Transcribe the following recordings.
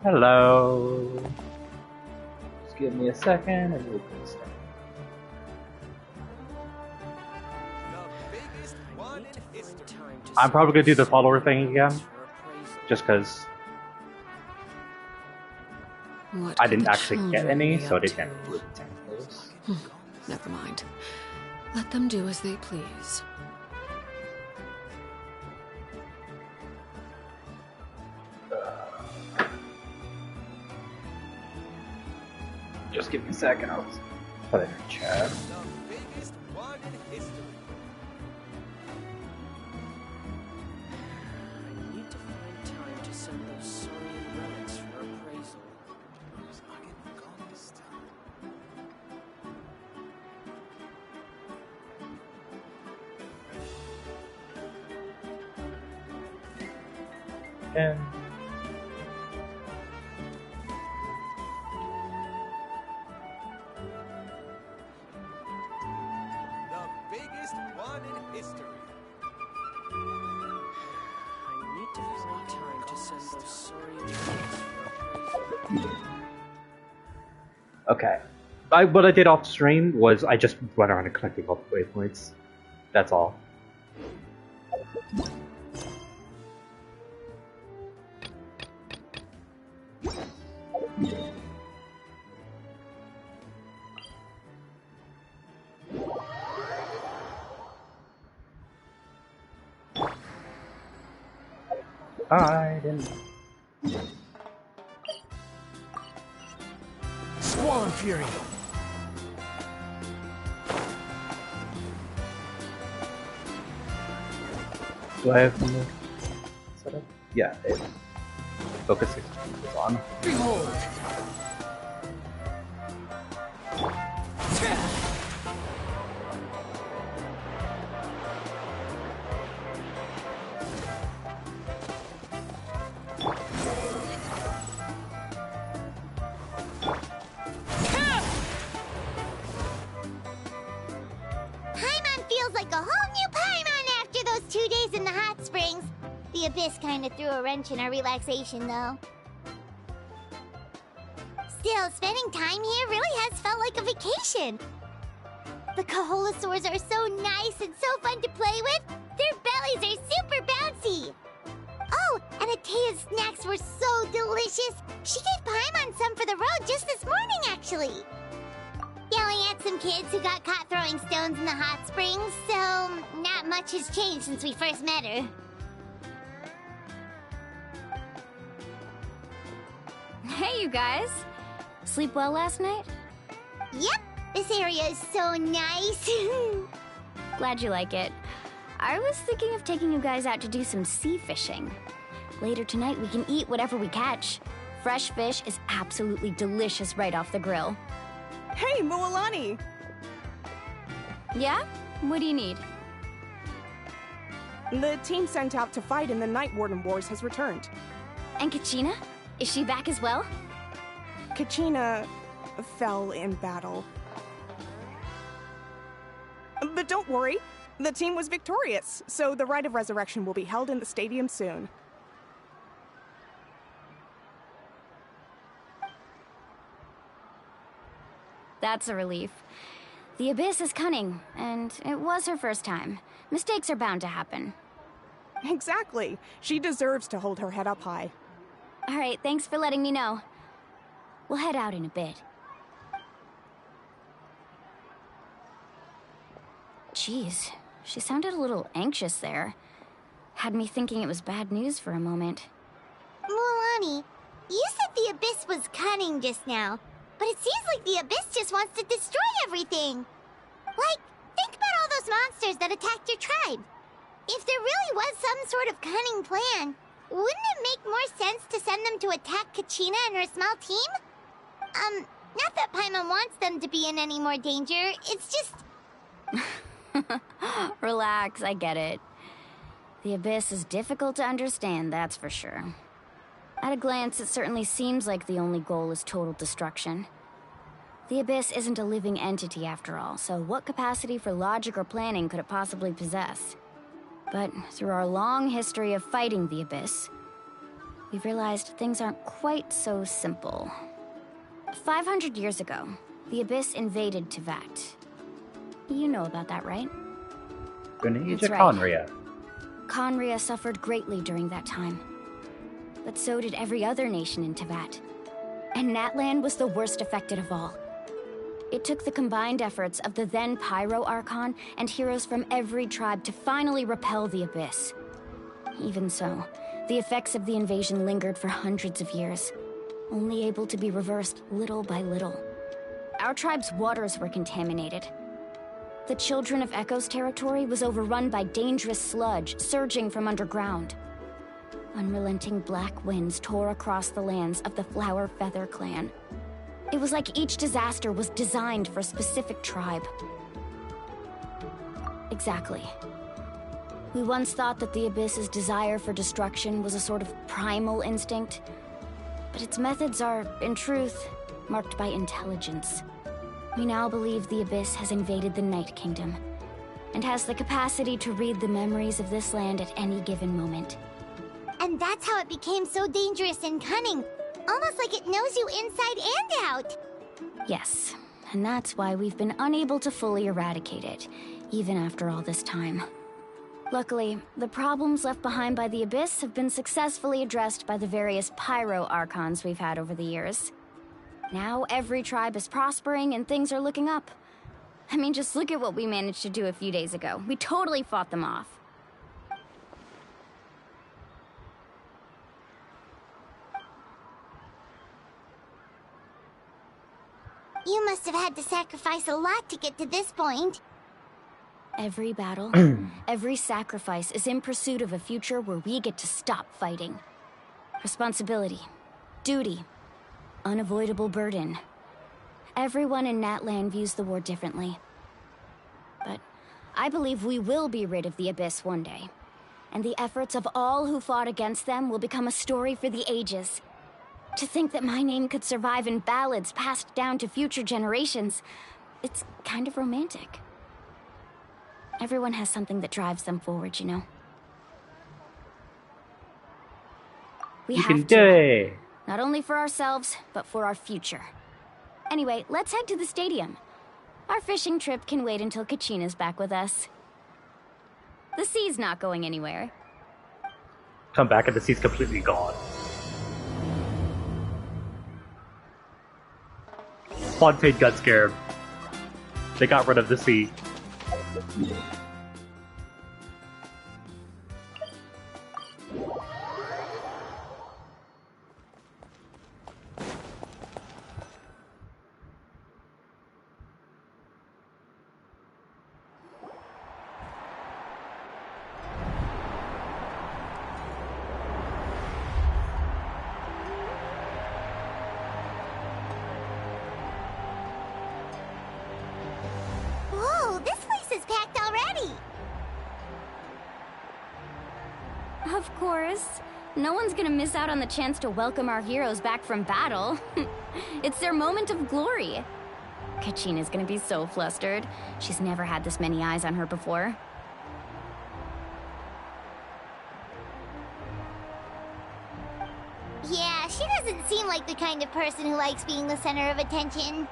Hello. Just give me a second and we'll get started. I'm probably gonna do the follower thing again, just because I didn't actually get any, so I didn't really take those. Never mind. Let them do as they please. Just give me a second, I'll put it in chat. And the biggest one in history. I need to find time to send those sorry. okay, what I did off stream was I just went around and collected all the waypoints. That's all. I didn't. Swan Fury. Do I have more set up? Yeah, focus is on. Behold. Threw a wrench in our relaxation, though. Still, spending time here really has felt like a vacation. The Kaholasaurs are so nice and so fun to play with. Their bellies are super bouncy. Oh, and Atea's snacks were so delicious. She gave Paimon some for the road just this morning, actually. Yelling at some kids who got caught throwing stones in the hot springs, so not much has changed since we first met her. Hey, you guys. Sleep well last night? Yep, this area is so nice. Glad you like it. I was thinking of taking you guys out to do some sea fishing. Later tonight, we can eat whatever we catch. Fresh fish is absolutely delicious right off the grill. Hey, Mualani! Yeah? What do you need? The team sent out to fight in the Night Warden Wars has returned. And Kachina? Is she back as well? Kachina fell in battle. But don't worry, the team was victorious, so the rite of resurrection will be held in the stadium soon. That's a relief. The Abyss is cunning, and it was her first time. Mistakes are bound to happen. Exactly. She deserves to hold her head up high. All right, thanks for letting me know. We'll head out in a bit. Jeez, she sounded a little anxious there. Had me thinking it was bad news for a moment. Mualani, you said the Abyss was cunning just now, but it seems like the Abyss just wants to destroy everything. Like, think about all those monsters that attacked your tribe. If there really was some sort of cunning plan, wouldn't it make more sense to send them to attack Kachina and her small team? Not that Paimon wants them to be in any more danger, it's just... Relax, I get it. The Abyss is difficult to understand, that's for sure. At a glance, it certainly seems like the only goal is total destruction. The Abyss isn't a living entity after all, so what capacity for logic or planning could it possibly possess? But through our long history of fighting the Abyss, we've realized things aren't quite so simple. 500 years ago, the Abyss invaded Teyvat. You know about that, right? That's right. Conria. Conria suffered greatly during that time. But so did every other nation in Teyvat. And Natlan was the worst affected of all. It took the combined efforts of the then Pyro Archon and heroes from every tribe to finally repel the Abyss. Even so, the effects of the invasion lingered for hundreds of years, only able to be reversed little by little. Our tribe's waters were contaminated. The Children of Echo's territory was overrun by dangerous sludge surging from underground. Unrelenting black winds tore across the lands of the Flower Feather clan. It was like each disaster was designed for a specific tribe. Exactly. We once thought that the Abyss's desire for destruction was a sort of primal instinct, but its methods are, in truth, marked by intelligence. We now believe the Abyss has invaded the Night Kingdom, and has the capacity to read the memories of this land at any given moment. And that's how it became so dangerous and cunning. Almost like it knows you inside and out. Yes, and that's why we've been unable to fully eradicate it, even after all this time. Luckily, the problems left behind by the Abyss have been successfully addressed by the various Pyro Archons we've had over the years. Now every tribe is prospering and things are looking up. I mean, just look at what we managed to do a few days ago. We totally fought them off. You must have had to sacrifice a lot to get to this point. Every battle, every sacrifice is in pursuit of a future where we get to stop fighting. Responsibility, duty, unavoidable burden. Everyone in Natlan views the war differently. But I believe we will be rid of the Abyss one day. And the efforts of all who fought against them will become a story for the ages. To think that my name could survive in ballads passed down to future generations, it's kind of romantic. Everyone has something that drives them forward, you know? We You have can do it. not only for ourselves, but for our future. Anyway, let's head to the stadium. Our fishing trip can wait until Kachina's back with us. The sea's not going anywhere. Come back and the sea's completely gone. Fontaine got scared. They got rid of the sea. Whoa, this place is packed already. Of course. No one's gonna miss out on the chance to welcome our heroes back from battle. It's their moment of glory. Kachina's gonna be so flustered. She's never had this many eyes on her before. Yeah, she doesn't seem like the kind of person who likes being the center of attention.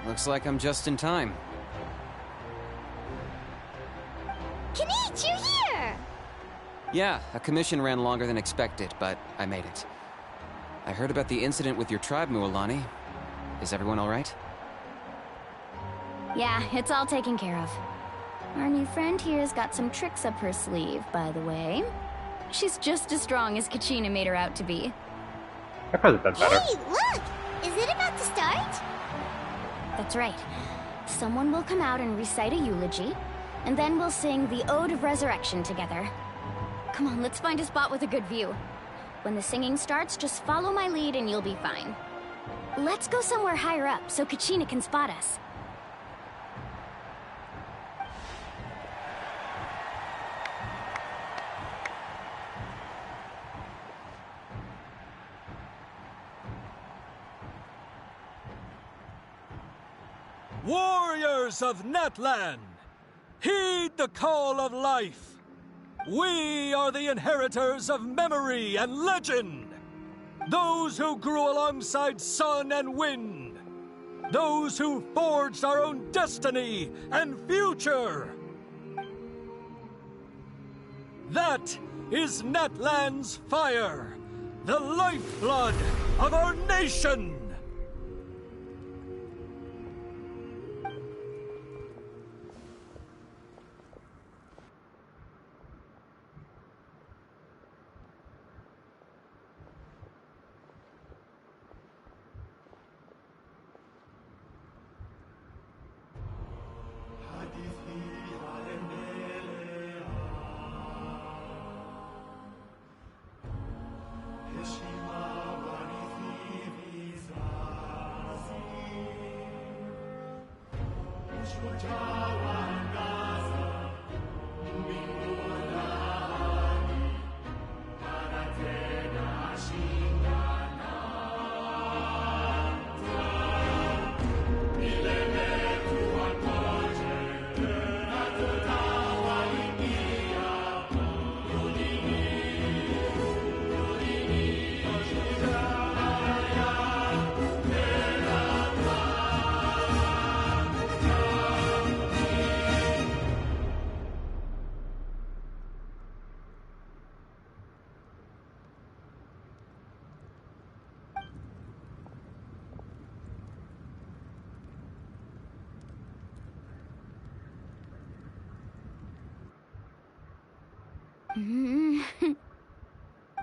Looks like I'm just in time. Kanich, you're here! Yeah, a commission ran longer than expected, but I made it. I heard about the incident with your tribe, Mualani. Is everyone alright? Yeah, it's all taken care of. Our new friend here's got some tricks up her sleeve, by the way. She's just as strong as Kachina made her out to be. I could have done better. Hey, look! Is it about to start? That's right. Someone will come out and recite a eulogy, and then we'll sing the Ode of Resurrection together. Come on, let's find a spot with a good view. When the singing starts, just follow my lead and you'll be fine. Let's go somewhere higher up so Kachina can spot us. Warriors of Natlan, heed the call of life. We are the inheritors of memory and legend. Those who grew alongside sun and wind. Those who forged our own destiny and future. That is Natlan's fire, the lifeblood of our nation.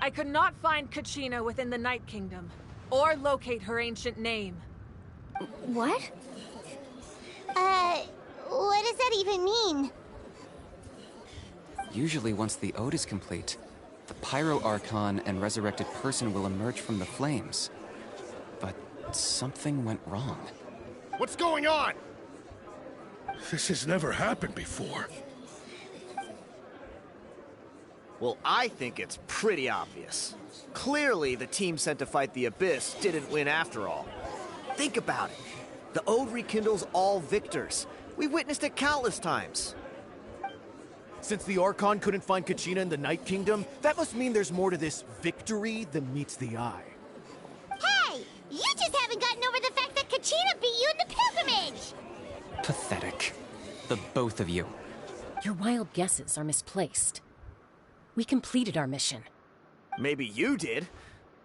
I could not find Kachina within the Night Kingdom, or locate her ancient name. What? What does that even mean? Usually once the ode is complete, the Pyro Archon and resurrected person will emerge from the flames. But something went wrong. What's going on? This has never happened before. Well, I think it's pretty obvious. Clearly, the team sent to fight the Abyss didn't win after all. Think about it. The Ode rekindles all victors. We've witnessed it countless times. Since the Archon couldn't find Kachina in the Night Kingdom, that must mean there's more to this victory than meets the eye. Hey! You just haven't gotten over the fact that Kachina beat you in the pilgrimage! Pathetic. The both of you. Your wild guesses are misplaced. We completed our mission. Maybe you did,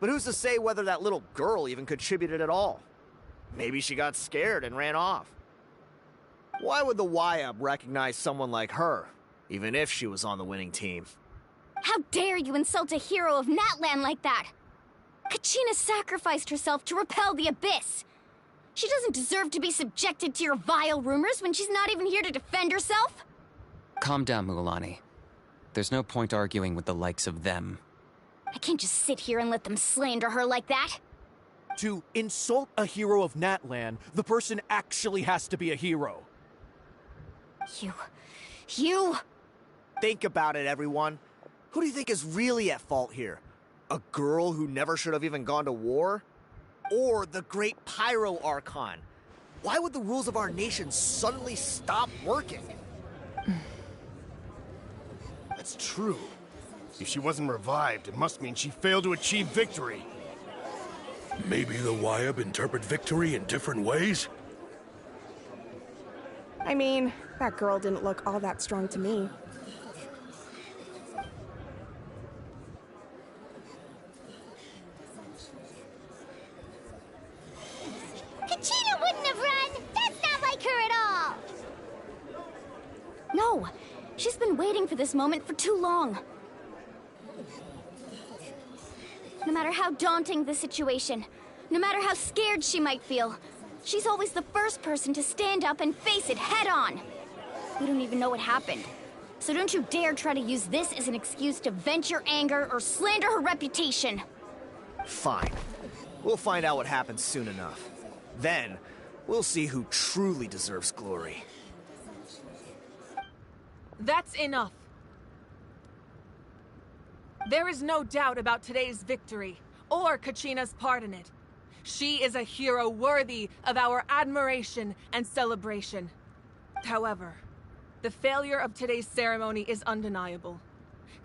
but who's to say whether that little girl even contributed at all? Maybe she got scared and ran off. Why would the YUB recognize someone like her, even if she was on the winning team? How dare you insult a hero of Natlan like that? Kachina sacrificed herself to repel the Abyss. She doesn't deserve to be subjected to your vile rumors when she's not even here to defend herself. Calm down, Mualani. There's no point arguing with the likes of them. I can't just sit here and let them slander her like that. To insult a hero of Natlan, the person actually has to be a hero. You... Think about it, everyone. Who do you think is really at fault here? A girl who never should have even gone to war? Or the great Pyro Archon? Why would the rules of our nation suddenly stop working? That's true. If she wasn't revived, it must mean she failed to achieve victory. Maybe the YUB interpret victory in different ways? I mean, that girl didn't look all that strong to me. Kachina wouldn't have run! That's not like her at all! No, she's been waiting for this moment for too long. No matter how daunting the situation, no matter how scared she might feel, she's always the first person to stand up and face it head on. We don't even know what happened. So don't you dare try to use this as an excuse to vent your anger or slander her reputation. Fine. We'll find out what happens soon enough. Then, we'll see who truly deserves glory. That's enough. There is no doubt about today's victory, or Kachina's part in it. She is a hero worthy of our admiration and celebration. However, the failure of today's ceremony is undeniable.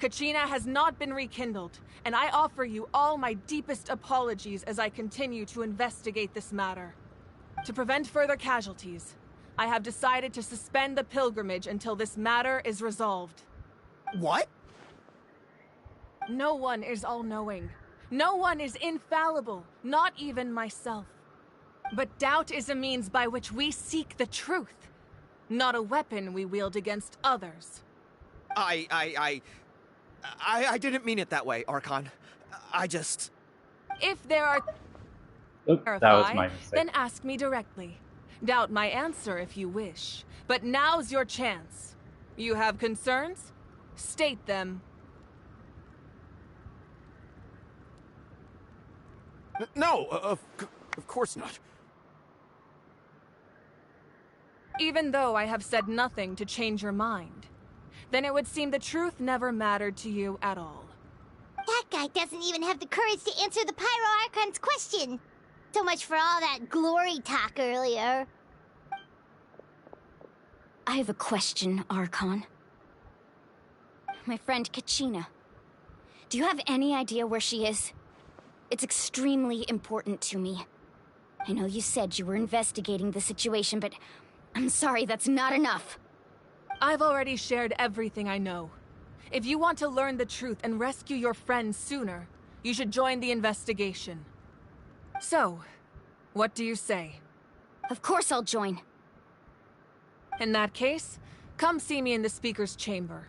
Kachina has not been rekindled, and I offer you all my deepest apologies as I continue to investigate this matter. To prevent further casualties, I have decided to suspend the pilgrimage until this matter is resolved. What? No one is all-knowing. No one is infallible, not even myself. But doubt is a means by which we seek the truth, not a weapon we wield against others. I didn't mean it that way, Archon. I just... If there are... Oop, that was my mistake. Then ask me directly. Doubt my answer if you wish. But now's your chance. You have concerns? State them. No, of course not. Even though I have said nothing to change your mind, then it would seem the truth never mattered to you at all. That guy doesn't even have the courage to answer the Pyro Archon's question. So much for all that glory talk earlier. I have a question, Archon. My friend Kachina. Do you have any idea where she is? It's extremely important to me. I know you said you were investigating the situation, but I'm sorry, that's not enough. I've already shared everything I know. If you want to learn the truth and rescue your friend sooner, you should join the investigation. So, what do you say? Of course I'll join. In that case, come see me in the speaker's chamber.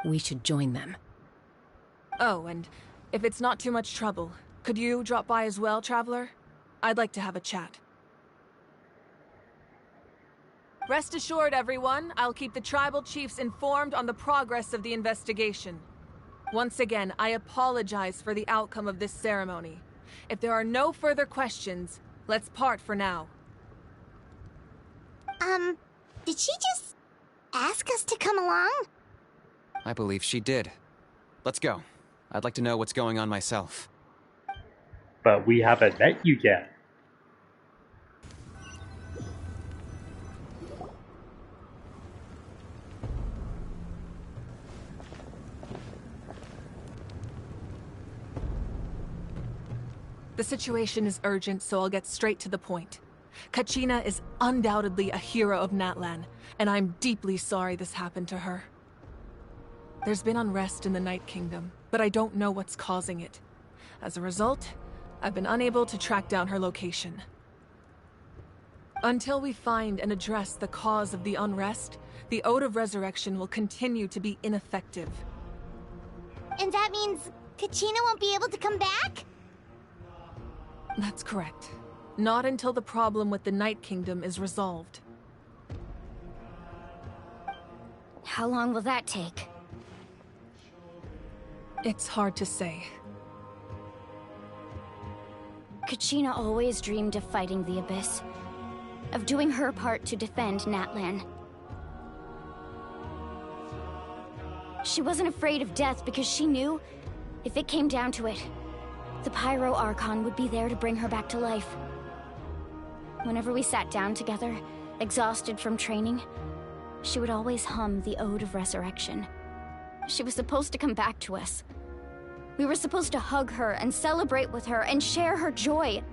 We should join them. Oh, and if it's not too much trouble, could you drop by as well, Traveler? I'd like to have a chat. Rest assured, everyone, I'll keep the tribal chiefs informed on the progress of the investigation. Once again, I apologize for the outcome of this ceremony. If there are no further questions, let's part for now. Did she just ask us to come along? I believe she did. Let's go. I'd like to know what's going on myself. But we haven't met you yet. The situation is urgent, so I'll get straight to the point. Kachina is undoubtedly a hero of Natlan, and I'm deeply sorry this happened to her. There's been unrest in the Night Kingdom, but I don't know what's causing it. As a result, I've been unable to track down her location. Until we find and address the cause of the unrest, the Ode of Resurrection will continue to be ineffective. And that means Kachina won't be able to come back? That's correct. Not until the problem with the Night Kingdom is resolved. How long will that take? It's hard to say. Kachina always dreamed of fighting the Abyss. Of doing her part to defend Natlan. She wasn't afraid of death because she knew, if it came down to it, the Pyro Archon would be there to bring her back to life. Whenever we sat down together, exhausted from training, she would always hum the Ode of Resurrection. She was supposed to come back to us. We were supposed to hug her and celebrate with her and share her joy.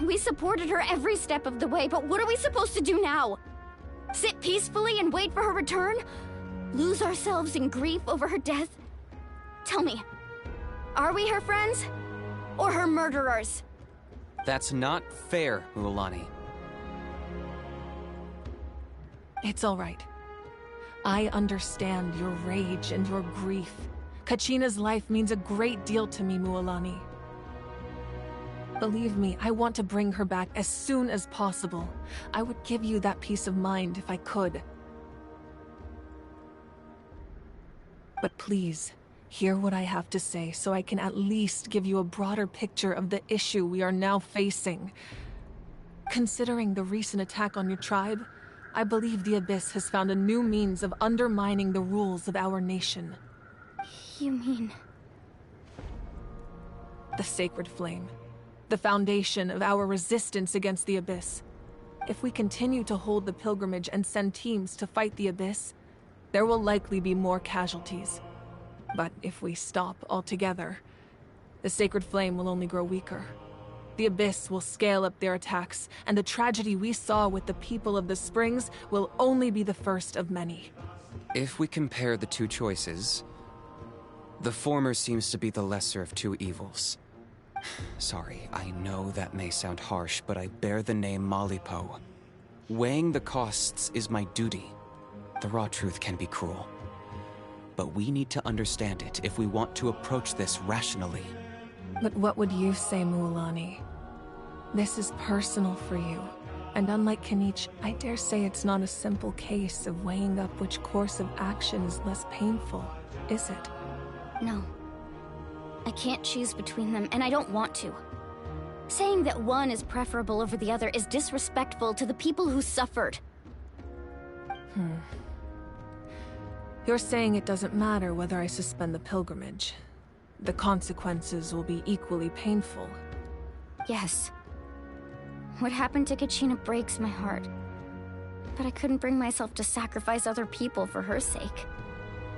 We supported her every step of the way, but what are we supposed to do now? Sit peacefully and wait for her return? Lose ourselves in grief over her death? Tell me, are we her friends? Or her murderers? That's not fair, Mualani. It's all right. I understand your rage and your grief. Kachina's life means a great deal to me, Mualani. Believe me, I want to bring her back as soon as possible. I would give you that peace of mind if I could. But please, hear what I have to say so I can at least give you a broader picture of the issue we are now facing. Considering the recent attack on your tribe, I believe the Abyss has found a new means of undermining the rules of our nation. You mean... The Sacred Flame. The foundation of our resistance against the Abyss. If we continue to hold the pilgrimage and send teams to fight the Abyss, there will likely be more casualties. But if we stop altogether, the Sacred Flame will only grow weaker. The Abyss will scale up their attacks, and the tragedy we saw with the people of the Springs will only be the first of many. If we compare the two choices, the former seems to be the lesser of two evils. Sorry, I know that may sound harsh, but I bear the name Malipo. Weighing the costs is my duty. The raw truth can be cruel. But we need to understand it if we want to approach this rationally. But what would you say, Mualani? This is personal for you. And unlike Kanich, I dare say it's not a simple case of weighing up which course of action is less painful, is it? No. I can't choose between them, and I don't want to. Saying that one is preferable over the other is disrespectful to the people who suffered. You're saying it doesn't matter whether I suspend the pilgrimage. The consequences will be equally painful. Yes. What happened to Kachina breaks my heart. But I couldn't bring myself to sacrifice other people for her sake.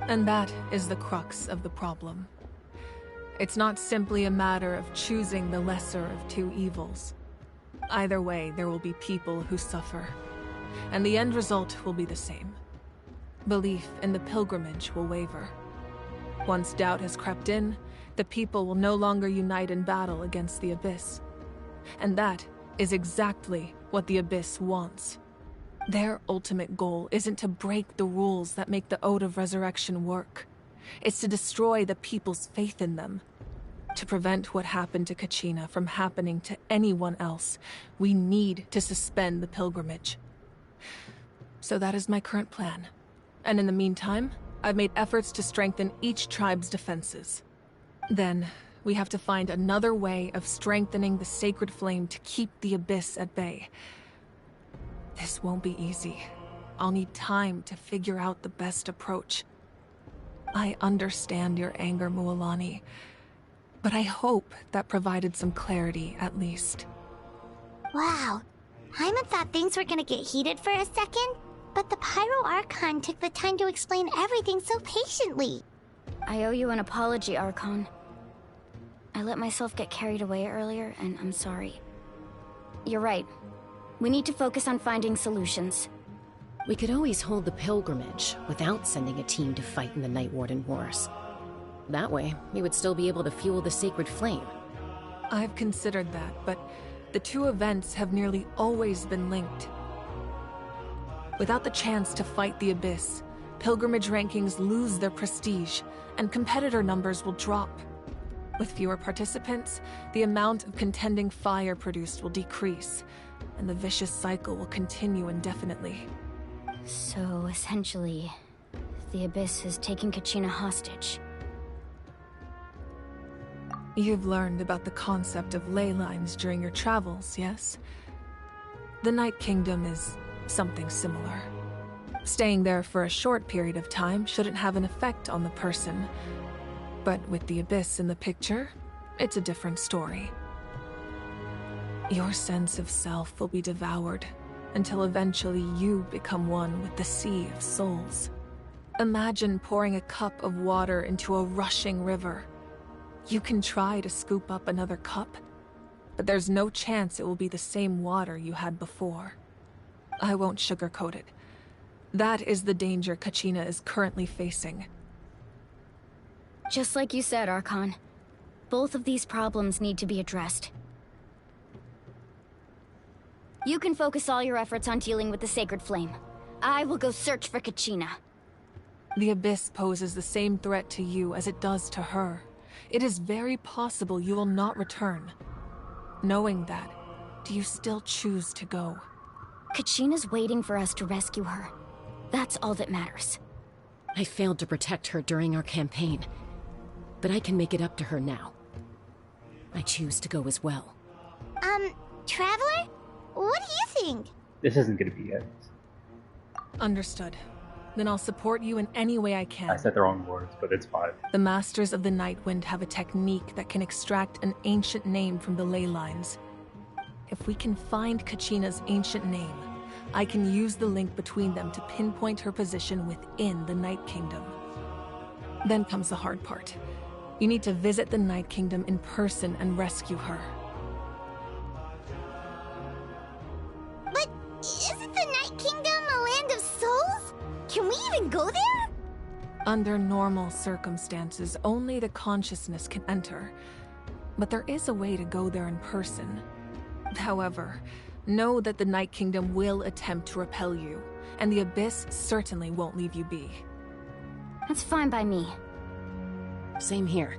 And that is the crux of the problem. It's not simply a matter of choosing the lesser of two evils. Either way, there will be people who suffer. And the end result will be the same. Belief in the pilgrimage will waver. Once doubt has crept in, the people will no longer unite in battle against the Abyss. And that is exactly what the Abyss wants. Their ultimate goal isn't to break the rules that make the Ode of Resurrection work. It's to destroy the people's faith in them. To prevent what happened to Kachina from happening to anyone else, we need to suspend the pilgrimage. So that is my current plan. And in the meantime, I've made efforts to strengthen each tribe's defenses. Then, we have to find another way of strengthening the Sacred Flame to keep the Abyss at bay. This won't be easy. I'll need time to figure out the best approach. I understand your anger, Mualani, but I hope that provided some clarity, at least. Wow. Hyman thought things were gonna get heated for a second, but the Pyro Archon took the time to explain everything so patiently. I owe you an apology, Archon. I let myself get carried away earlier, and I'm sorry. You're right. We need to focus on finding solutions. We could always hold the pilgrimage without sending a team to fight in the Night Warden Wars. That way, we would still be able to fuel the Sacred Flame. I've considered that, but the two events have nearly always been linked. Without the chance to fight the Abyss, pilgrimage rankings lose their prestige, and competitor numbers will drop. With fewer participants, the amount of contending fire produced will decrease, and the vicious cycle will continue indefinitely. So, essentially, the Abyss is taking Kachina hostage. You've learned about the concept of ley lines during your travels, yes? The Night Kingdom is something similar. Staying there for a short period of time shouldn't have an effect on the person. But with the Abyss in the picture, it's a different story. Your sense of self will be devoured, until eventually you become one with the sea of souls. Imagine pouring a cup of water into a rushing river. You can try to scoop up another cup, but there's no chance it will be the same water you had before. I won't sugarcoat it. That is the danger Kachina is currently facing. Just like you said, Archon. Both of these problems need to be addressed. You can focus all your efforts on dealing with the Sacred Flame. I will go search for Kachina. The Abyss poses the same threat to you as it does to her. It is very possible you will not return. Knowing that, do you still choose to go? Kachina's waiting for us to rescue her. That's all that matters. I failed to protect her during our campaign, but I can make it up to her now. I choose to go as well. Traveler? What do you think? This isn't gonna be it. Understood. Then I'll support you in any way I can. I said the wrong words, but it's fine. The Masters of the Nightwind have a technique that can extract an ancient name from the ley lines. If we can find Kachina's ancient name, I can use the link between them to pinpoint her position within the Night Kingdom. Then comes the hard part. You need to visit the Night Kingdom in person and rescue her. But isn't the Night Kingdom a land of souls? Can we even go there? Under normal circumstances, only the consciousness can enter. But there is a way to go there in person. However, know that the Night Kingdom will attempt to repel you, and the Abyss certainly won't leave you be. That's fine by me. Same here.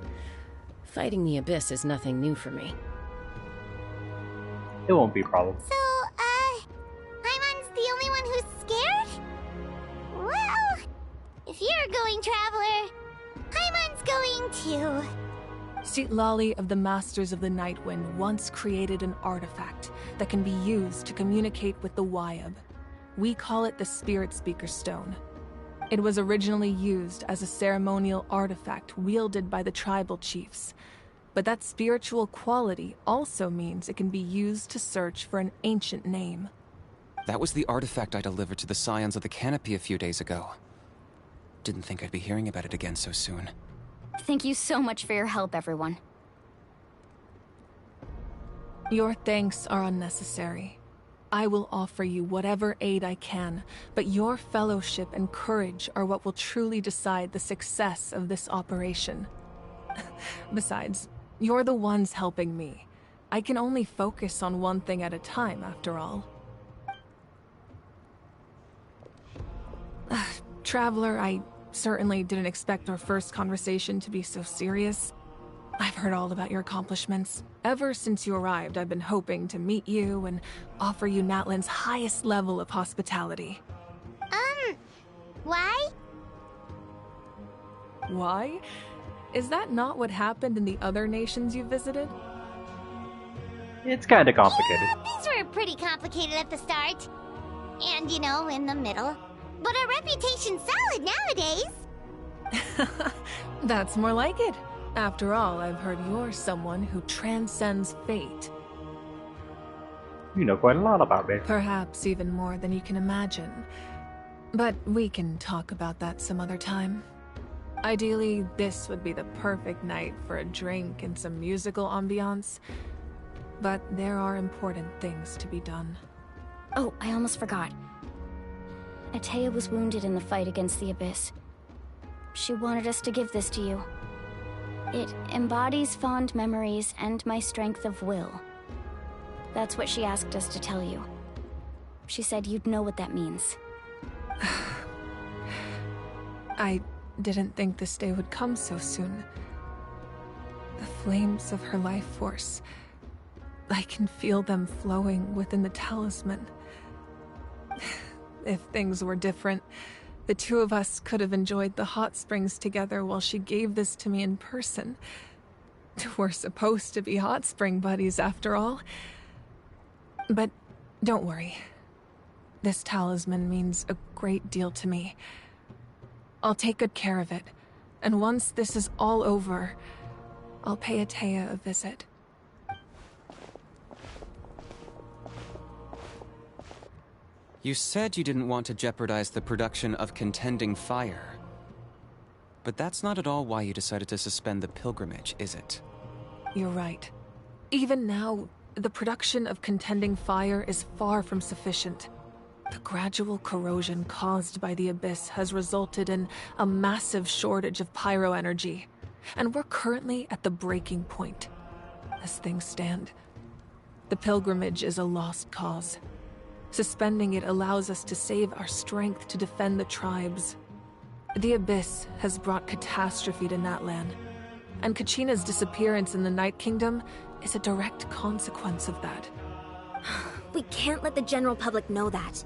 Fighting the Abyss is nothing new for me. It won't be a problem. So, Paimon's the only one who's scared? Well, if you're going, Traveler, Paimon's going too. Citlali of the Masters of the Nightwind once created an artifact that can be used to communicate with the Wyab. We call it the Spirit Speaker Stone. It was originally used as a ceremonial artifact wielded by the tribal chiefs. But that spiritual quality also means it can be used to search for an ancient name. That was the artifact I delivered to the Scions of the Canopy a few days ago. Didn't think I'd be hearing about it again so soon. Thank you so much for your help, everyone. Your thanks are unnecessary. I will offer you whatever aid I can, but your fellowship and courage are what will truly decide the success of this operation. Besides, you're the ones helping me. I can only focus on one thing at a time, after all. Traveler, I certainly didn't expect our first conversation to be so serious. I've heard all about your accomplishments. Ever since you arrived, I've been hoping to meet you and offer you Natlan's highest level of hospitality. Why? Why? Is that not what happened in the other nations you visited? It's kind of complicated. These were pretty complicated at the start. And, in the middle. But our reputation's solid nowadays. That's more like it. After all, I've heard you're someone who transcends fate. You know quite a lot about me. Perhaps even more than you can imagine. But we can talk about that some other time. Ideally, this would be the perfect night for a drink and some musical ambiance. But there are important things to be done. Oh, I almost forgot. Atea was wounded in the fight against the Abyss. She wanted us to give this to you. It embodies fond memories and my strength of will. That's what she asked us to tell you. She said you'd know what that means. I didn't think this day would come so soon. The flames of her life force. I can feel them flowing within the talisman. If things were different, the two of us could have enjoyed the hot springs together while she gave this to me in person. We're supposed to be hot spring buddies after all. But don't worry. This talisman means a great deal to me. I'll take good care of it, and once this is all over, I'll pay Atea a visit. You said you didn't want to jeopardize the production of Contending Fire. But that's not at all why you decided to suspend the pilgrimage, is it? You're right. Even now, the production of Contending Fire is far from sufficient. The gradual corrosion caused by the Abyss has resulted in a massive shortage of pyro energy, and we're currently at the breaking point. As things stand, the pilgrimage is a lost cause. Suspending it allows us to save our strength to defend the tribes. The Abyss has brought catastrophe to Natlan, and Kachina's disappearance in the Night Kingdom is a direct consequence of that. We can't let the general public know that.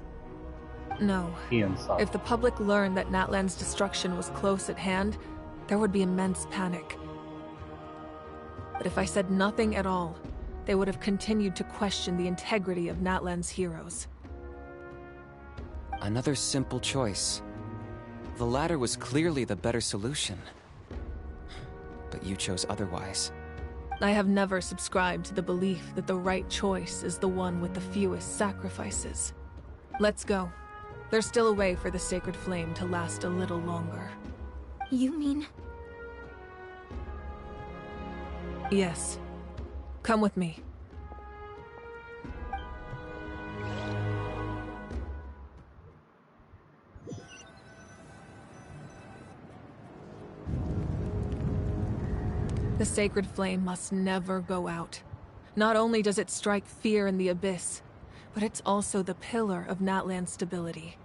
No. If the public learned that Natlan's destruction was close at hand, there would be immense panic. But if I said nothing at all, they would have continued to question the integrity of Natlan's heroes. Another simple choice. The latter was clearly the better solution. But you chose otherwise. I have never subscribed to the belief that the right choice is the one with the fewest sacrifices. Let's go. There's still a way for the sacred flame to last a little longer. You mean... Yes. Come with me. The sacred flame must never go out. Not only does it strike fear in the abyss, but it's also the pillar of Natlan's stability.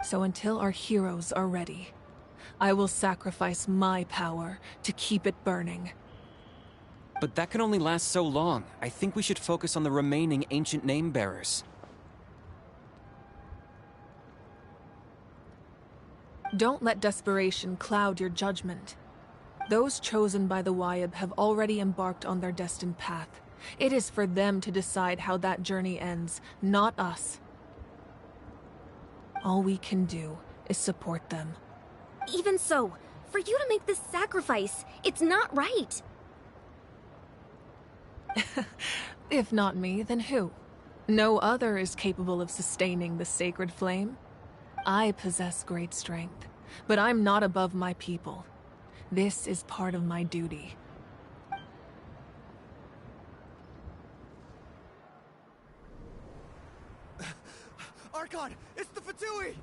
So until our heroes are ready, I will sacrifice my power to keep it burning. But that can only last so long. I think we should focus on the remaining ancient name-bearers. Don't let desperation cloud your judgment. Those chosen by the Wyab have already embarked on their destined path. It is for them to decide how that journey ends, not us. All we can do is support them. Even so, for you to make this sacrifice, it's not right. If not me, then who? No other is capable of sustaining the sacred flame. I possess great strength, but I'm not above my people. This is part of my duty. Archon, it's the Fatui!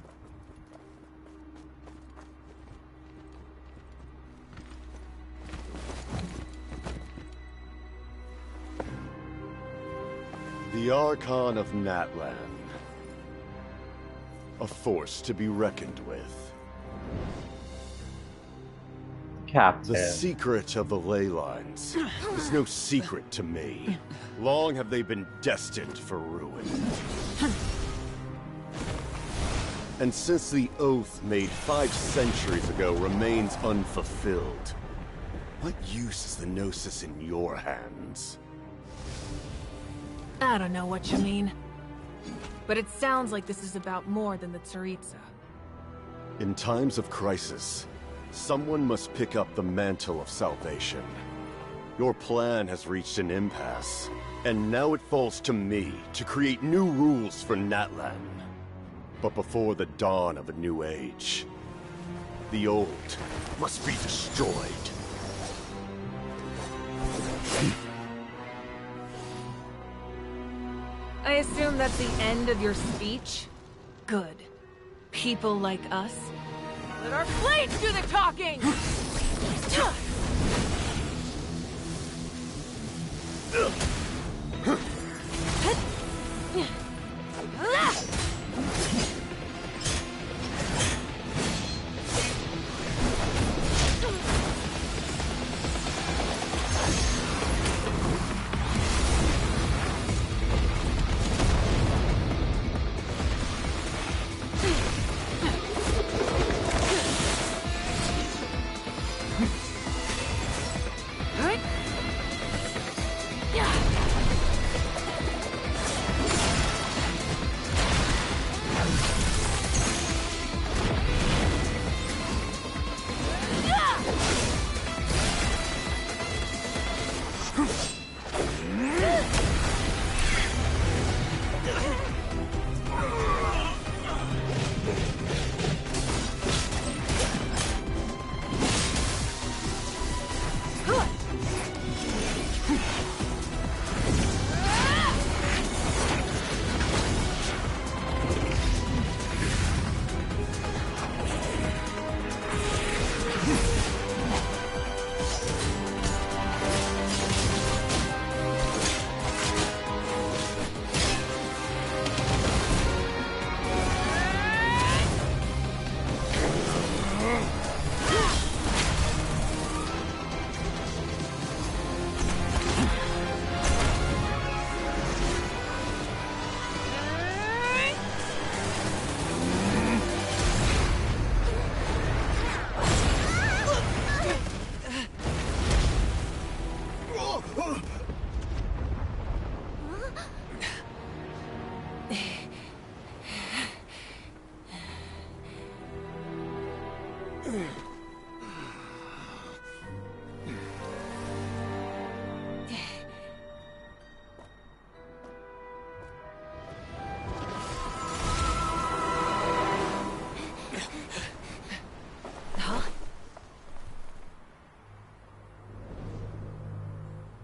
The Archon of Natlan. A force to be reckoned with. Captain. The secret of the ley lines is no secret to me. Long have they been destined for ruin. And since the oath made 5 centuries ago remains unfulfilled, what use is the Gnosis in your hands? I don't know what you mean. But it sounds like this is about more than the Tsaritsa. In times of crisis, someone must pick up the mantle of salvation. Your plan has reached an impasse, and now it falls to me to create new rules for Natlan. But before the dawn of a new age, the old must be destroyed. I assume that's the end of your speech? Good. People like us? Let our blades do the talking! Yeah.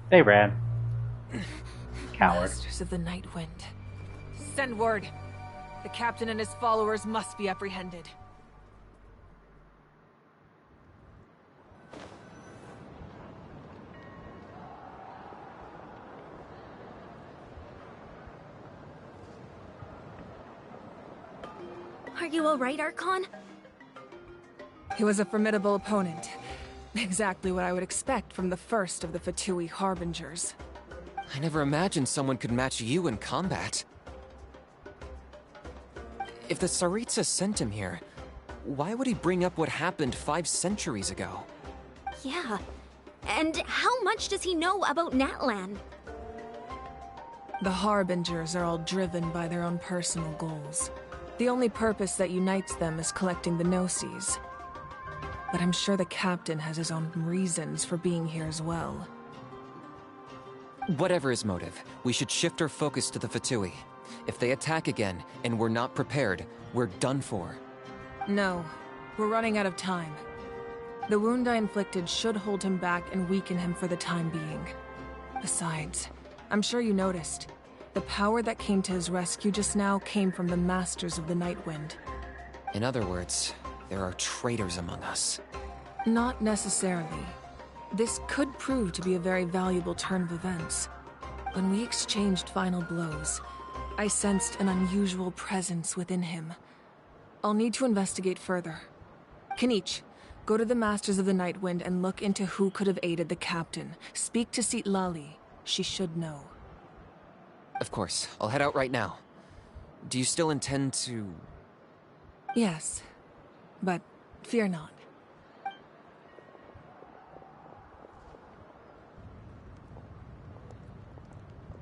They ran. Coward. Masters of the Night Wind. Send word. The captain and his followers must be apprehended. Are you alright, Archon? He was a formidable opponent. Exactly what I would expect from the first of the Fatui Harbingers. I never imagined someone could match you in combat. If the Tsaritsa sent him here, why would he bring up what happened 5 centuries ago? Yeah. And how much does he know about Natlan? The Harbingers are all driven by their own personal goals. The only purpose that unites them is collecting the Gnosis. But I'm sure the captain has his own reasons for being here as well. Whatever his motive, we should shift our focus to the Fatui. If they attack again, and we're not prepared, we're done for. No, we're running out of time. The wound I inflicted should hold him back and weaken him for the time being. Besides, I'm sure you noticed, the power that came to his rescue just now came from the Masters of the Night Wind. In other words, there are traitors among us. Not necessarily. This could prove to be a very valuable turn of events. When we exchanged final blows, I sensed an unusual presence within him. I'll need to investigate further. Kenichi, go to the Masters of the Night Wind and look into who could have aided the captain. Speak to Citlali. She should know. Of course, I'll head out right now. Do you still intend to... Yes, but fear not.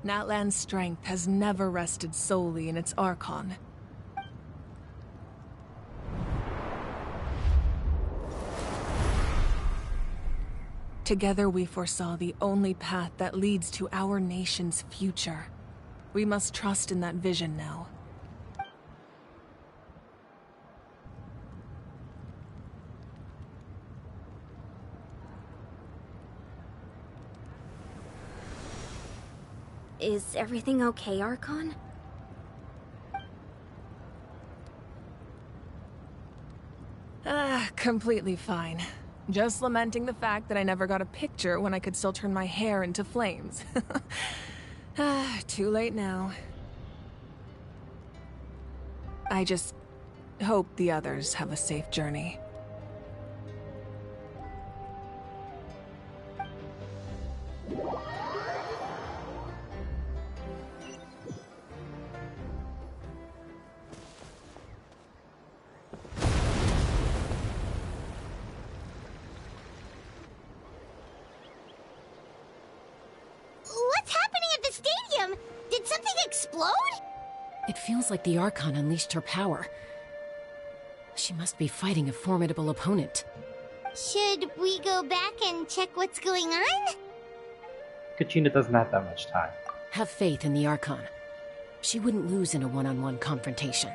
Natlan's strength has never rested solely in its Archon. Together we foresaw the only path that leads to our nation's future. We must trust in that vision now. Is everything okay, Archon? Completely fine. Just lamenting the fact that I never got a picture when I could still turn my hair into flames. Too late now. I just hope the others have a safe journey. What's happening at the stadium? Did something explode? It feels like the Archon unleashed her power. She must be fighting a formidable opponent. Should we go back and check what's going on? Kachina doesn't have that much time. Have faith in the Archon. She wouldn't lose in a one-on-one confrontation.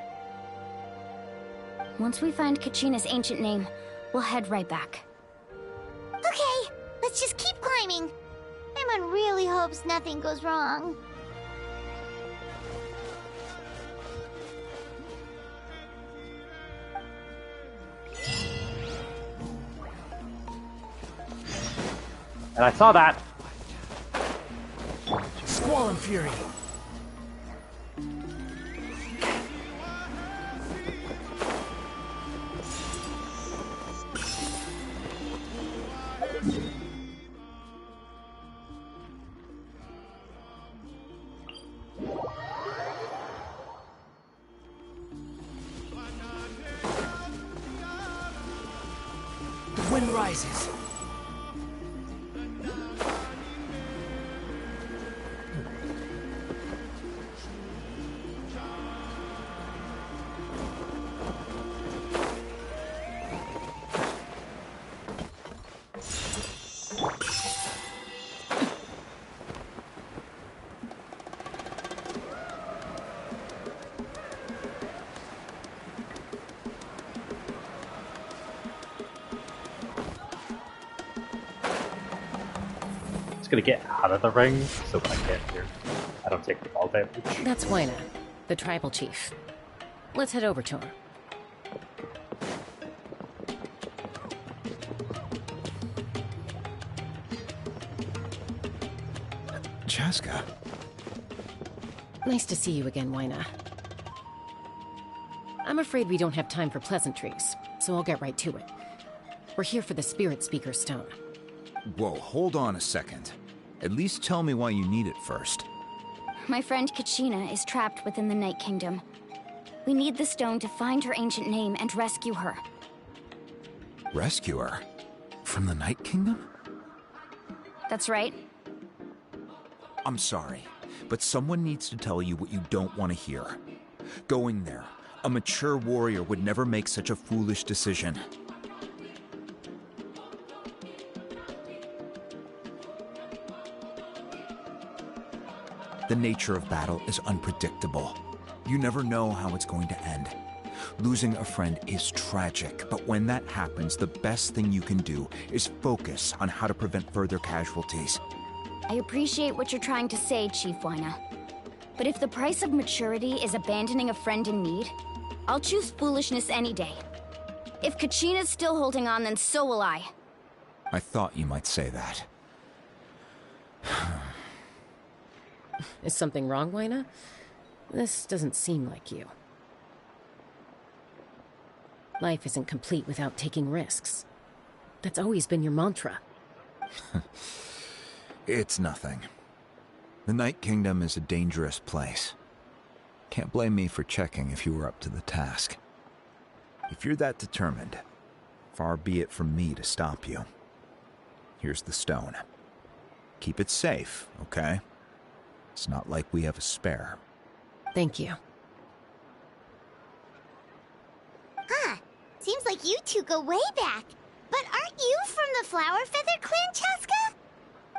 Once we find Kachina's ancient name, we'll head right back. Okay, let's just keep climbing. Emon really hopes nothing goes wrong. And I saw that. Squall and Fury. The wind rises. gonna get out of the ring so when I get here, I don't take the ball damage. That's Wina, the tribal chief. Let's head over to him. Chaska. Nice to see you again, Wina. I'm afraid we don't have time for pleasantries, so I'll get right to it. We're here for the Spirit Speaker Stone. Whoa, hold on a second. At least tell me why you need it first. My friend Kachina is trapped within the Night Kingdom. We need the stone to find her ancient name and rescue her. Rescue her? From the Night Kingdom? That's right. I'm sorry, but someone needs to tell you what you don't want to hear. Going there, a mature warrior would never make such a foolish decision. The nature of battle is unpredictable. You never know how it's going to end. Losing a friend is tragic, but when that happens, the best thing you can do is focus on how to prevent further casualties. I appreciate what you're trying to say, Chief Wina. But if the price of maturity is abandoning a friend in need, I'll choose foolishness any day. If Kachina's still holding on, then so will I. I thought you might say that. Is something wrong, Wina? This doesn't seem like you. Life isn't complete without taking risks. That's always been your mantra. It's nothing. The Night Kingdom is a dangerous place. Can't blame me for checking if you were up to the task. If you're that determined, far be it from me to stop you. Here's the stone. Keep it safe, okay? It's not like we have a spare. Thank you. Huh. Seems like you two go way back. But aren't you from the Flower Feather Clan, Chaska?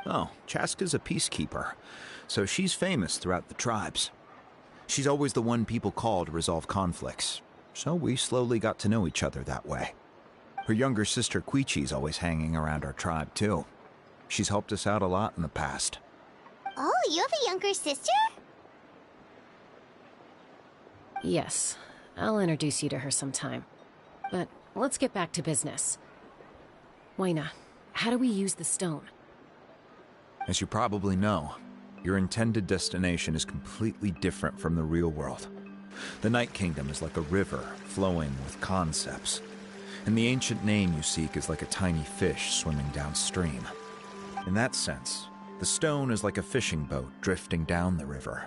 Oh, Chaska's a peacekeeper, so she's famous throughout the tribes. She's always the one people call to resolve conflicts, so we slowly got to know each other that way. Her younger sister Quichi's always hanging around our tribe, too. She's helped us out a lot in the past. Oh, you have a younger sister? Yes, I'll introduce you to her sometime. But let's get back to business. Wina, how do we use the stone? As you probably know, your intended destination is completely different from the real world. The Night Kingdom is like a river flowing with concepts, and the ancient name you seek is like a tiny fish swimming downstream. In that sense, the stone is like a fishing boat drifting down the river,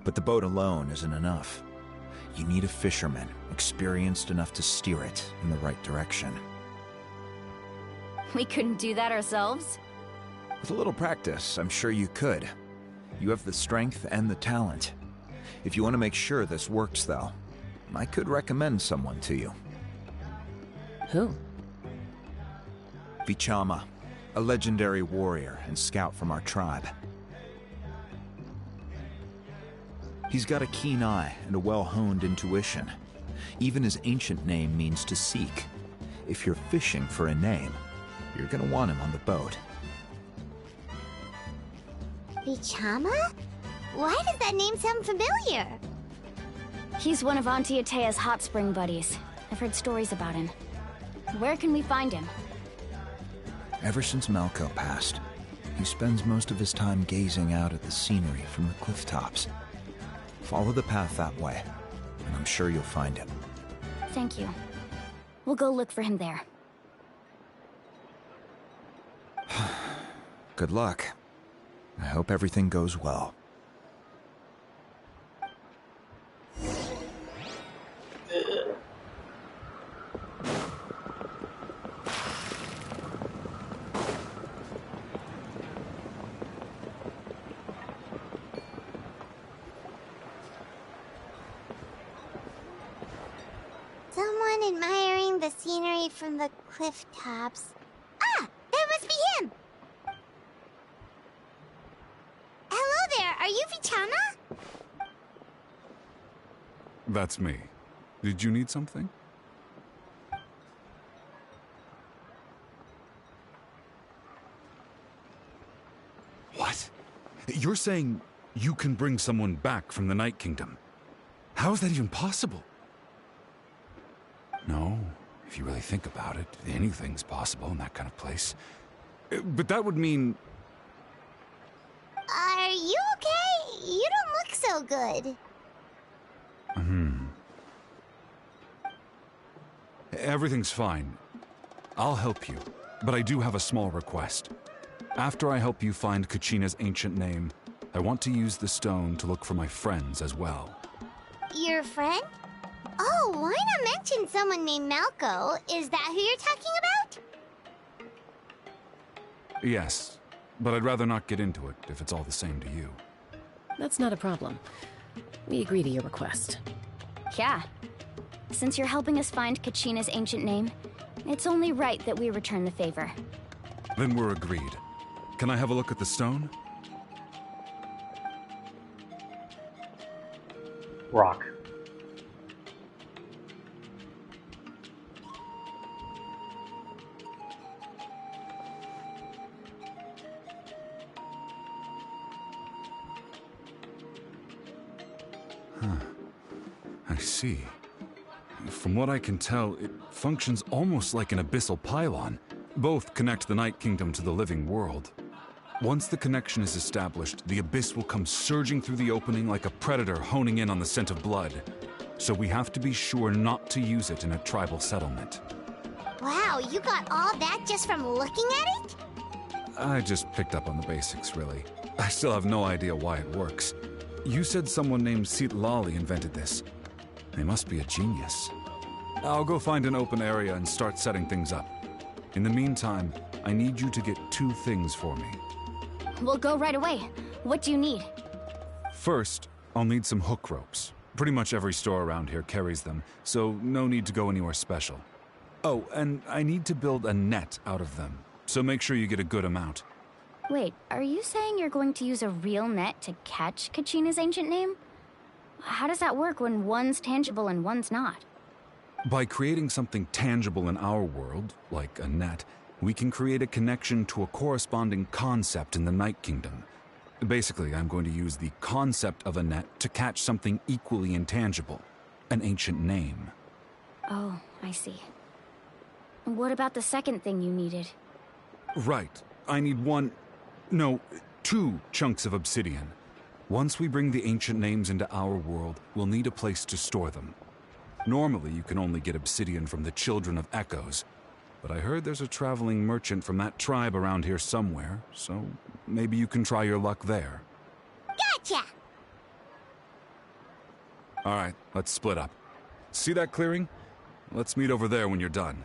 but the boat alone isn't enough. You need a fisherman experienced enough to steer it in the right direction. We couldn't do that ourselves? With a little practice, I'm sure you could. You have the strength and the talent. If you want to make sure this works, though, I could recommend someone to you. Who? Vichama, a legendary warrior and scout from our tribe. He's got a keen eye and a well-honed intuition. Even his ancient name means to seek. If you're fishing for a name, you're gonna want him on the boat. Vichama? Why does that name sound familiar? He's one of Auntie Atea's hot spring buddies. I've heard stories about him. Where can we find him? Ever since Malco passed, he spends most of his time gazing out at the scenery from the cliff tops. Follow the path that way, and I'm sure you'll find him. Thank you. We'll go look for him there. Good luck. I hope everything goes well. Someone admiring the scenery from the cliff tops. Ah! That must be him! Hello there, are you Vichama? That's me. Did you need something? You're saying you can bring someone back from the Night Kingdom? How is that even possible? No, if you really think about it, anything's possible in that kind of place. But that would mean... Are you okay? You don't look so good. Everything's fine. I'll help you, but I do have a small request. After I help you find Kachina's ancient name, I want to use the stone to look for my friends as well. Your friend? Oh, why not mention someone named Malco? Is that who you're talking about? Yes, but I'd rather not get into it if it's all the same to you. That's not a problem. We agree to your request. Yeah. Since you're helping us find Kachina's ancient name, it's only right that we return the favor. Then we're agreed. Can I have a look at the stone? Rock. I see. From what I can tell, it functions almost like an abyssal pylon. Both connect the Night Kingdom to the living world. Once the connection is established, the abyss will come surging through the opening like a predator honing in on the scent of blood. So we have to be sure not to use it in a tribal settlement. Wow, you got all that just from looking at it? I just picked up on the basics, really. I still have no idea why it works. You said someone named Lali invented this. They must be a genius. I'll go find an open area and start setting things up. In the meantime, I need you to get 2 things for me. We'll go right away. What do you need? First, I'll need some hook ropes. Pretty much every store around here carries them, so no need to go anywhere special. Oh, and I need to build a net out of them, so make sure you get a good amount. Wait, are you saying you're going to use a real net to catch Kachina's ancient name? How does that work when one's tangible and one's not? By creating something tangible in our world, like a net, we can create a connection to a corresponding concept in the Night Kingdom. Basically, I'm going to use the concept of a net to catch something equally intangible, an ancient name. Oh, I see. What about the second thing you needed? Right. I need 2 chunks of obsidian. Once we bring the ancient names into our world, we'll need a place to store them. Normally, you can only get obsidian from the Children of Echoes, but I heard there's a traveling merchant from that tribe around here somewhere, so maybe you can try your luck there. Gotcha! Alright, let's split up. See that clearing? Let's meet over there when you're done.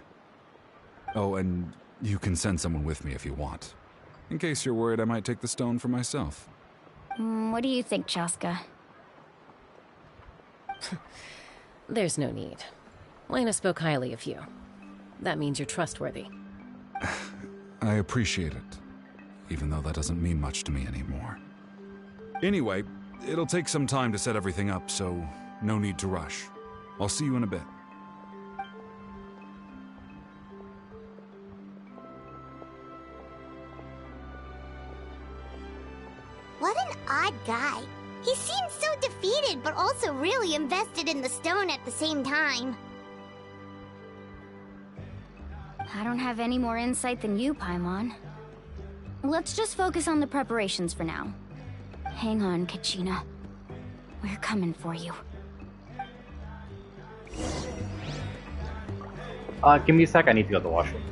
Oh, and you can send someone with me if you want. In case you're worried I might take the stone for myself. What do you think, Chaska? There's no need. Lena spoke highly of you. That means you're trustworthy. I appreciate it, even though that doesn't mean much to me anymore. Anyway, it'll take some time to set everything up, so no need to rush. I'll see you in a bit. What an odd guy. He seems so defeated, but also really invested in the stone at the same time. I don't have any more insight than you, Paimon. Let's just focus on the preparations for now. Hang on, Kachina. We're coming for you. Give me a sec, I need to go to the washroom.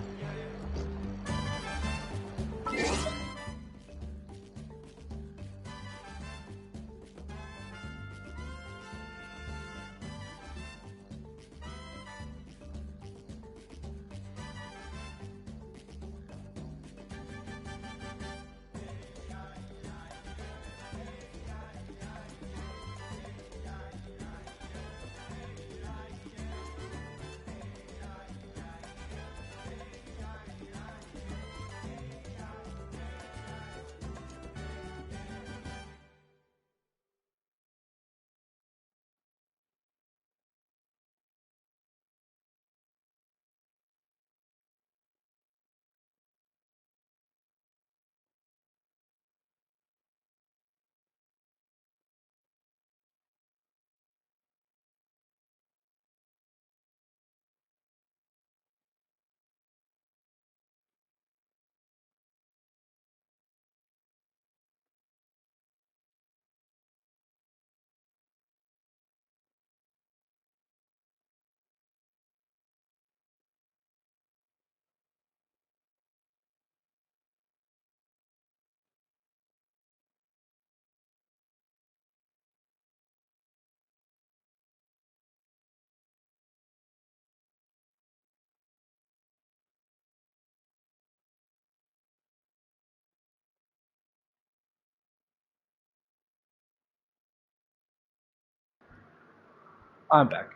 I'm back.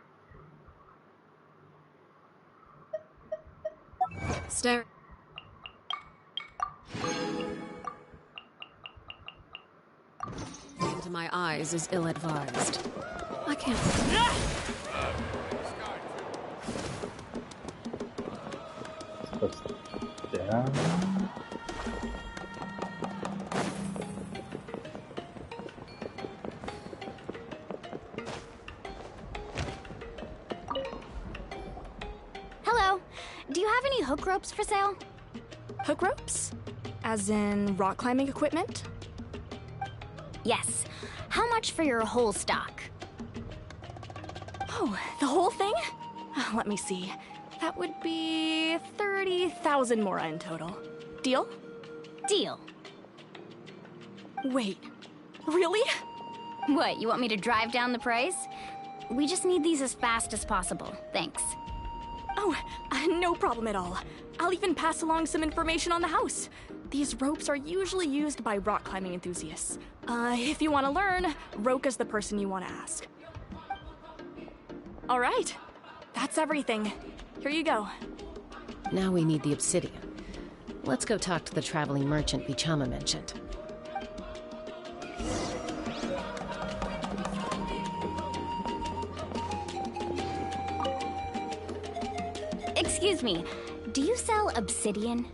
Stare. Into my eyes is ill-advised. I can't. Down. Hello. Do you have any hook ropes for sale? Hook ropes? As in rock climbing equipment? Yes. How much for your whole stock? Oh, the whole thing? Let me see. That would be 30,000 mora in total. Deal? Deal. Wait, really? What, you want me to drive down the price? We just need these as fast as possible. Thanks. Oh, no problem at all. I'll even pass along some information on the house. These ropes are usually used by rock climbing enthusiasts. If you want to learn, Roka's the person you want to ask. All right, that's everything. Here you go. Now we need the obsidian. Let's go talk to the traveling merchant Vichama mentioned. Excuse me, do you sell obsidian?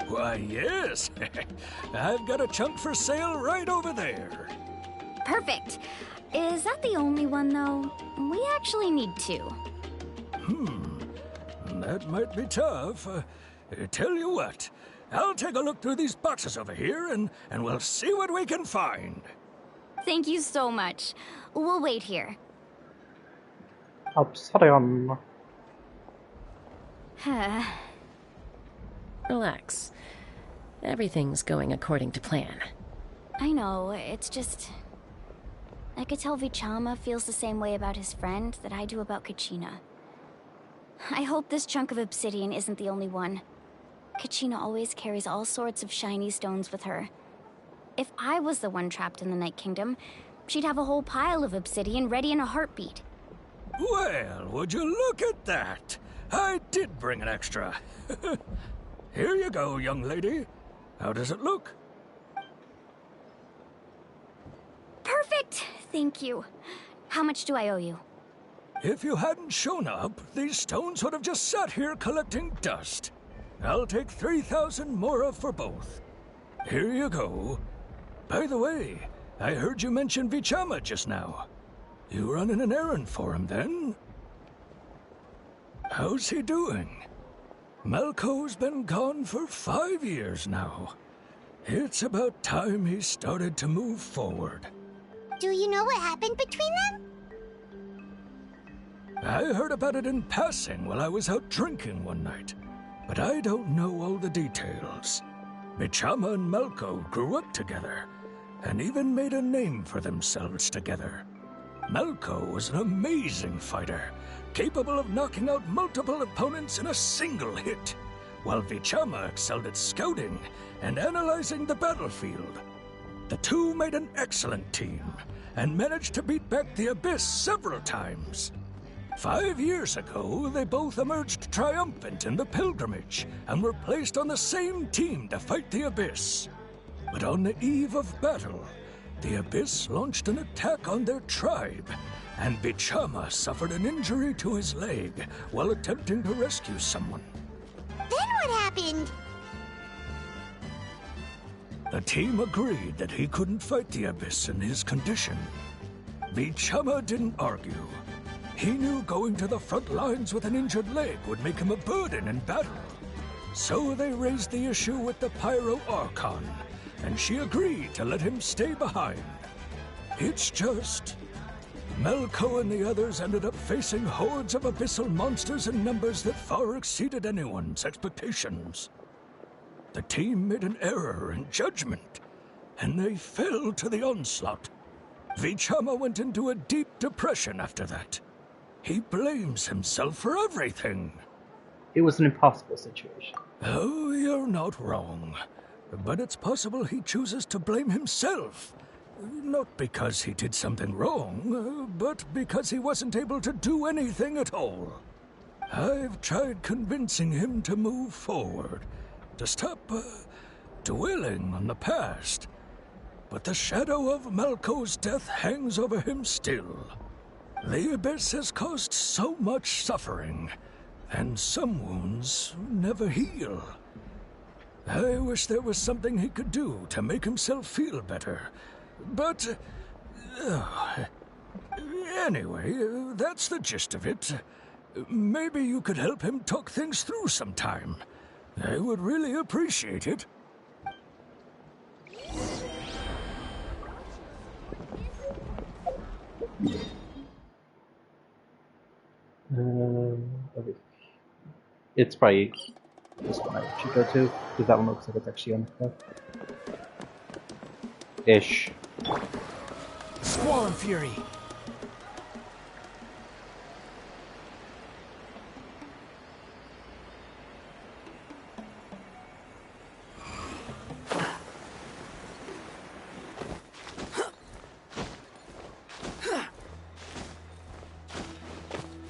Why, yes. I've got a chunk for sale right over there. Perfect. Is that the only one, though? We actually need two. That might be tough. Tell you what, I'll take a look through these boxes over here and we'll see what we can find. Thank you so much. We'll wait here. Obsidian. Relax. Everything's going according to plan. I know, it's just... I could tell Vichama feels the same way about his friend that I do about Kachina. I hope this chunk of obsidian isn't the only one. Kachina always carries all sorts of shiny stones with her. If I was the one trapped in the Night Kingdom, she'd have a whole pile of obsidian ready in a heartbeat. Well, would you look at that? I did bring an extra. Here you go, young lady. How does it look? Perfect! Thank you. How much do I owe you? If you hadn't shown up, these stones would have just sat here collecting dust. I'll take 3,000 mora for both. Here you go. By the way, I heard you mention Vichama just now. You running an errand for him, then? How's he doing? Malco's been gone for 5 years now. It's about time he started to move forward. Do you know what happened between them? I heard about it in passing while I was out drinking one night, but I don't know all the details. Vichama and Malco grew up together, and even made a name for themselves together. Malco was an amazing fighter, capable of knocking out multiple opponents in a single hit, while Vichama excelled at scouting and analyzing the battlefield. The two made an excellent team, and managed to beat back the Abyss several times. 5 years ago, they both emerged triumphant in the pilgrimage, and were placed on the same team to fight the Abyss. But on the eve of battle, the Abyss launched an attack on their tribe, and Vichama suffered an injury to his leg while attempting to rescue someone. Then what happened? The team agreed that he couldn't fight the Abyss in his condition. Vichama didn't argue. He knew going to the front lines with an injured leg would make him a burden in battle. So they raised the issue with the Pyro Archon, and she agreed to let him stay behind. It's just... Malco and the others ended up facing hordes of abyssal monsters in numbers that far exceeded anyone's expectations. The team made an error in judgment, and they fell to the onslaught. Vichama went into a deep depression after that. He blames himself for everything. It was an impossible situation. Oh, you're not wrong. But it's possible he chooses to blame himself. Not because he did something wrong, but because he wasn't able to do anything at all. I've tried convincing him to move forward, to stop dwelling on the past. But the shadow of Malco's death hangs over him still. The Abyss has caused so much suffering, and some wounds never heal. I wish there was something he could do to make himself feel better. But... anyway, that's the gist of it. Maybe you could help him talk things through sometime. I would really appreciate it. Okay. It's probably this one I should go to, because that one looks like it's actually on the ish. Squall and Fury!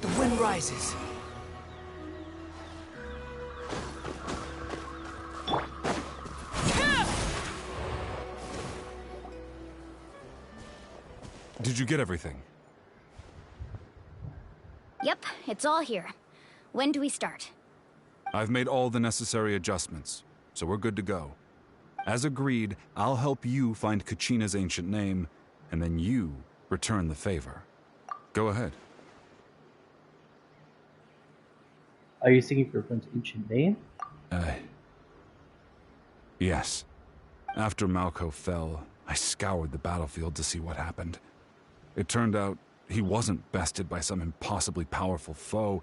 The wind rises. Did you get everything? Yep, it's all here. When do we start? I've made all the necessary adjustments, so we're good to go. As agreed, I'll help you find Kachina's ancient name, and then you return the favor. Go ahead. Are you seeking for a friend's ancient name? Yes. After Malco fell, I scoured the battlefield to see what happened. It turned out he wasn't bested by some impossibly powerful foe.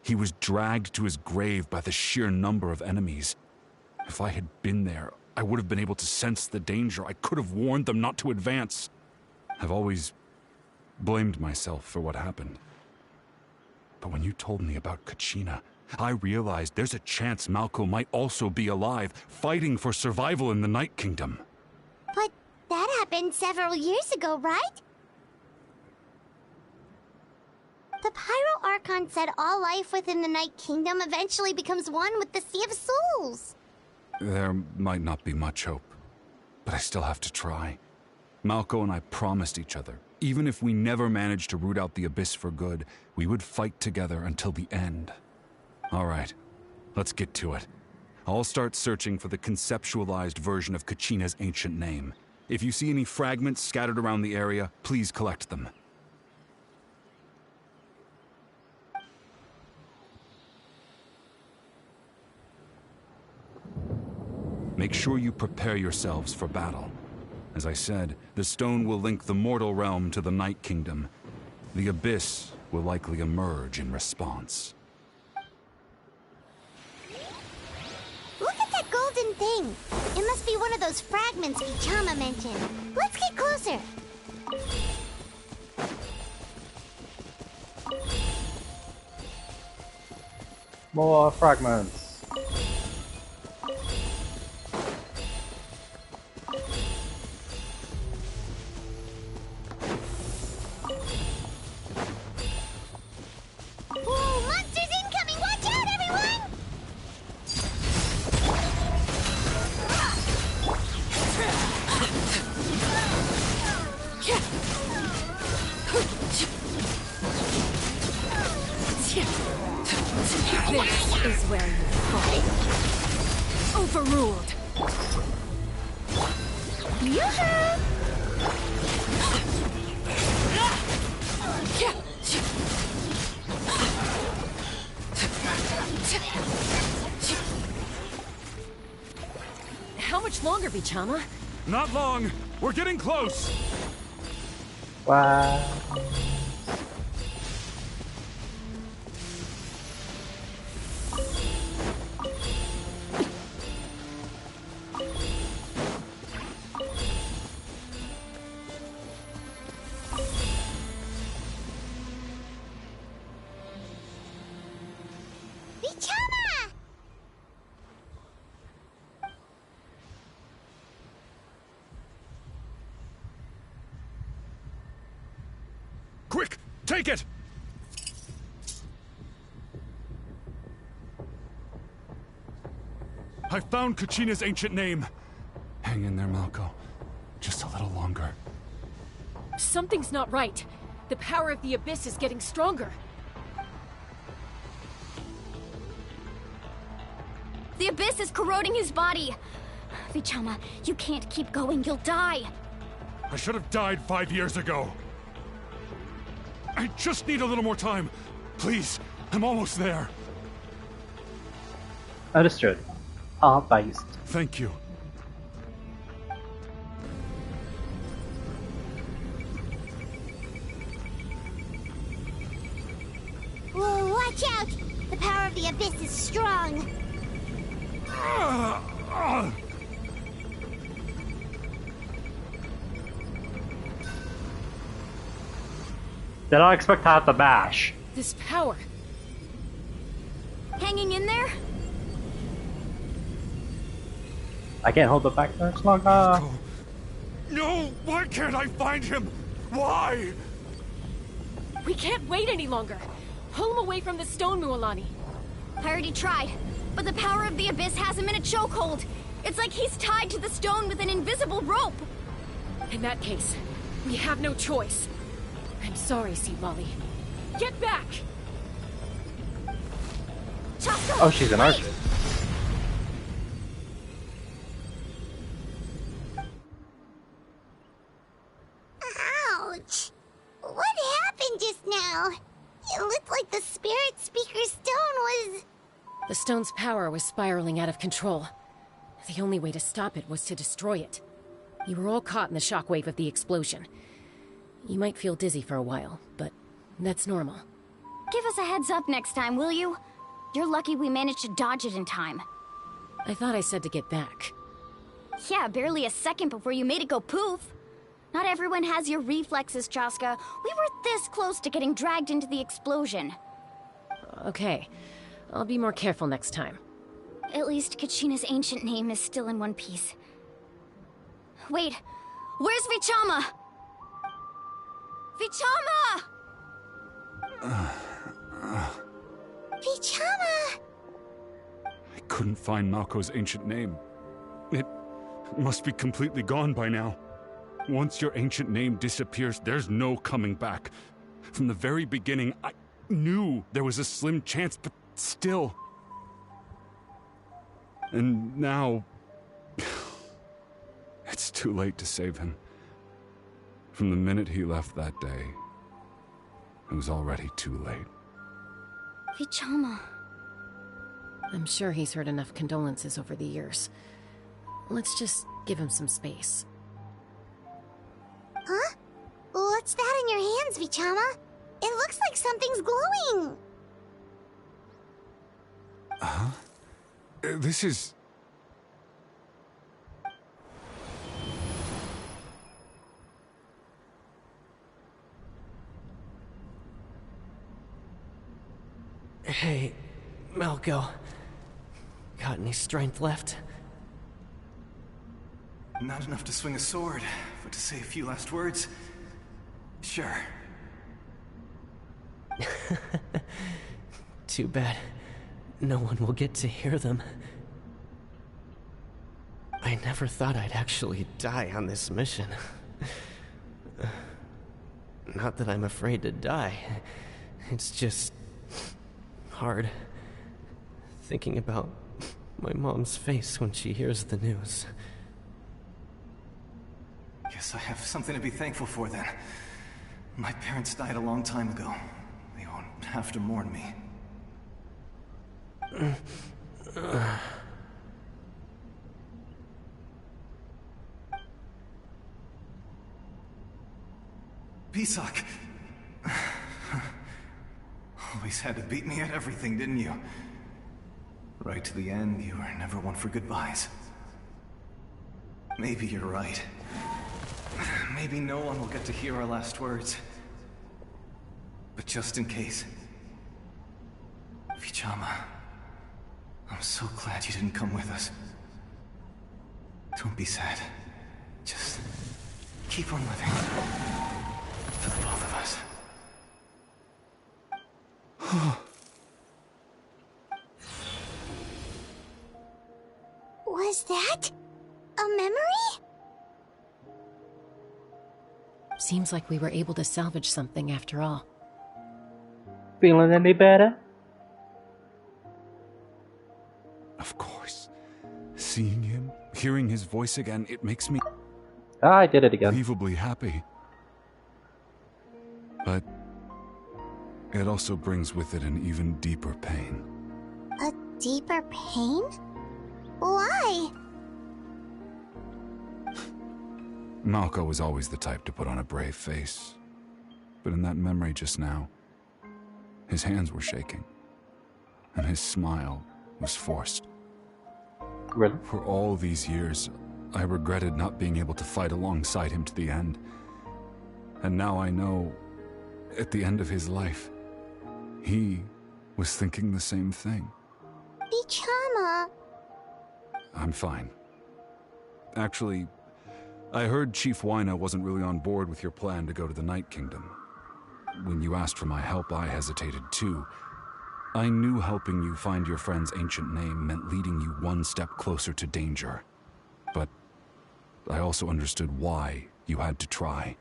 He was dragged to his grave by the sheer number of enemies. If I had been there, I would have been able to sense the danger. I could have warned them not to advance. I've always blamed myself for what happened. But when you told me about Kachina, I realized there's a chance Malco might also be alive, fighting for survival in the Night Kingdom. But that happened several years ago, right? The Pyro Archon said all life within the Night Kingdom eventually becomes one with the Sea of Souls. There might not be much hope, but I still have to try. Malco and I promised each other, even if we never managed to root out the Abyss for good, we would fight together until the end. All right, let's get to it. I'll start searching for the conceptualized version of Kachina's ancient name. If you see any fragments scattered around the area, please collect them. Make sure you prepare yourselves for battle. As I said, the stone will link the mortal realm to the Night Kingdom. The Abyss will likely emerge in response. Look at that golden thing. It must be one of those fragments Vichama mentioned. Let's get closer. More fragments. Whoa, monsters incoming! Watch out, everyone! This is where you fall. Overruled. Yoo-hoo! How much longer, Vichama? Not long! We're getting close! Wow. Vichama! Take it! I found Kachina's ancient name. Hang in there, Malko. Just a little longer. Something's not right. The power of the Abyss is getting stronger. The Abyss is corroding his body. Vichama, you can't keep going. You'll die. I should have died 5 years ago. I just need a little more time. Please, I'm almost there. Understood. All based. Thank you. Whoa, watch out! The power of the Abyss is strong. Did I expect to have to bash? This power. Hanging in there? I can't hold it back much longer. No! Why can't I find him? Why? We can't wait any longer. Pull him away from the stone, Mualani. I already tried, but the power of the Abyss has him in a chokehold. It's like he's tied to the stone with an invisible rope. In that case, we have no choice. I'm sorry, Sea Molly. Get back! Chaska, Oh, she's an archer. Ouch! What happened just now? It looked like the Spirit Speaker's stone was... The stone's power was spiraling out of control. The only way to stop it was to destroy it. You were all caught in the shockwave of the explosion. You might feel dizzy for a while, but that's normal. give us a heads up next time, will you? You're lucky we managed to dodge it in time. I thought I said to get back. Yeah, barely a second before you made it go poof. Not everyone has your reflexes, Chaska. We were this close to getting dragged into the explosion. Okay. I'll be more careful next time. At least Kachina's ancient name is still in one piece. Wait, where's Vichama? Vichama! Vichama! I couldn't find Malko's ancient name. It must be completely gone by now. Once your ancient name disappears, there's no coming back. From the very beginning, I knew there was a slim chance, but still. And now... it's too late to save him. From the minute he left that day, it was already too late. Vichama. I'm sure he's heard enough condolences over the years. Let's just give him some space. Huh? What's that in your hands, Vichama? It looks like something's glowing! Huh? This is... Hey, Malko. Got any strength left? Not enough to swing a sword, but to say a few last words? Sure. Too bad. No one will get to hear them. I never thought I'd actually die on this mission. Not that I'm afraid to die. It's just... hard. Thinking about my mom's face when she hears the news. Guess I have something to be thankful for then. My parents died a long time ago. They won't have to mourn me. Pisak! Always had to beat me at everything, didn't you? Right to the end, you were never one for goodbyes. Maybe you're right. Maybe no one will get to hear our last words. But just in case... Vichama, I'm so glad you didn't come with us. Don't be sad. Just keep on living. For the both of us. Was that a memory? Seems like we were able to salvage something after all. Feeling any better? Of course. Seeing him, hearing his voice again, it makes me I did it again. unbelievably happy. But it also brings with it an even deeper pain. A deeper pain? Why? Malco was always the type to put on a brave face. But in that memory just now, his hands were shaking. And his smile was forced. Really? For all these years, I regretted not being able to fight alongside him to the end. And now I know, at the end of his life, he was thinking the same thing. Bichama. I'm fine. Actually, I heard Chief Wyna wasn't really on board with your plan to go to the Night Kingdom. When you asked for my help, I hesitated too. I knew helping you find your friend's ancient name meant leading you one step closer to danger. But I also understood why you had to try.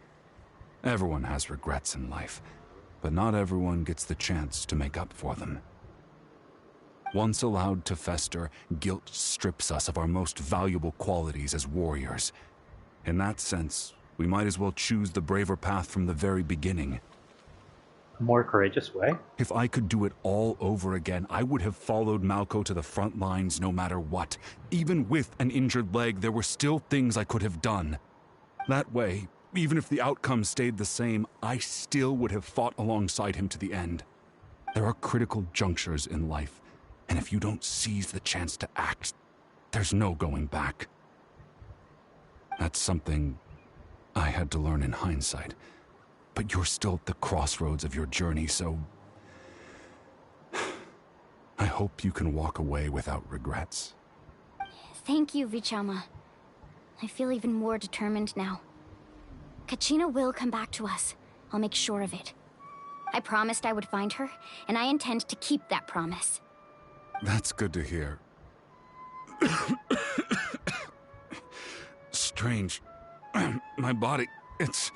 Everyone has regrets in life, but not everyone gets the chance to make up for them. Once allowed to fester, guilt strips us of our most valuable qualities as warriors. In that sense, we might as well choose the braver path from the very beginning. A more courageous way? If I could do it all over again, I would have followed Malco to the front lines no matter what. Even with an injured leg, there were still things I could have done. That way, even if the outcome stayed the same, I still would have fought alongside him to the end. There are critical junctures in life, and if you don't seize the chance to act, there's no going back. That's something I had to learn in hindsight. But you're still at the crossroads of your journey, so I hope you can walk away without regrets. Thank you, Vichama. I feel even more determined now. Kachina will come back to us. I'll make sure of it. I promised I would find her, and I intend to keep that promise. That's good to hear. Strange. My body, it's...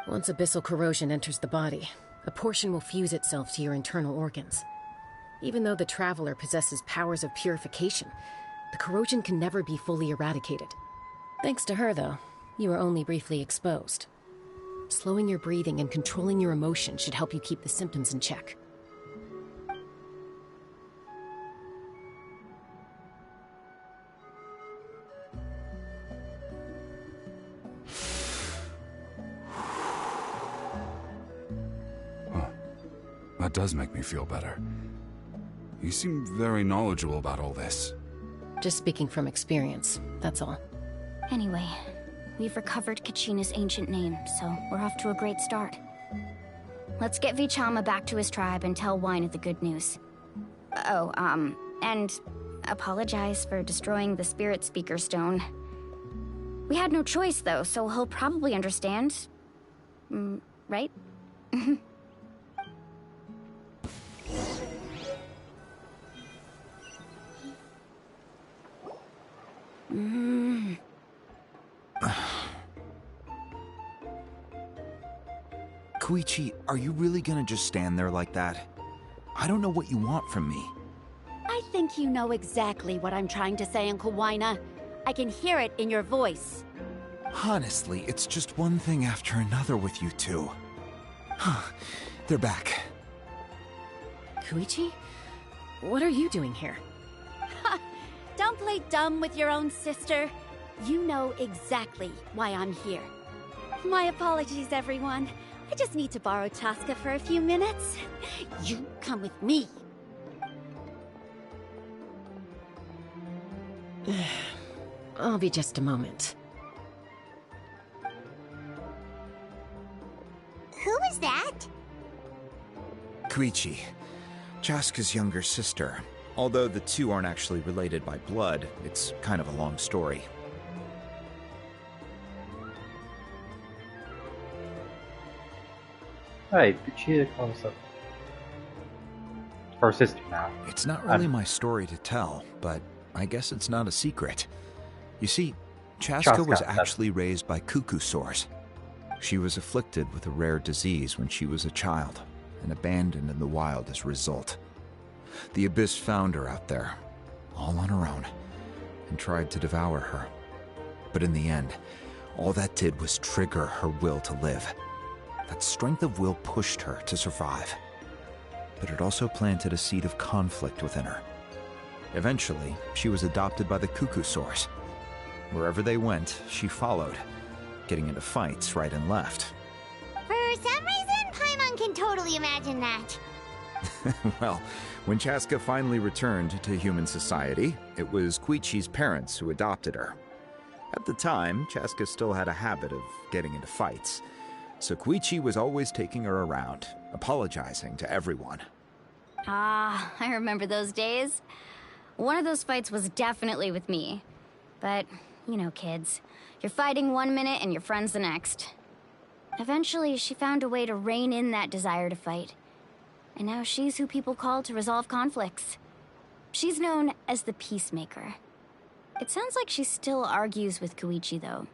Once abyssal corrosion enters the body, a portion will fuse itself to your internal organs. Even though the Traveler possesses powers of purification, the corrosion can never be fully eradicated. Thanks to her, though, you are only briefly exposed. Slowing your breathing and controlling your emotions should help you keep the symptoms in check. That does make me feel better. You seem very knowledgeable about all this. Just speaking from experience, that's all. Anyway, we've recovered Kachina's ancient name, so we're off to a great start. Let's get Vichama back to his tribe and tell Wyna the good news. And apologize for destroying the Spirit Speaker Stone. We had no choice, though, so he'll probably understand. Right? Koichi, are you really gonna just stand there like that? I don't know what you want from me. I think you know exactly what I'm trying to say, Uncle Wyna. I can hear it in your voice. Honestly, it's just one thing after another with you two. They're back. Koichi? What are you doing here? Don't play dumb with your own sister. You know exactly why I'm here. My apologies, everyone. I just need to borrow Chaska for a few minutes. You come with me. I'll be just a moment. Who was that? Koichi, Chaska's younger sister. Although the two aren't actually related by blood, it's kind of a long story. Hey, Vegeta comes up. Her sister now. It's not really my story to tell, but I guess it's not a secret. You see, Chaska was actually raised by cuckoo sores. She was afflicted with a rare disease when she was a child and abandoned in the wild as a result. The Abyss found her out there, all on her own, and tried to devour her. But in the end, all that did was trigger her will to live. That strength of will pushed her to survive. But it also planted a seed of conflict within her. Eventually, she was adopted by the cuckoo sores. Wherever they went, she followed, getting into fights right and left. For some reason, Paimon can totally imagine that. Well, when Chaska finally returned to human society, it was Koichi's parents who adopted her. At the time, Chaska still had a habit of getting into fights, so Koichi was always taking her around, apologizing to everyone. Ah, I remember those days. One of those fights was definitely with me. But, you know, kids. You're fighting one minute and your friend's the next. Eventually, she found a way to rein in that desire to fight. And now she's who people call to resolve conflicts. She's known as the Peacemaker. It sounds like she still argues with Koichi, though.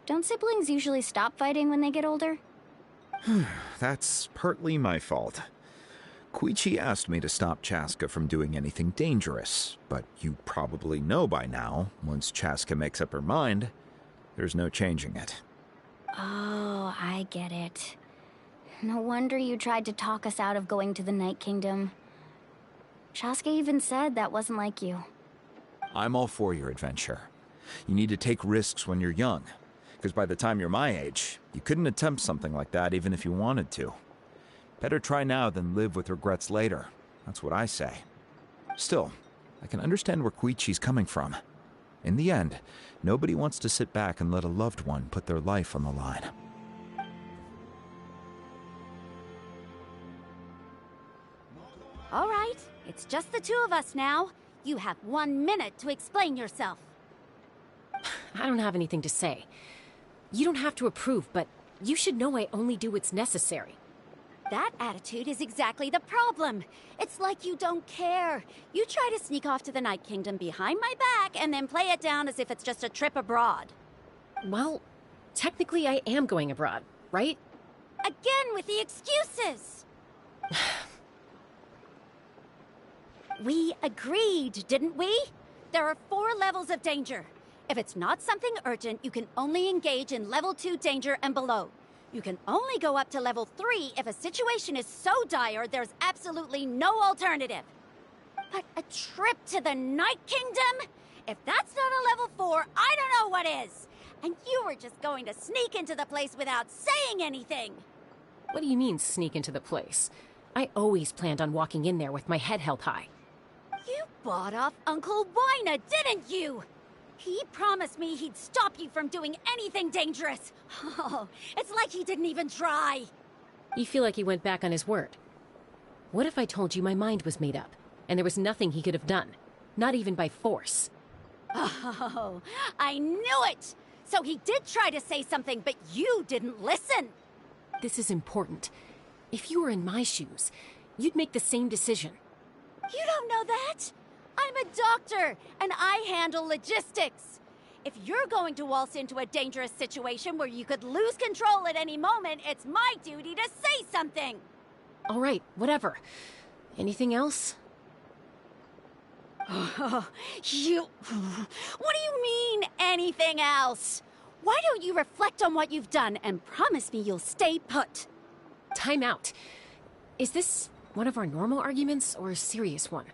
Don't siblings usually stop fighting when they get older? That's partly my fault. Koichi asked me to stop Chaska from doing anything dangerous, but you probably know by now, once Chaska makes up her mind, there's no changing it. Oh, I get it. No wonder you tried to talk us out of going to the Night Kingdom. Chaska even said that wasn't like you. I'm all for your adventure. You need to take risks when you're young, because by the time you're my age, you couldn't attempt something like that even if you wanted to. Better try now than live with regrets later. That's what I say. Still, I can understand where Koichi's coming from. In the end, nobody wants to sit back and let a loved one put their life on the line. All right, it's just the two of us now. You have 1 minute to explain yourself. I don't have anything to say. You don't have to approve, but you should know I only do what's necessary. That attitude is exactly the problem. It's like you don't care. You try to sneak off to the Night Kingdom behind my back and then play it down as if it's just a trip abroad. Well, technically I am going abroad, right? Again with the excuses! We agreed, didn't we? There are 4 levels of danger. If it's not something urgent, you can only engage in level 2 danger and below. You can only go up to level 3 if a situation is so dire there's absolutely no alternative. But a trip to the Night Kingdom? If that's not a level 4, I don't know what is. And you were just going to sneak into the place without saying anything. What do you mean, sneak into the place? I always planned on walking in there with my head held high. You bought off Uncle Wina, didn't you? He promised me he'd stop you from doing anything dangerous. Oh, it's like he didn't even try. You feel like he went back on his word. What if I told you my mind was made up, and there was nothing he could have done? Not even by force. Oh, I knew it! So he did try to say something, but you didn't listen. This is important. If you were in my shoes, you'd make the same decision. You don't know that? I'm a doctor, and I handle logistics. If you're going to waltz into a dangerous situation where you could lose control at any moment, it's my duty to say something. All right, whatever. Anything else? What do you mean, anything else? Why don't you reflect on what you've done and promise me you'll stay put? Time out. Is this one of our normal arguments or a serious one?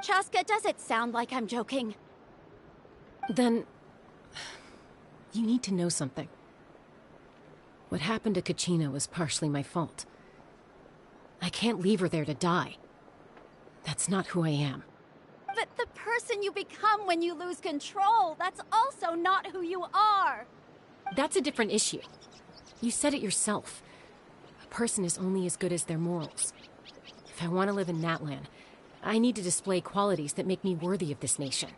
Chaska, does it sound like I'm joking? Then, you need to know something. What happened to Kachina was partially my fault. I can't leave her there to die. That's not who I am. But the person you become when you lose control, that's also not who you are. That's a different issue. You said it yourself. A person is only as good as their morals. If I want to live in Natlan, I need to display qualities that make me worthy of this nation.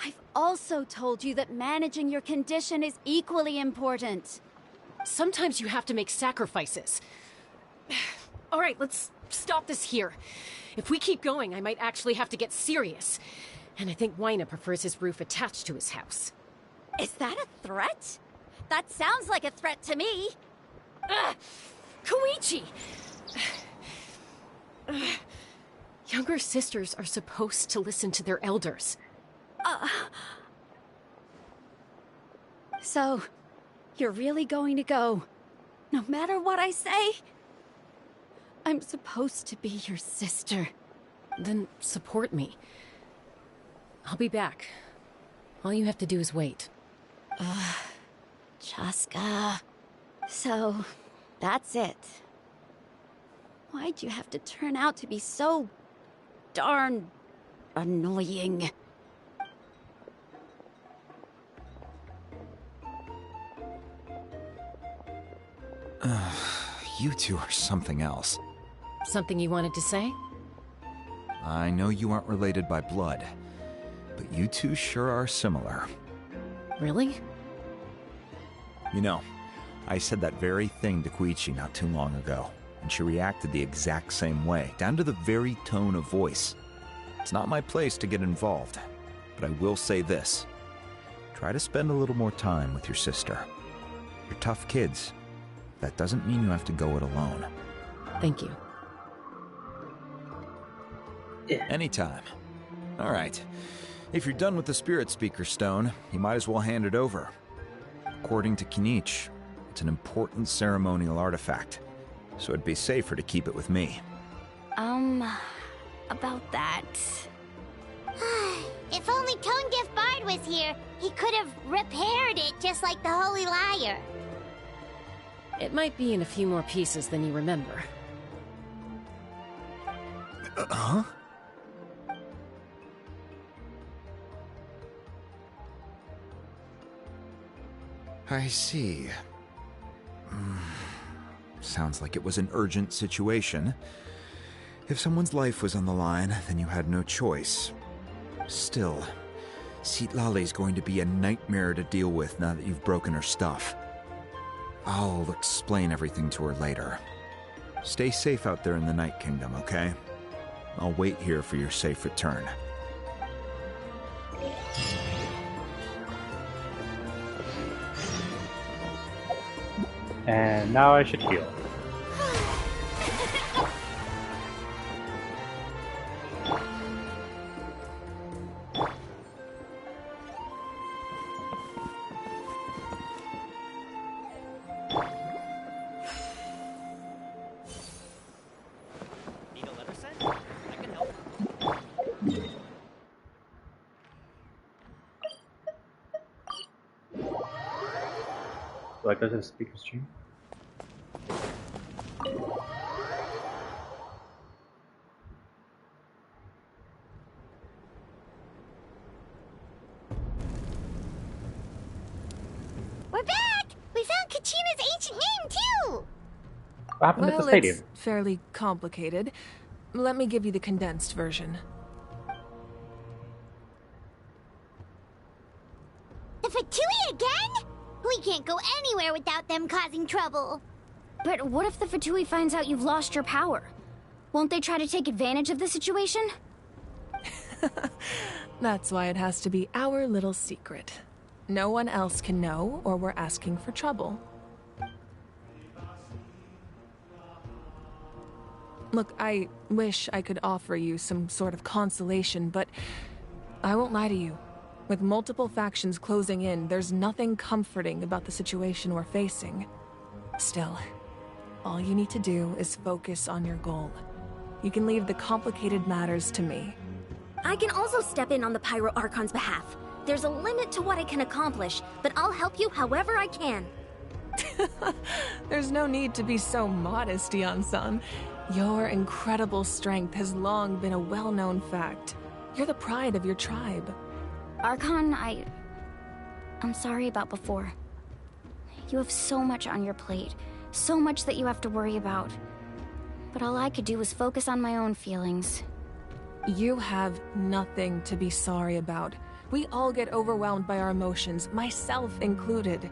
I've also told you that managing your condition is equally important. Sometimes you have to make sacrifices. All right, let's stop this here. If we keep going, I might actually have to get serious. And I think Wyna prefers his roof attached to his house. Is that a threat? That sounds like a threat to me. Koichi! Younger sisters are supposed to listen to their elders. So, you're really going to go, no matter what I say? I'm supposed to be your sister. Then support me. I'll be back. All you have to do is wait. Chaska. So, that's it. Why'd you have to turn out to be so darn annoying? You two are something else. Something you wanted to say? I know you aren't related by blood, but you two sure are similar. Really? You know, I said that very thing to Koichi not too long ago, and she reacted the exact same way, down to the very tone of voice. It's not my place to get involved, but I will say this. Try to spend a little more time with your sister. You're tough kids. That doesn't mean you have to go it alone. Thank you. Anytime. All right. If you're done with the Spirit Speaker Stone, you might as well hand it over. According to Kinich, it's an important ceremonial artifact, so it'd be safer to keep it with me. About that. If only Tone Deaf Bard was here, he could have repaired it just like the Holy Liar. It might be in a few more pieces than you remember. Huh? I see. Sounds like it was an urgent situation. If someone's life was on the line, then you had no choice. Still, Citlali's going to be a nightmare to deal with now that you've broken her stuff. I'll explain everything to her later. Stay safe out there in the Night Kingdom, okay? I'll wait here for your safe return. And now I should heal. Need a letter sent? I can help. So I go to the speaker stream. We're back! We found Kachina's ancient name, too! What happened at the Well, stadium? it's fairly complicated. Let me give you the condensed version. The Fatui again? We can't go anywhere without them causing trouble. But what if the Fatui finds out you've lost your power? Won't they try to take advantage of the situation? That's why it has to be our little secret. No one else can know, or we're asking for trouble. Look, I wish I could offer you some sort of consolation, but I won't lie to you. With multiple factions closing in, there's nothing comforting about the situation we're facing. Still, all you need to do is focus on your goal. You can leave the complicated matters to me. I can also step in on the Pyro Archon's behalf. There's a limit to what I can accomplish, but I'll help you however I can. There's no need to be so modest, Yan-san. Your incredible strength has long been a well-known fact. You're the pride of your tribe. Archon, I'm sorry about before. You have so much on your plate, so much that you have to worry about. But all I could do was focus on my own feelings. You have nothing to be sorry about. We all get overwhelmed by our emotions, myself included.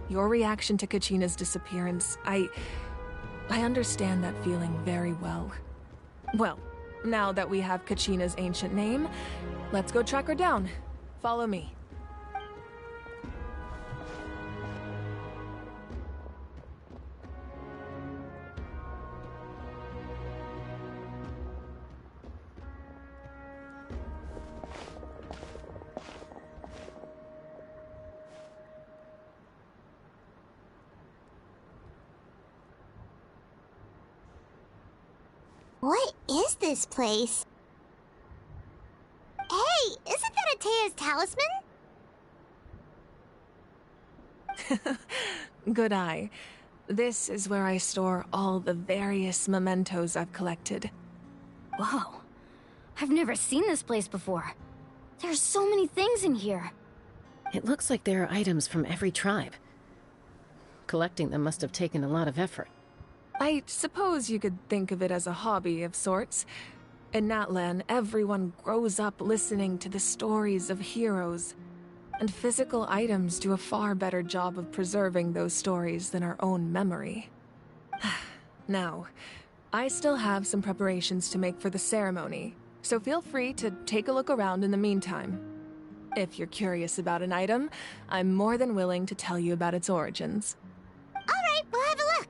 Your reaction to Kachina's disappearance, I understand that feeling very well. Well, Now that we have Kachina's ancient name, let's go track her down. Follow me. What is this place? Hey, isn't that Atea's talisman? Good eye. This is where I store all the various mementos I've collected. Whoa. I've never seen this place before. There's so many things in here. It looks like there are items from every tribe. Collecting them must have taken a lot of effort. I suppose you could think of it as a hobby of sorts. In Natlan, everyone grows up listening to the stories of heroes, and physical items do a far better job of preserving those stories than our own memory. Now, I still have some preparations to make for the ceremony, so feel free to take a look around in the meantime. If you're curious about an item, I'm more than willing to tell you about its origins. All right, we'll have a look.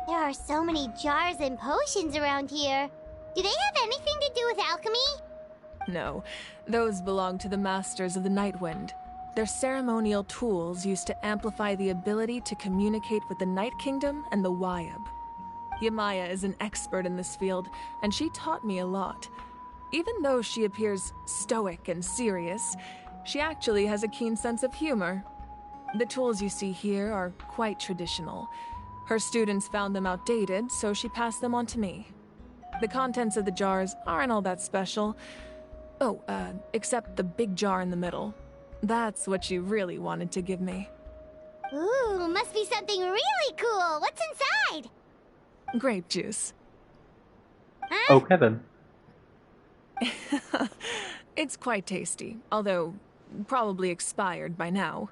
There are so many jars and potions around here. Do they have anything to do with alchemy? No, those belong to the Masters of the Nightwind. They're ceremonial tools used to amplify the ability to communicate with the Night Kingdom and the Wyab. Yamaya is an expert in this field, and she taught me a lot. Even though she appears stoic and serious, she actually has a keen sense of humor. The tools you see here are quite traditional. Her students found them outdated, so she passed them on to me. The contents of the jars aren't all that special. Oh, except the big jar in the middle. That's what she really wanted to give me. Ooh, must be something really cool. What's inside? Grape juice. Huh? Oh, Kevin. It's quite tasty, although probably expired by now.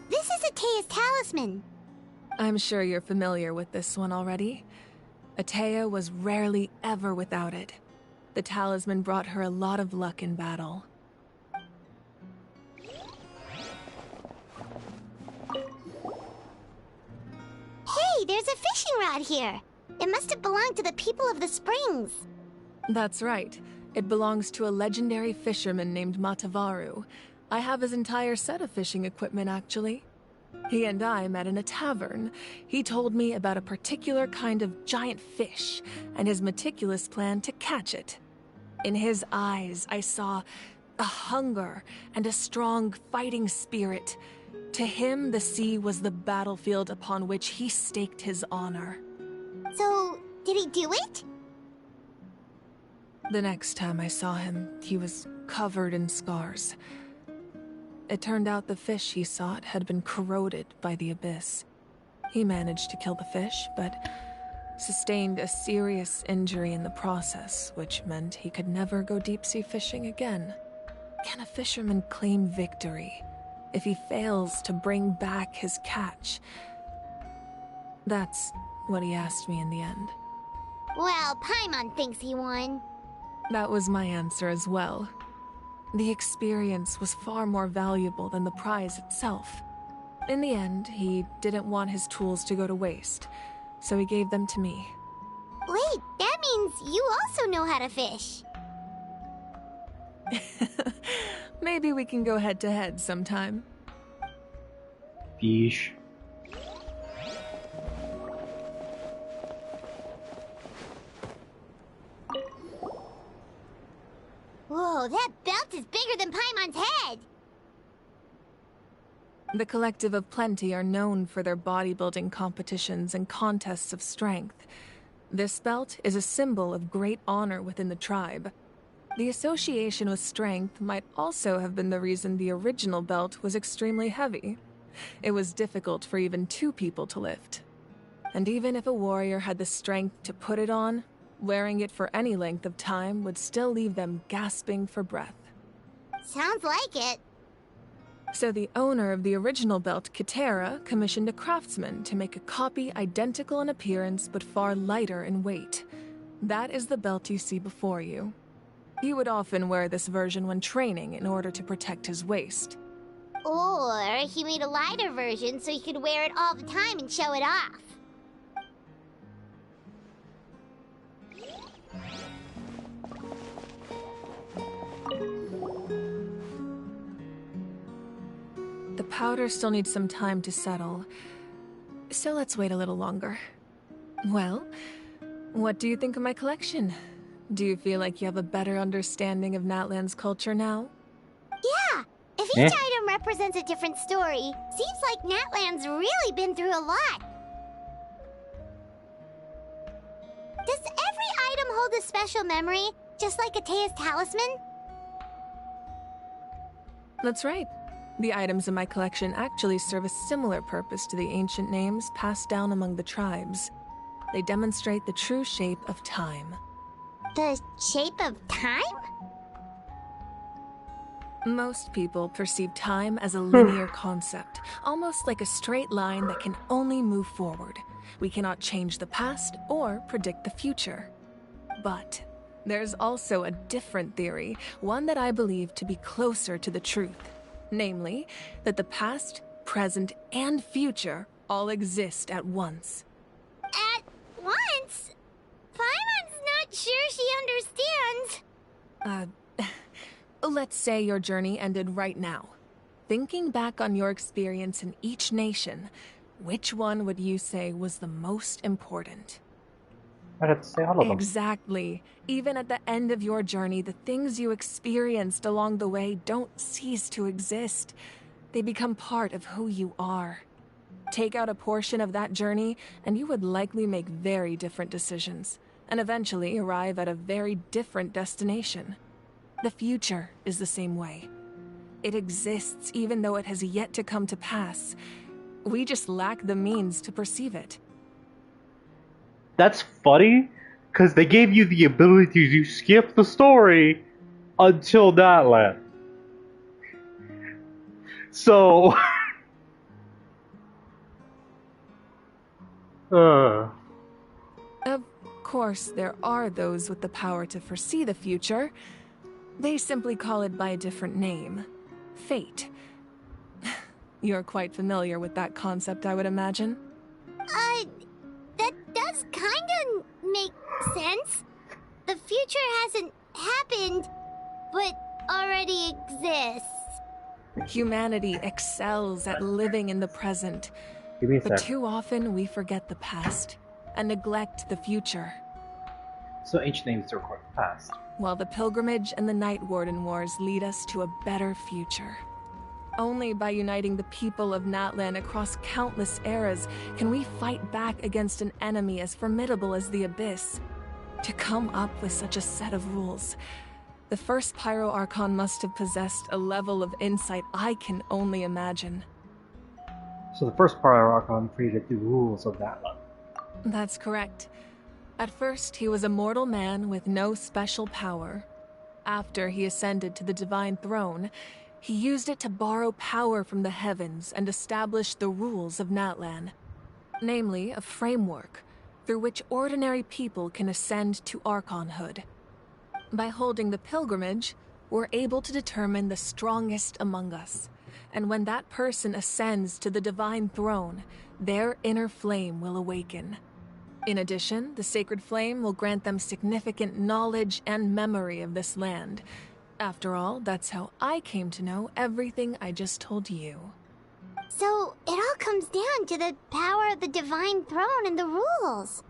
This is Atea's talisman. I'm sure you're familiar with this one already. Atea was rarely ever without it. The talisman brought her a lot of luck in battle. Hey, there's a fishing rod here. It must have belonged to the people of the springs. That's right. It belongs to a legendary fisherman named Matavaru. I have his entire set of fishing equipment, actually. He and I met in a tavern. He told me about a particular kind of giant fish and his meticulous plan to catch it. In his eyes, I saw a hunger and a strong fighting spirit. To him, the sea was the battlefield upon which he staked his honor. So, did he do it? The next time I saw him, he was covered in scars. It turned out the fish he sought had been corroded by the abyss. He managed to kill the fish, but sustained a serious injury in the process, which meant he could never go deep-sea fishing again. Can a fisherman claim victory if he fails to bring back his catch? That's what he asked me in the end. Well, Paimon thinks he won. That was my answer as well. The experience was far more valuable than the prize itself. In the end, he didn't want his tools to go to waste, so he gave them to me. Wait, that means you also know how to fish. Maybe we can go head-to-head sometime. Fish. Whoa, that belt is bigger than Paimon's head! The Collective of Plenty are known for their bodybuilding competitions and contests of strength. This belt is a symbol of great honor within the tribe. The association with strength might also have been the reason the original belt was extremely heavy. It was difficult for even 2 people to lift. And even if a warrior had the strength to put it on, wearing it for any length of time would still leave them gasping for breath. Sounds like it. So the owner of the original belt, Kitera, commissioned a craftsman to make a copy identical in appearance but far lighter in weight. That is the belt you see before you. He would often wear this version when training in order to protect his waist. Or he made a lighter version so he could wear it all the time and show it off. The powder still needs some time to settle, so let's wait a little longer. Well, what do you think of my collection? Do you feel like you have a better understanding of Natlan's culture now? Yeah! If each item represents a different story, seems like Natlan's really been through a lot. Does every item hold a special memory, just like Atea's talisman? That's right. The items in my collection actually serve a similar purpose to the ancient names passed down among the tribes. They demonstrate the true shape of time. The shape of time? Most people perceive time as a linear concept, almost like a straight line that can only move forward. We cannot change the past or predict the future. But there's also a different theory, one that I believe to be closer to the truth. Namely, that the past, present, and future all exist at once. At once? Paimon's not sure she understands. Let's say your journey ended right now. Thinking back on your experience in each nation, which one would you say was the most important? I'd have to say all of them. Exactly. Even at the end of your journey, the things you experienced along the way don't cease to exist. They become part of who you are. Take out a portion of that journey, and you would likely make very different decisions, and eventually arrive at a very different destination. The future is the same way. It exists even though it has yet to come to pass. We just lack the means to perceive it. That's funny, because they gave you the ability to skip the story until Natlan. So... Of course, there are those with the power to foresee the future. They simply call it by a different name. Fate. You're quite familiar with that concept, I would imagine. That does kinda make sense. The future hasn't happened, but already exists. Humanity excels at living in the present. But too often we forget the past and neglect the future. So ancient names to record the past. While the pilgrimage and the Night Warden Wars lead us to a better future. Only by uniting the people of Natlan across countless eras can we fight back against an enemy as formidable as the Abyss. To come up with such a set of rules, the first Pyro Archon must have possessed a level of insight I can only imagine. So the first Pyro Archon created the rules of Natlan. That's correct. At first, he was a mortal man with no special power. After he ascended to the Divine Throne, he used it to borrow power from the heavens and establish the rules of Natlan. Namely, a framework through which ordinary people can ascend to Archonhood. By holding the pilgrimage, we're able to determine the strongest among us. And when that person ascends to the Divine Throne, their inner flame will awaken. In addition, the sacred flame will grant them significant knowledge and memory of this land. After all, that's how I came to know everything I just told you. So, it all comes down to the power of the Divine Throne and the rules.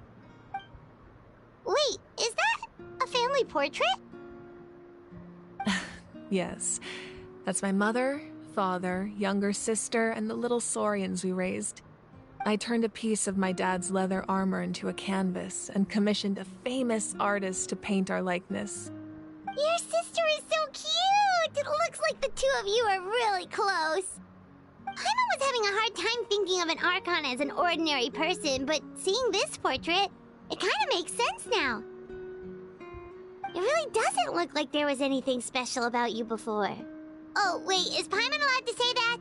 Wait, is that a family portrait? Yes, that's my mother, father, younger sister, and the little saurians we raised. I turned a piece of my dad's leather armor into a canvas and commissioned a famous artist to paint our likeness. Your sister is so cute! It looks like the two of you are really close. Paimon was having a hard time thinking of an Archon as an ordinary person, but seeing this portrait, it kind of makes sense now. It really doesn't look like there was anything special about you before. Oh, wait, is Paimon allowed to say that?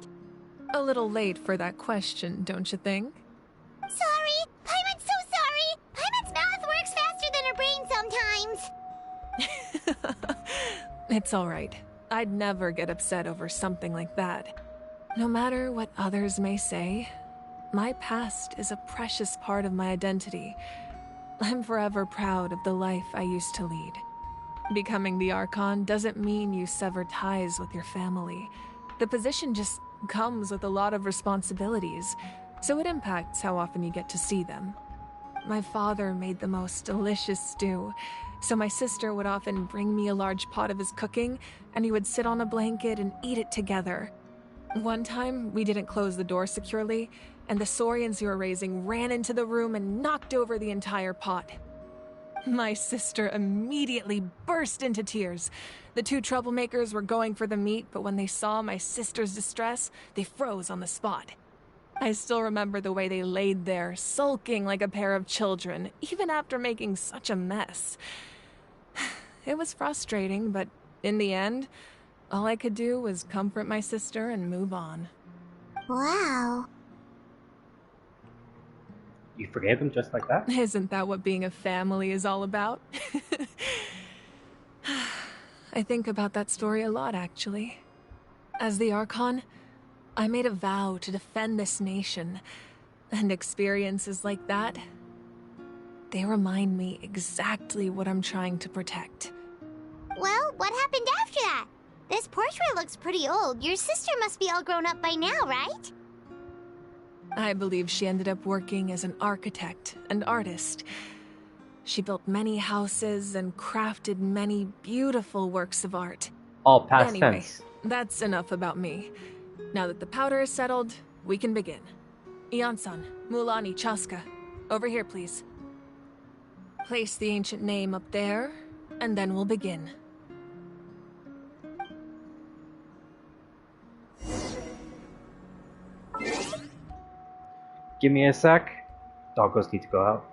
A little late for that question, don't you think? Sorry! Paimon's so sorry! Paimon's mouth works faster than her brain sometimes. It's alright. I'd never get upset over something like that. No matter what others may say, my past is a precious part of my identity. I'm forever proud of the life I used to lead. Becoming the Archon doesn't mean you sever ties with your family. The position just comes with a lot of responsibilities, so it impacts how often you get to see them. My father made the most delicious stew, so my sister would often bring me a large pot of his cooking, and he would sit on a blanket and eat it together. One time, we didn't close the door securely, and the Saurians you were raising ran into the room and knocked over the entire pot. My sister immediately burst into tears. The two troublemakers were going for the meat, but when they saw my sister's distress, they froze on the spot. I still remember the way they laid there, sulking like a pair of children, even after making such a mess. It was frustrating, but in the end, all I could do was comfort my sister and move on. Wow. You forgave them just like that? Isn't that what being a family is all about? I think about that story a lot, actually. As the Archon, I made a vow to defend this nation, and experiences like that, they remind me exactly what I'm trying to protect. Well, what happened after that? This portrait looks pretty old. Your sister must be all grown up by now, right? I believe she ended up working as an architect and artist. She built many houses and crafted many beautiful works of art. All past Anyway, tense. that's enough about me. Now that the powder is settled, we can begin. Ian-san, Mulani, Chaska, over here, please. Place the ancient name up there, and then we'll begin. Give me a sec. Doggos need to go out.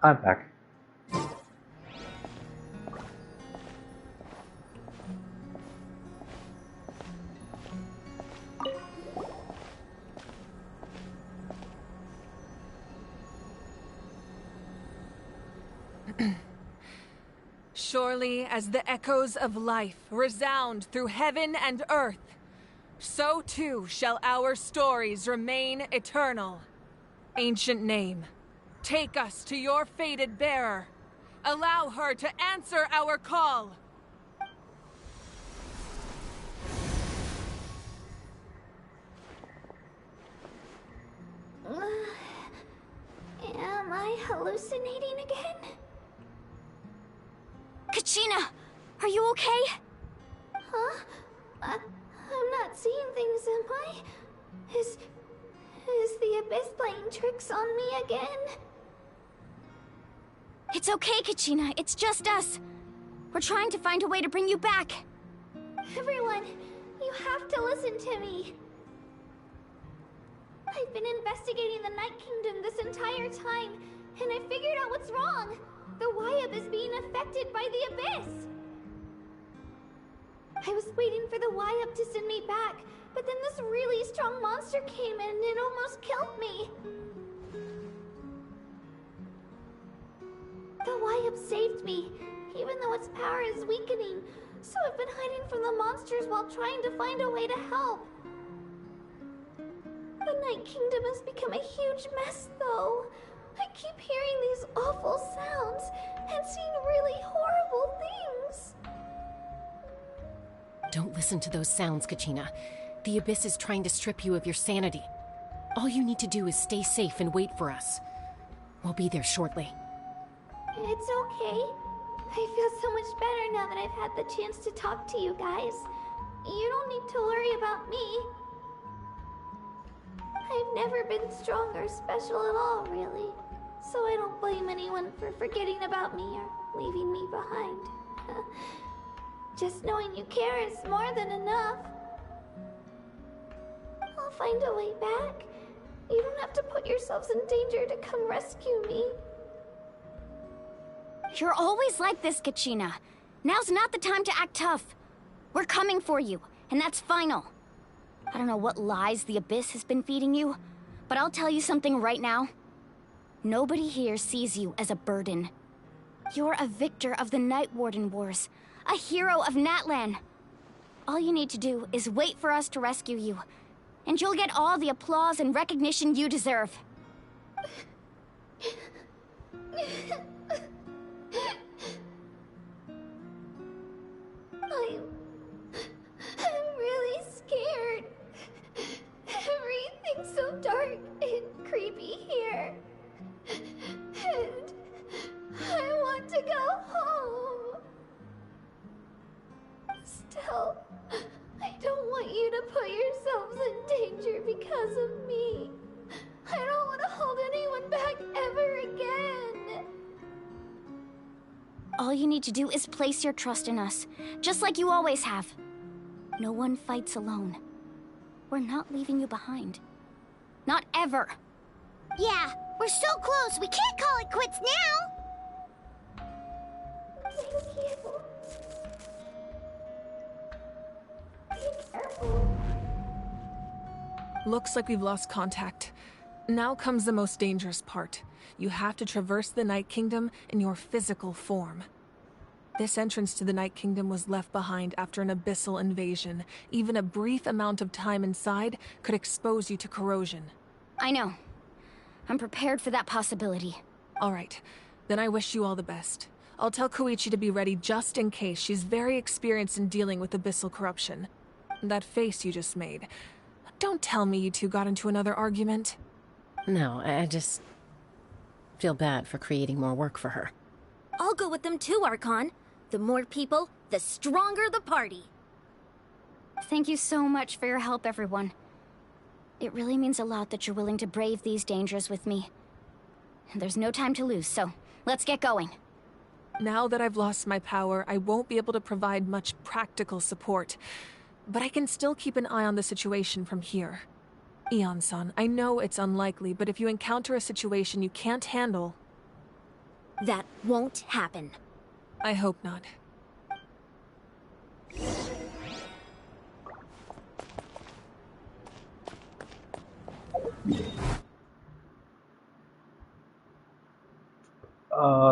I'm back. Surely as the echoes of life resound through heaven and earth, so too shall our stories remain eternal. Ancient name, take us to your fated bearer. Allow her to answer our call. Am I hallucinating again? Kachina, are you okay? Huh? I'm not seeing things, am I? Is the Abyss playing tricks on me again? It's okay, Kachina. It's just us. We're trying to find a way to bring you back. Everyone, you have to listen to me. I've been investigating the Night Kingdom this entire time, and I figured out what's wrong. The Wyab is being affected by the Abyss. I was waiting for the Wyab to send me back, but then this really strong monster came in and it almost killed me. The Wyab saved me, even though its power is weakening, so I've been hiding from the monsters while trying to find a way to help. The Night Kingdom has become a huge mess, though. I keep hearing these awful sounds and seeing really horrible things. Don't listen to those sounds, Kachina. The Abyss is trying to strip you of your sanity. All you need to do is stay safe and wait for us. We'll be there shortly. It's okay. I feel so much better now that I've had the chance to talk to you guys. You don't need to worry about me. I've never been strong or special at all, really. So I don't blame anyone for forgetting about me or leaving me behind. Just knowing you care is more than enough. I'll find a way back. You don't have to put yourselves in danger to come rescue me. You're always like this, Kachina. Now's not the time to act tough. We're coming for you, and that's final. I don't know what lies the Abyss has been feeding you, but I'll tell you something right now. Nobody here sees you as a burden. You're a victor of the Night Warden Wars, a hero of Natlan. All you need to do is wait for us to rescue you, and you'll get all the applause and recognition you deserve. I'm really scared. Everything's so dark and creepy here. And I want to go home. Still, I don't want you to put yourselves in danger because of me. I don't want to hold anyone back ever again. All you need to do is place your trust in us, just like you always have. No one fights alone. We're not leaving you behind. Not ever. Yeah, we're so close, we can't call it quits now! Thank you. Be careful. Looks like we've lost contact. Now comes the most dangerous part. You have to traverse the Night Kingdom in your physical form. This entrance to the Night Kingdom was left behind after an abyssal invasion. Even a brief amount of time inside could expose you to corrosion. I know. I'm prepared for that possibility. All right. Then I wish you all the best. I'll tell Koichi to be ready just in case. She's very experienced in dealing with abyssal corruption. That face you just made. Don't tell me you two got into another argument. No, I just feel bad for creating more work for her. I'll go with them too, Archon. The more people, the stronger the party. Thank you so much for your help, everyone. It really means a lot that you're willing to brave these dangers with me. There's no time to lose, so let's get going. Now that I've lost my power, I won't be able to provide much practical support. But I can still keep an eye on the situation from here. Eon-san, I know it's unlikely, but if you encounter a situation you can't handle, That won't happen. I hope not.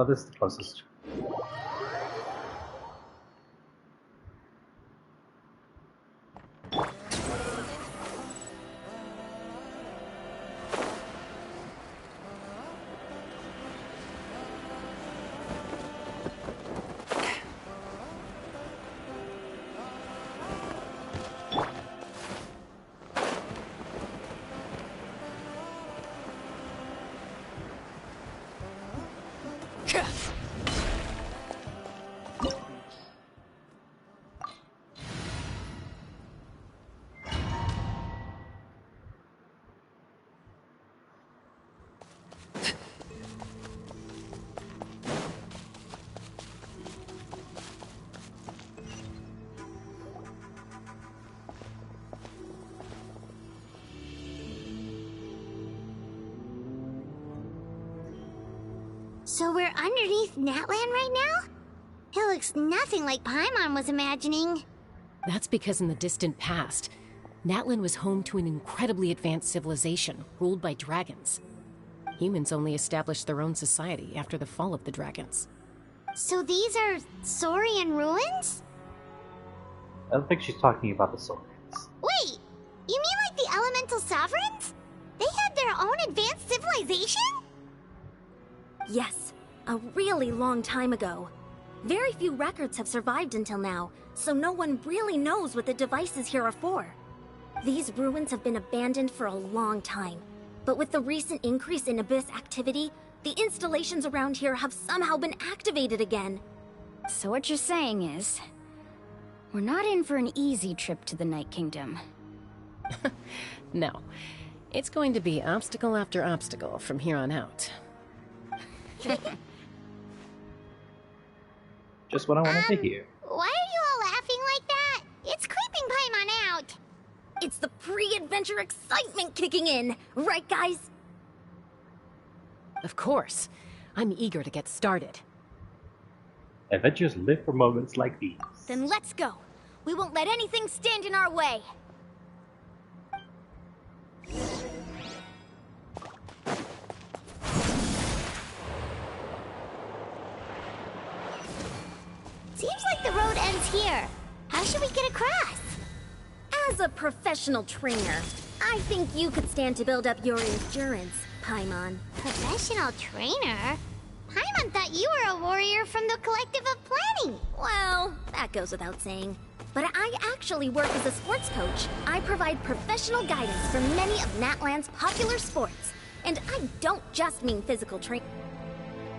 This is the closest. So we're underneath Natlan right now? It looks nothing like Paimon was imagining. That's because in the distant past, Natlan was home to an incredibly advanced civilization ruled by dragons. Humans only established their own society after the fall of the dragons. So these are Saurian ruins? I don't think she's talking about the Saurians. Wait, you mean like the elemental sovereigns? They had their own advanced civilization? Yes, a really long time ago. Very few records have survived until now, so no one really knows what the devices here are for. These ruins have been abandoned for a long time, but with the recent increase in Abyss activity, the installations around here have somehow been activated again. So what you're saying is, we're not in for an easy trip to the Night Kingdom. No. It's going to be obstacle after obstacle from here on out. Just what I wanted to hear. Why are you all laughing like that? It's creeping Paimon out. It's the pre-adventure excitement kicking in, right guys? Of course. I'm eager to get started. Adventures live for moments like these. Then let's go. We won't let anything stand in our way. Seems like the road ends here. How should we get across? As a professional trainer, I think you could stand to build up your endurance, Paimon. Professional trainer? Paimon thought you were a warrior from the Collective of Planning. Well, that goes without saying. But I actually work as a sports coach. I provide professional guidance for many of Natlan's popular sports. And I don't just mean physical training.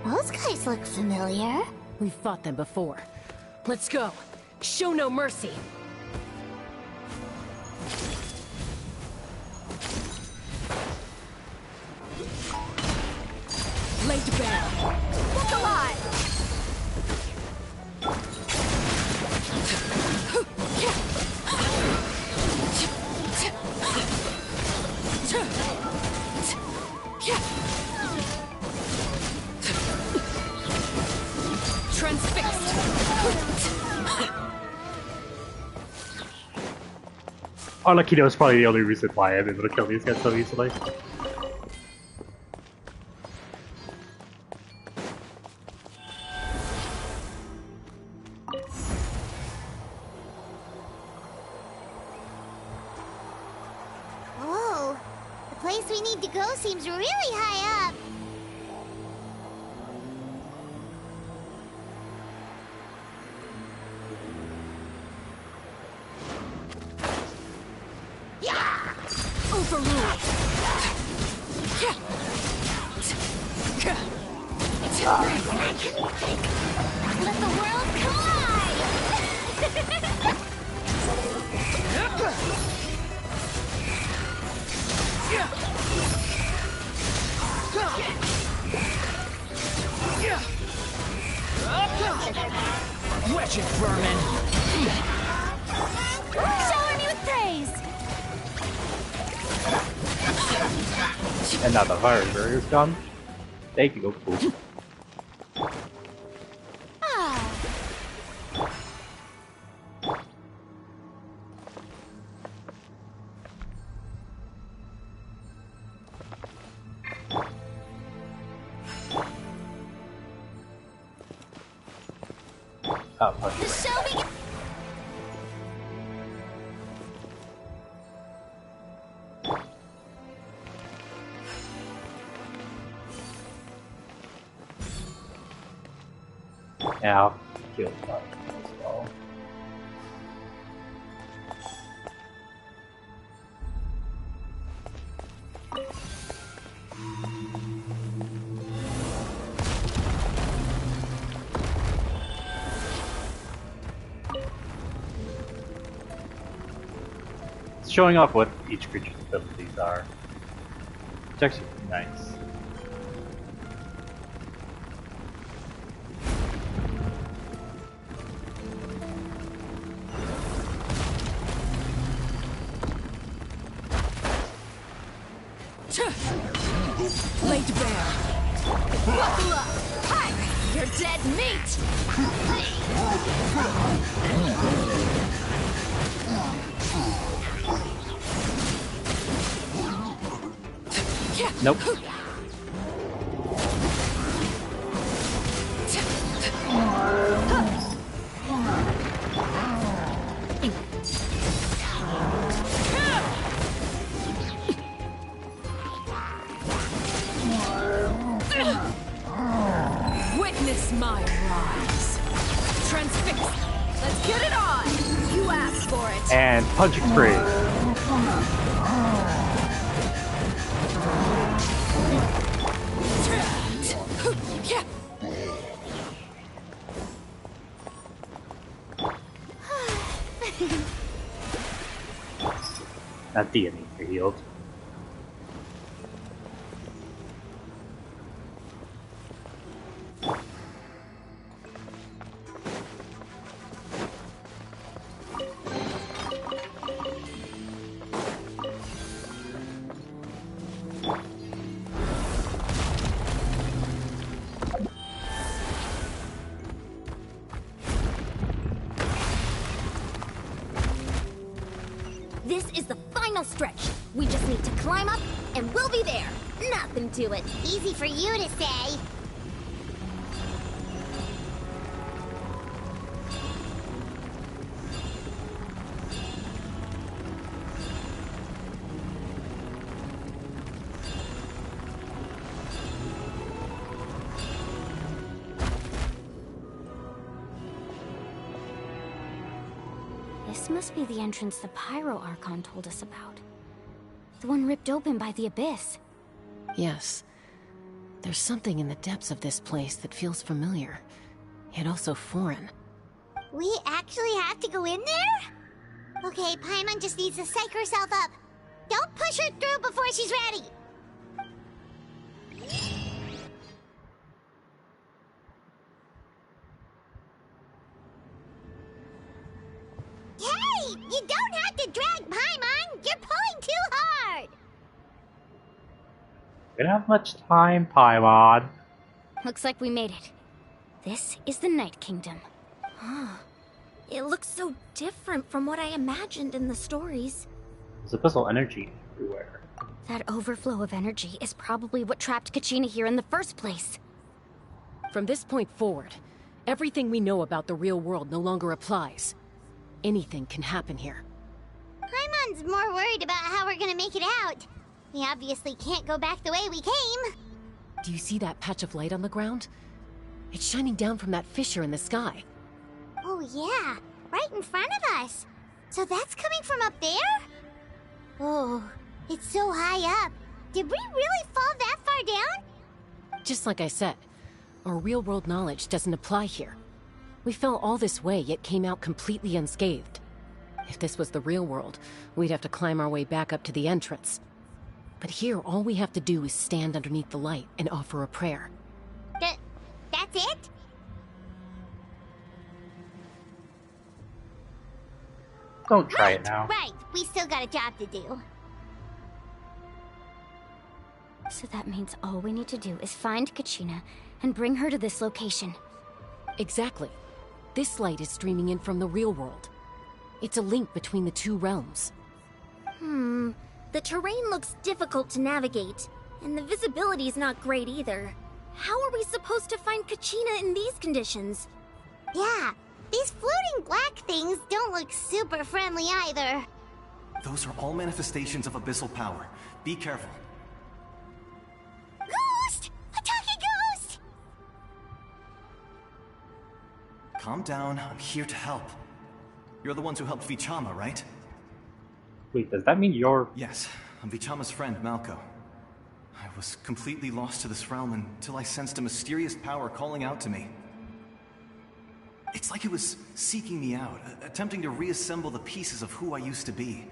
Those guys look familiar. We've fought them before. Let's go. Show no mercy. Laid bare. Look alive! Transfixed. Arlecchino is probably the only reason why I'm able to kill these guys so easily. Whoa, the place we need to go seems really high up. Overruled. Let the world collide! Wretched vermin! Shower me with praise! And now the fire barrier's gone. Thank you, cool. Oh, okay. The show begins. Yeah, I'll kill that as well. It's showing off what each creature's abilities are. It's actually nice. Laid bare. Buckle up! Hi! You're dead meat! Nope. Witness my rise. Transfix. Let's get it on! You asked for it. And punching spree. Yeah. Not the enemy healed. This is the final stretch. We just need to climb up, and we'll be there. Nothing to it. Easy for you to say. This must be the entrance the Pyro Archon told us about. The one ripped open by the Abyss. Yes. There's something in the depths of this place that feels familiar, yet also foreign. We actually have to go in there? Okay, Paimon just needs to psych herself up. Don't push her through before she's ready. Hey! You don't have to drag Paimon! You're pulling too hard! We don't have much time, Paimon. Looks like we made it. This is the Night Kingdom. It looks so different from what I imagined in the stories. There's abyssal energy everywhere. That overflow of energy is probably what trapped Kachina here in the first place. From this point forward, everything we know about the real world no longer applies. Anything can happen here. Paimon's more worried about how we're gonna make it out. We obviously can't go back the way we came. Do you see that patch of light on the ground? It's shining down from that fissure in the sky. Oh yeah, right in front of us. So that's coming from up there? Oh, it's so high up. Did we really fall that far down? Just like I said, our real-world knowledge doesn't apply here. We fell all this way, yet came out completely unscathed. If this was the real world, we'd have to climb our way back up to the entrance. But here, all we have to do is stand underneath the light and offer a prayer. That's it? Don't try it now. Right, we still got a job to do. So that means all we need to do is find Kachina and bring her to this location. Exactly. This light is streaming in from the real world. It's a link between the two realms. The terrain looks difficult to navigate, and the visibility's not great either. How are we supposed to find Kachina in these conditions? Yeah, These floating black things don't look super friendly either. Those are all manifestations of abyssal power. Be careful. Ghost! A talking ghost! Calm down, I'm here to help. You're the ones who helped Vichama, right? Wait, does that mean you're... Yes, I'm Vichama's friend, Malko. I was completely lost to this realm until I sensed a mysterious power calling out to me. It's like it was seeking me out, attempting to reassemble the pieces of who I used to be.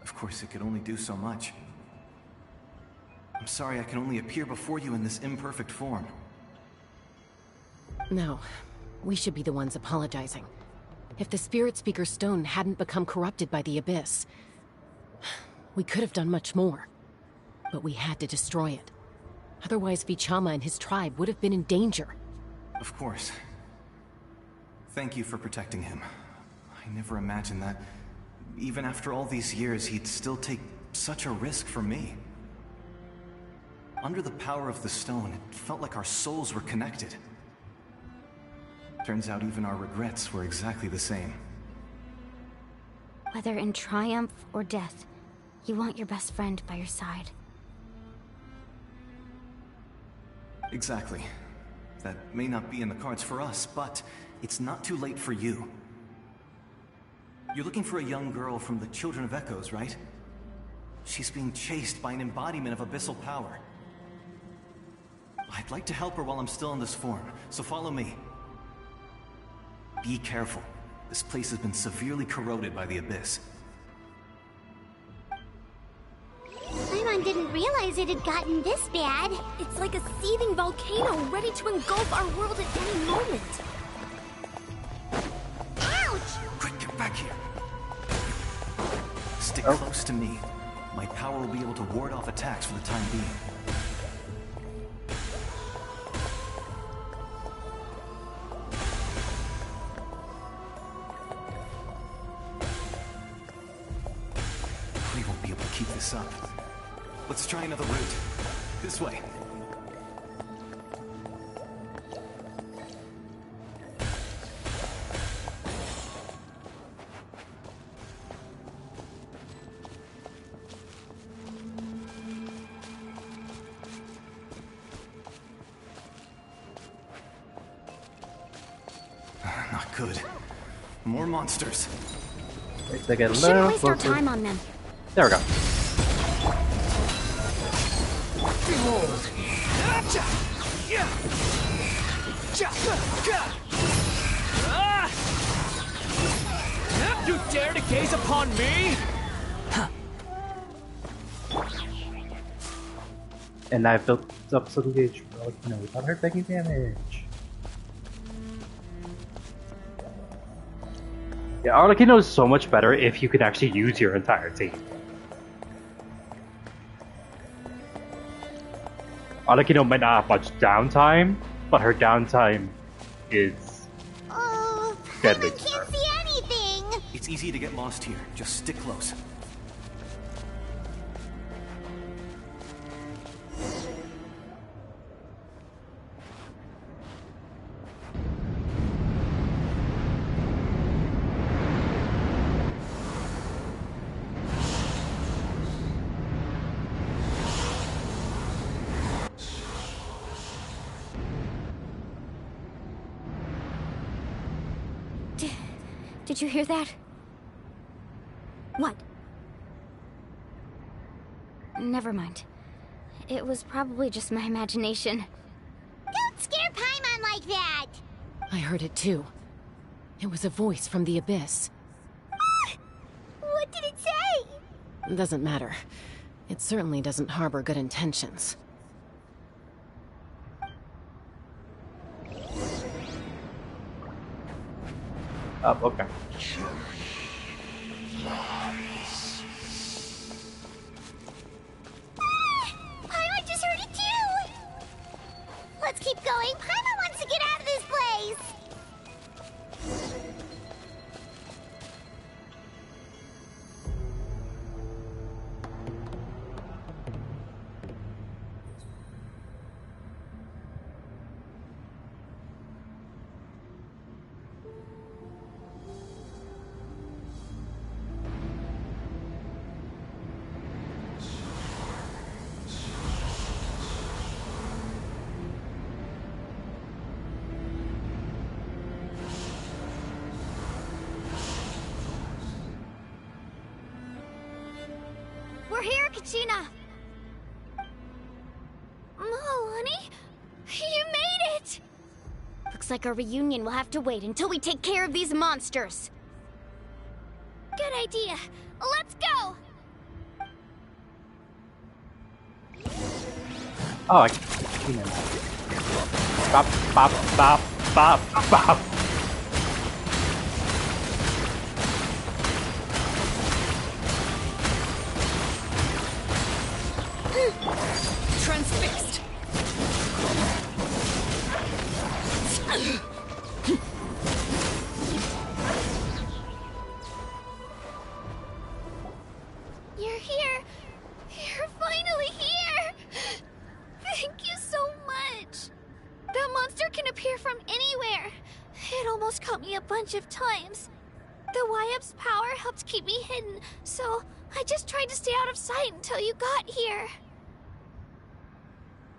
Of course, it could only do so much. I'm sorry I can only appear before you in this imperfect form. No, we should be the ones apologizing. If the Spirit Speaker's stone hadn't become corrupted by the Abyss, we could have done much more. But we had to destroy it. Otherwise, Vichama and his tribe would have been in danger. Of course. Thank you for protecting him. I never imagined that, even after all these years, he'd still take such a risk for me. Under the power of the stone, it felt like our souls were connected. Turns out even our regrets were exactly the same. Whether in triumph or death, you want your best friend by your side. Exactly. That may not be in the cards for us, but it's not too late for you. You're looking for a young girl from the Children of Echoes, right? She's being chased by an embodiment of abyssal power. I'd like to help her while I'm still in this form, so follow me. Be careful. This place has been severely corroded by the Abyss. Paimon didn't realize it had gotten this bad. It's like a seething volcano ready to engulf our world at any moment. Ouch! Quick, get back here. Stick close to me. My power will be able to ward off attacks for the time being. We won't be able to keep this up. Let's try another route. This way. Not good. More monsters. Wait, they get a Shouldn't little waste our closer. time on them. There we go. Behold! You dare to gaze upon me? And I built up some gauge without her taking damage. Yeah, Arlecchino is so much better if you could actually use your entire team. Arlecchino might not have much downtime, but her downtime is Oh, deadly. I can't see anything! It's easy to get lost here. Just stick close. Did you hear that? What? Never mind. It was probably just my imagination. Don't scare Paimon like that! I heard it too. It was a voice from the Abyss. What did it say? Doesn't matter. It certainly doesn't harbor good intentions. Oh, okay. Paimon just heard it too! Let's keep going. Paimon wants to get out of this place! Kachina! Honey? You made it! Looks like our reunion will have to wait until we take care of these monsters. Good idea. Let's go! Oh, I can Bop, bop, bop, bop, bop. Transfixed. You're here. You're finally here. Thank you so much. That monster can appear from anywhere. It almost caught me a bunch of times. The Wyap's power helped keep me hidden, so I just tried to stay out of sight until you got here.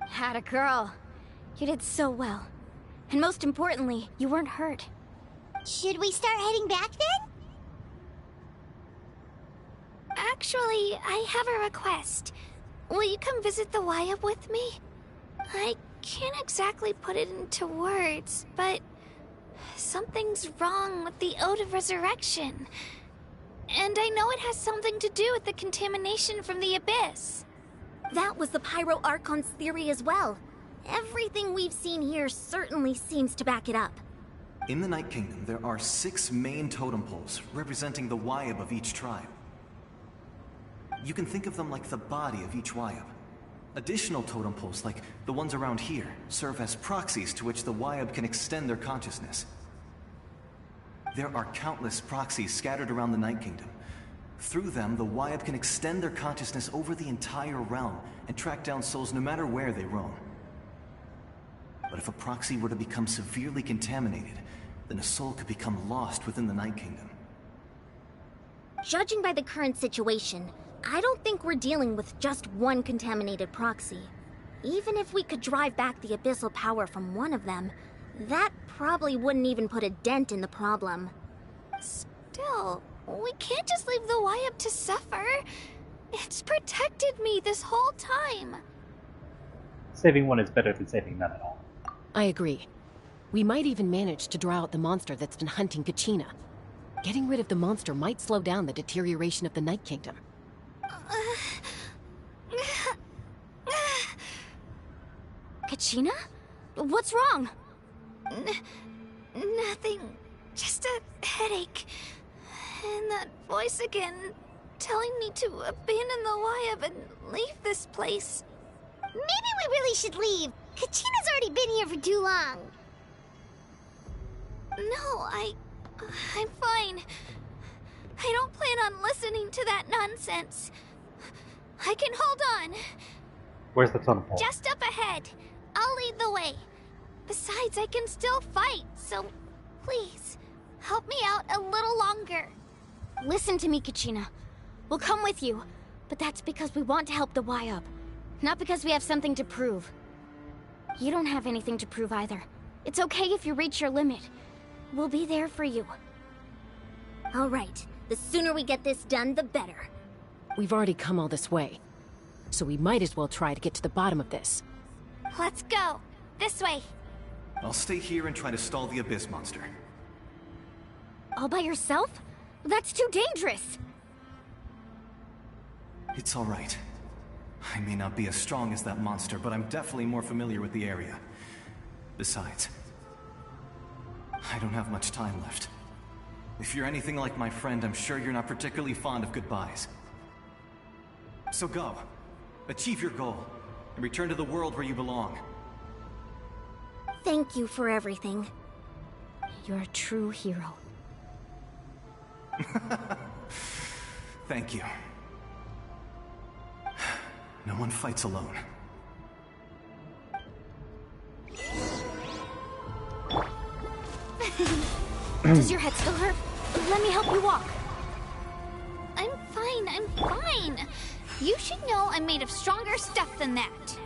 Had a girl. You did so well. And most importantly, you weren't hurt. Should we start heading back then? Actually, I have a request. Will you come visit the Wyap with me? I can't exactly put it into words, but something's wrong with the Ode of Resurrection. And I know it has something to do with the contamination from the Abyss. That was the Pyro Archon's theory as well. Everything we've seen here certainly seems to back it up. In the Night Kingdom, there are 6 main totem poles representing the Wyap of each tribe. You can think of them like the body of each Wyap. Additional totem poles, like the ones around here, serve as proxies to which the Wyap can extend their consciousness. There are countless proxies scattered around the Night Kingdom. Through them, the Wyap can extend their consciousness over the entire realm and track down souls no matter where they roam. But if a proxy were to become severely contaminated, then a soul could become lost within the Night Kingdom. Judging by the current situation, I don't think we're dealing with just one contaminated proxy. Even if we could drive back the abyssal power from one of them, that probably wouldn't even put a dent in the problem. Still, we can't just leave the Wyap to suffer. It's protected me this whole time. Saving one is better than saving none at all. I agree. We might even manage to draw out the monster that's been hunting Kachina. Getting rid of the monster might slow down the deterioration of the Night Kingdom. Kachina? What's wrong? Nothing. Just a headache. And that voice again, telling me to abandon the Wyap and leave this place. Maybe we really should leave. Kachina's already been here for too long. No, I'm fine. I don't plan on listening to that nonsense. I can hold on. Where's the totem pole? Just up ahead. I'll lead the way. Besides, I can still fight, so please, help me out a little longer. Listen to me, Kachina. We'll come with you, but that's because we want to help the Wyap, not because we have something to prove. You don't have anything to prove either. It's okay if you reach your limit. We'll be there for you. All right. The sooner we get this done, the better. We've already come all this way, so we might as well try to get to the bottom of this. Let's go. This way. I'll stay here and try to stall the Abyss monster. All by yourself? That's too dangerous. It's all right. I may not be as strong as that monster, but I'm definitely more familiar with the area. Besides, I don't have much time left. If you're anything like my friend, I'm sure you're not particularly fond of goodbyes. So go. Achieve your goal, and return to the world where you belong. Thank you for everything. You're a true hero. Thank you. No one fights alone. Does your head still hurt? Let me help you walk. I'm fine. You should know I'm made of stronger stuff than that.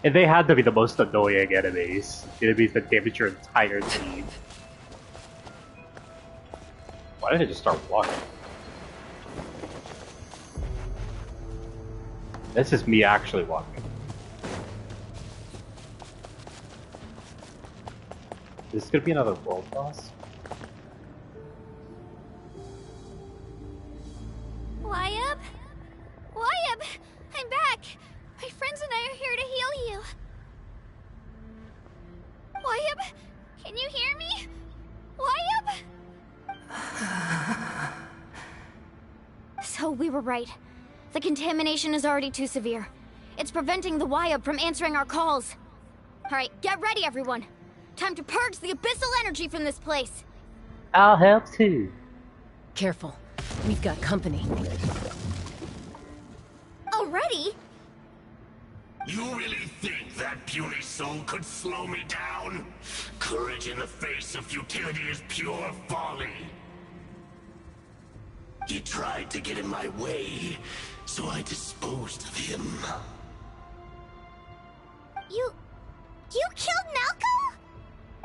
And they had to be the most annoying enemies. Enemies that damage your entire team. Why did I just start walking? This is me actually walking. Is this gonna be another world boss? Wyab? Wyab! I'm back! My friends and I are here to heal you. Wyab? Can you hear me? Wyab? So we were right. The contamination is already too severe. It's preventing the Wyab from answering our calls. Alright, get ready everyone. Time to purge the abyssal energy from this place. I'll help too. Careful. We've got company. Already? You really think that puny soul could slow me down? Courage in the face of futility is pure folly. He tried to get in my way, so I disposed of him. You killed Malcolm?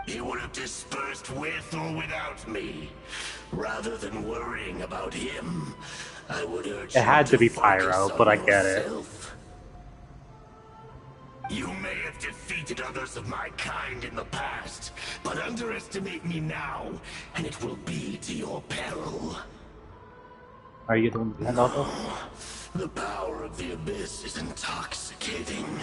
He would have dispersed with or without me. Rather than worrying about him, I would urge It had to be focus Pyro, on but I get it. yourself. You may have defeated others of my kind in the past, but underestimate me now, and it will be to your peril. Are you the one behind all this? The power of the Abyss is intoxicating.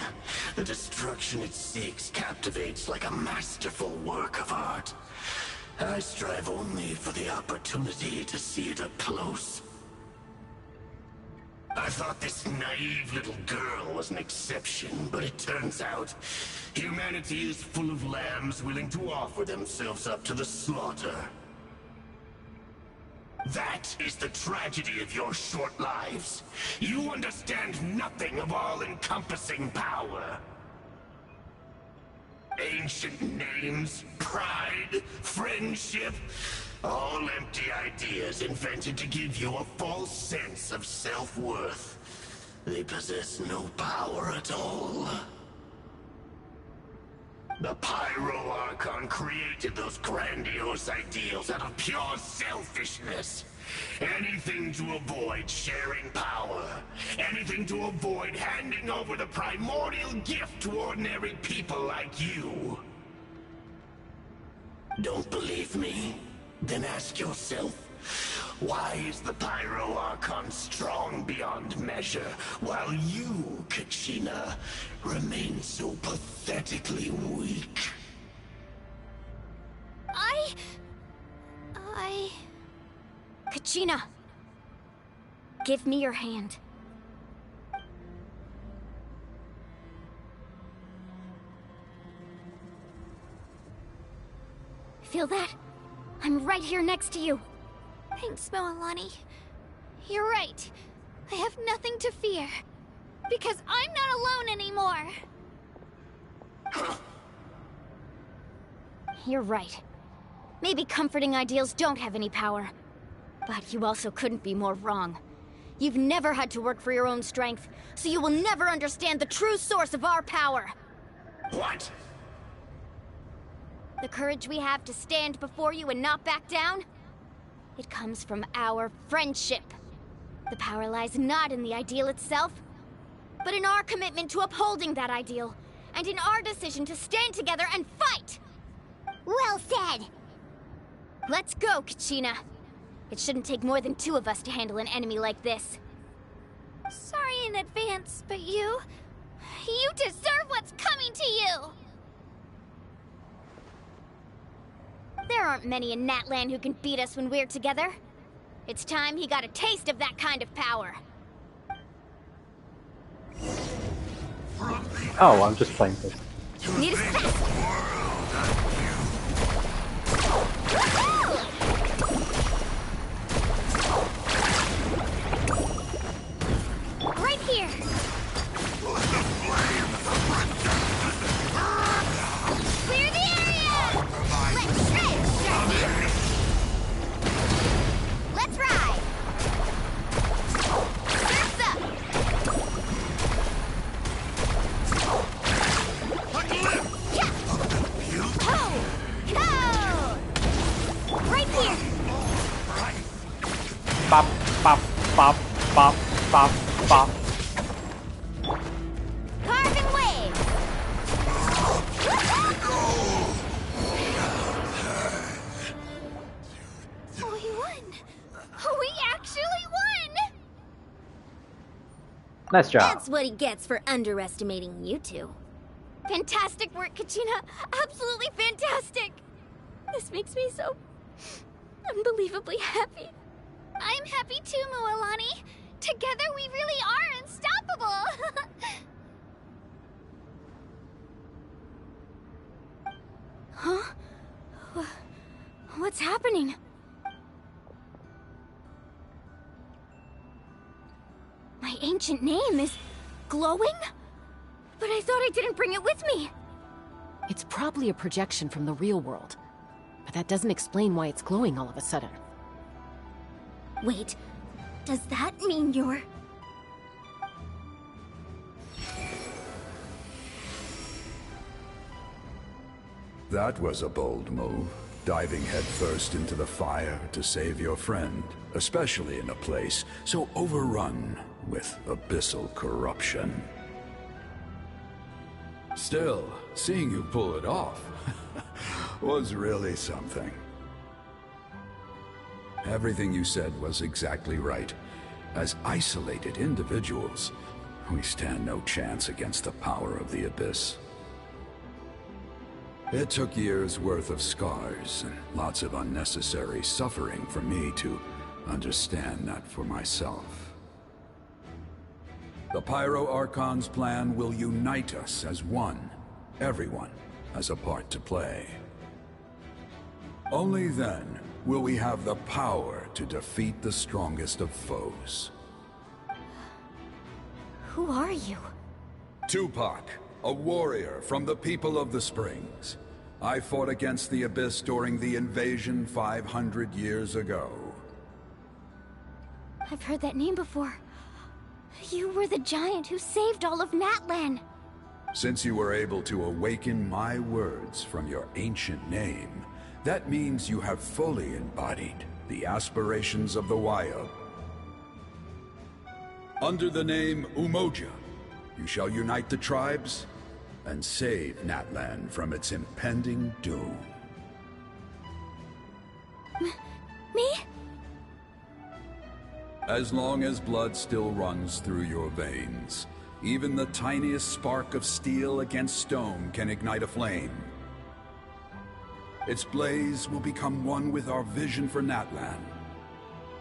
The destruction it seeks captivates like a masterful work of art. I strive only for the opportunity to see it up close. I thought this naive little girl was an exception, but it turns out humanity is full of lambs willing to offer themselves up to the slaughter. That is the tragedy of your short lives. You understand nothing of all-encompassing power. Ancient names, pride, friendship, all empty ideas invented to give you a false sense of self-worth. They possess no power at all. The Pyro Archon created those grandiose ideals out of pure selfishness. Anything to avoid sharing power. Anything to avoid handing over the primordial gift to ordinary people like you. Don't believe me? Then ask yourself, why is the Pyro Archon strong beyond measure, while you, Kachina, remain so pathetically weak? Kachina! Give me your hand. Feel that? I'm right here next to you. Thanks, Moalani. You're right. I have nothing to fear. Because I'm not alone anymore. You're right. Maybe comforting ideals don't have any power. But you also couldn't be more wrong. You've never had to work for your own strength, so you will never understand the true source of our power. What? The courage we have to stand before you and not back down? It comes from our friendship. The power lies not in the ideal itself, but in our commitment to upholding that ideal, and in our decision to stand together and fight! Well said! Let's go, Kachina. It shouldn't take more than 2 of us to handle an enemy like this. Sorry in advance, but you deserve what's coming to you! There aren't many in Natlan who can beat us when we're together. It's time he got a taste of that kind of power. Oh, I'm just playing this. Need a sec. Right here. Clear the area. Let's shred, Sharky. Let's ride. Surf's up. bop, bop, bop, bop. Carving waves! We won! We actually won! Nice job. That's what he gets for underestimating you two. Fantastic work, Kachina! Absolutely fantastic! This makes me so unbelievably happy. I'm happy too, Mualani. Together we really are unstoppable! Huh? What's happening? My ancient name is glowing? But I thought I didn't bring it with me. It's probably a projection from the real world. But that doesn't explain why it's glowing all of a sudden. Wait, does that mean you're... That was a bold move, diving headfirst into the fire to save your friend, especially in a place so overrun with abyssal corruption. Still, seeing you pull it off was really something. Everything you said was exactly right. As isolated individuals, we stand no chance against the power of the Abyss. It took years' worth of scars and lots of unnecessary suffering for me to understand that for myself. The Pyro Archon's plan will unite us as one. Everyone has a part to play. Only then will we have the power to defeat the strongest of foes. Who are you? Tupac, a warrior from the people of the Springs. I fought against the Abyss during the invasion 500 years ago. I've heard that name before. You were the giant who saved all of Natlan. Since you were able to awaken my words from your ancient name, that means you have fully embodied the aspirations of the Waiyo. Under the name Umoja, you shall unite the tribes and save Natlan from its impending doom. Me? As long as blood still runs through your veins, even the tiniest spark of steel against stone can ignite a flame. Its blaze will become one with our vision for Natlan.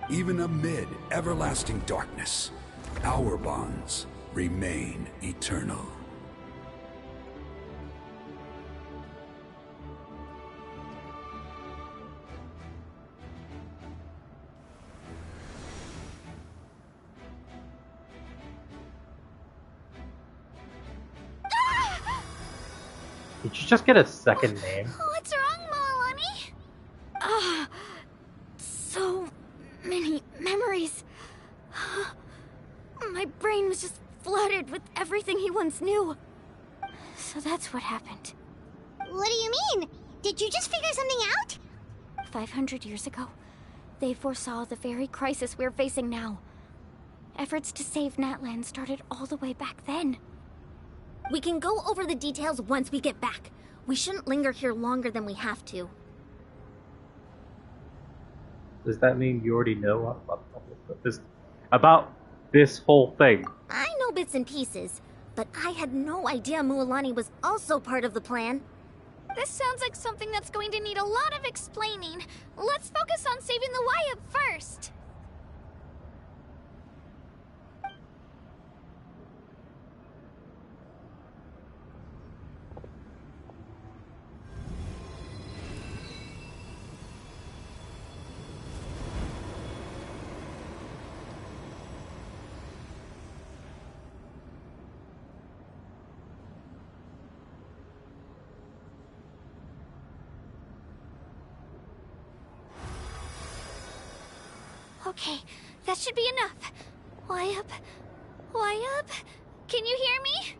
Even amid everlasting darkness, our bonds remain eternal. Did you just get a second name? What's wrong, Mualani? So many memories. My brain was just flooded with everything he once knew. So that's what happened. What do you mean? Did you just figure something out? 500 years ago, they foresaw the very crisis we're facing now. Efforts to save Natlan started all the way back then. We can go over the details once we get back. We shouldn't linger here longer than we have to. Does that mean you already know about this whole thing? I know bits and pieces, but I had no idea Mualani was also part of the plan. This sounds like something that's going to need a lot of explaining. Let's focus on saving the Waiyo first. Okay, that should be enough. Why up? Can you hear me?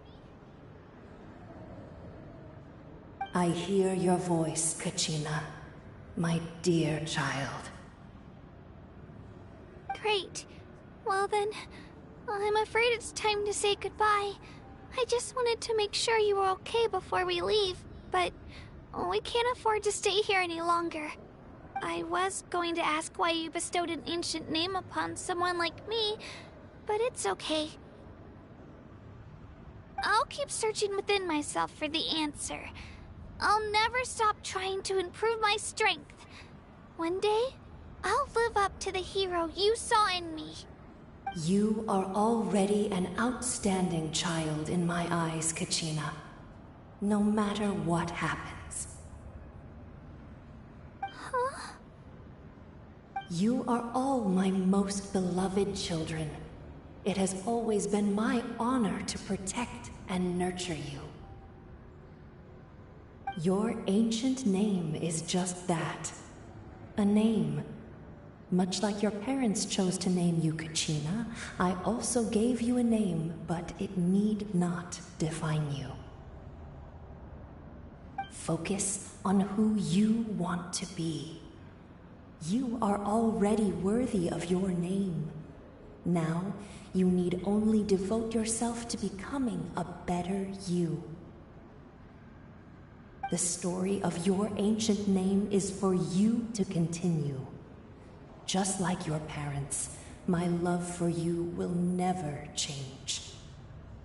I hear your voice, Kachina, my dear child. Great. Well, then, I'm afraid it's time to say goodbye. I just wanted to make sure you were okay before we leave, but we can't afford to stay here any longer. I was going to ask why you bestowed an ancient name upon someone like me, but it's okay. I'll keep searching within myself for the answer. I'll never stop trying to improve my strength. One day, I'll live up to the hero you saw in me. You are already an outstanding child in my eyes, Kachina. No matter what happens. Huh? You are all my most beloved children. It has always been my honor to protect and nurture you. Your ancient name is just that. A name. Much like your parents chose to name you Kachina, I also gave you a name, but it need not define you. Focus on who you want to be. You are already worthy of your name. Now, you need only devote yourself to becoming a better you. The story of your ancient name is for you to continue. Just like your parents, my love for you will never change.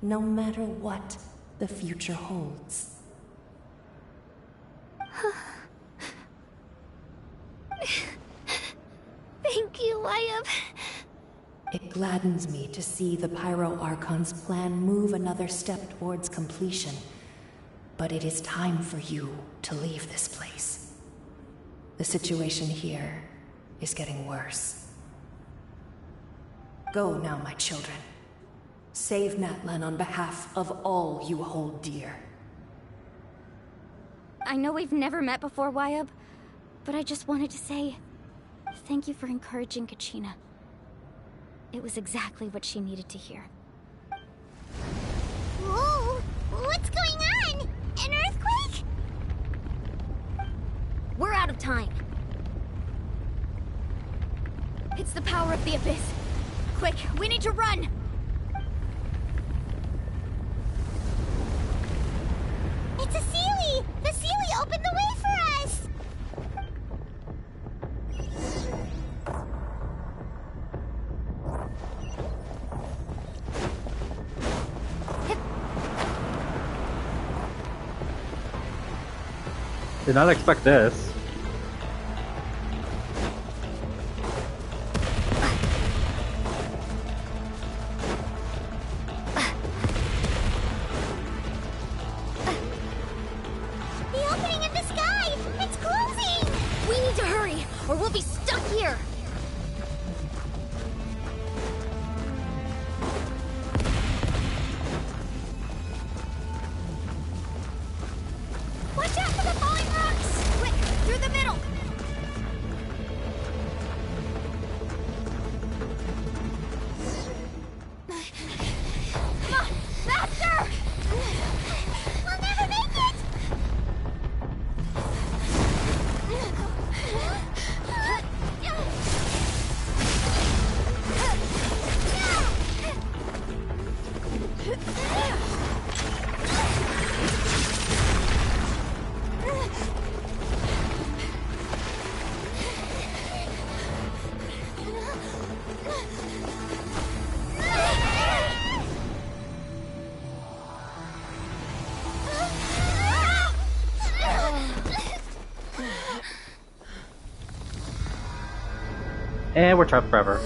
No matter what the future holds. Thank you, Wyatt. It gladdens me to see the Pyro Archon's plan move another step towards completion. But it is time for you to leave this place. The situation here is getting worse. Go now, my children. Save Natlan on behalf of all you hold dear. I know we've never met before, Wyatt, but I just wanted to say thank you for encouraging Kachina. It was exactly what she needed to hear. Whoa! What's going on? An earthquake? We're out of time. It's the power of the Abyss. Quick, we need to run! It's a Seelie! The Seelie opened the way for us! Did not expect this. The opening in the sky! It's closing! We need to hurry, or we'll be stuck here! Watch out for the falling rocks! Quick, through the middle! Come on, faster! We'll never make it! And we're trapped forever.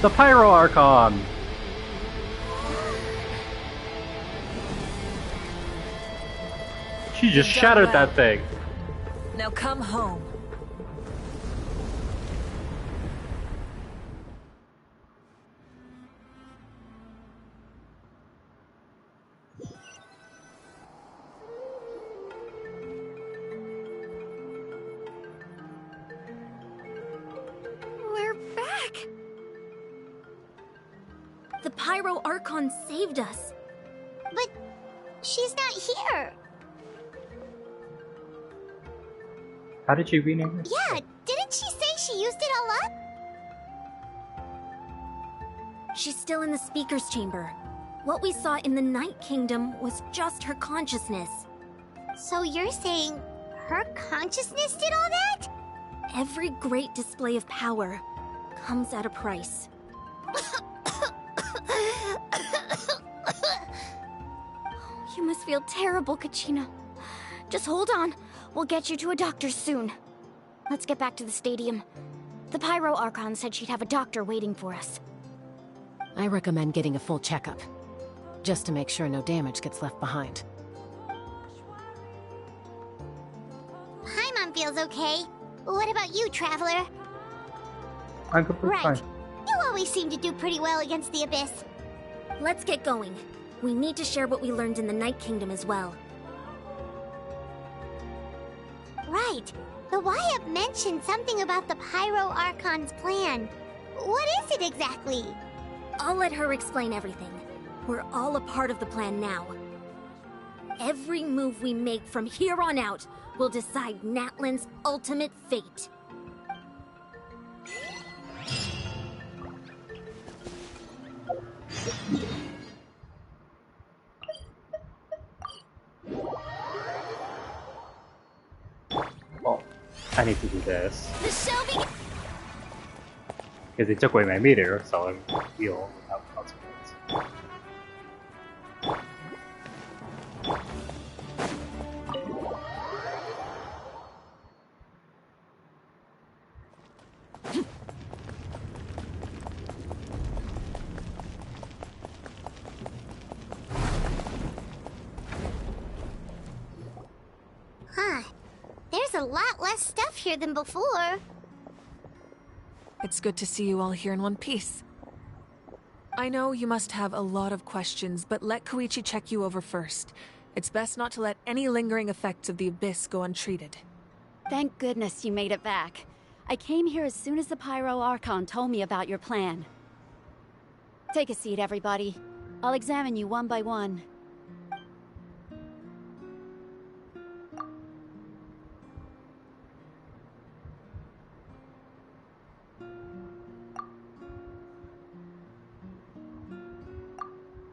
The Pyro Archon! She just shattered that thing. Now come home. The Pyro Archon saved us. But she's not here. How did she rename it? Yeah, didn't she say she used it all up? She's still in the Speaker's Chamber. What we saw in the Night Kingdom was just her consciousness. So you're saying her consciousness did all that? Every great display of power comes at a price. You must feel terrible, Kachina. Just hold on. We'll get you to a doctor soon. Let's get back to the stadium. The Pyro Archon said she'd have a doctor waiting for us. I recommend getting a full checkup, just to make sure no damage gets left behind. Paimon feels okay. What about you, Traveler? I'm completely Right. fine. You always seem to do pretty well against the Abyss. Let's get going. We need to share what we learned in the Night Kingdom as well. Right. The Wyatt mentioned something about the Pyro Archon's plan. What is it exactly? I'll let her explain everything. We're all a part of the plan now. Every move we make from here on out will decide Natlan's ultimate fate. Well, I need to do this. The show begins. Because it took away my meter, so I'm heal without consequence. Huh. There's a lot less stuff here than before. It's good to see you all here in one piece. I know you must have a lot of questions, but let Koichi check you over first. It's best not to let any lingering effects of the Abyss go untreated. Thank goodness you made it back. I came here as soon as the Pyro Archon told me about your plan. Take a seat, everybody. I'll examine you one by one.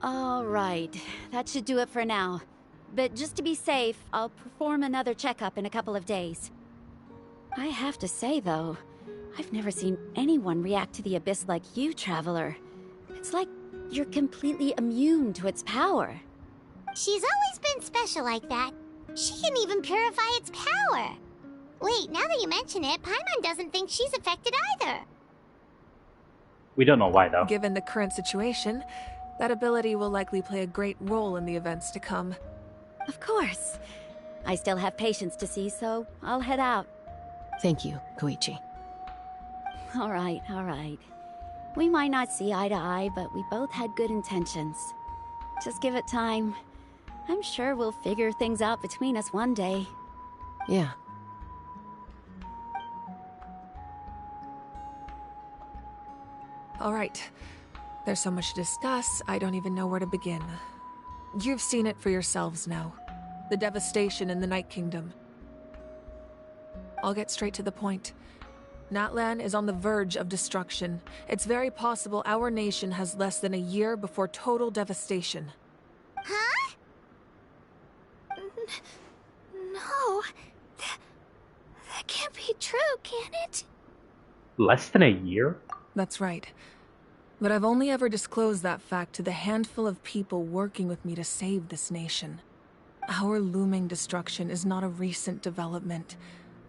All right, that should do it for now. But just to be safe, I'll perform another checkup in a couple of days. I have to say, though, I've never seen anyone react to the Abyss like you, Traveler. It's like you're completely immune to its power. She's always been special like that. She can even purify its power. Wait, now that you mention it, Paimon doesn't think she's affected either. We don't know why, though. Given the current situation, that ability will likely play a great role in the events to come. Of course. I still have patients to see, so I'll head out. Thank you, Koichi. All right. We might not see eye to eye, but we both had good intentions. Just give it time. I'm sure we'll figure things out between us one day. Yeah. All right. There's so much to discuss, I don't even know where to begin. You've seen it for yourselves now. The devastation in the Night Kingdom. I'll get straight to the point. Natlan is on the verge of destruction. It's very possible our nation has less than a year before total devastation. Huh? No. That can't be true, can it? Less than a year? That's right. But I've only ever disclosed that fact to the handful of people working with me to save this nation. Our looming destruction is not a recent development,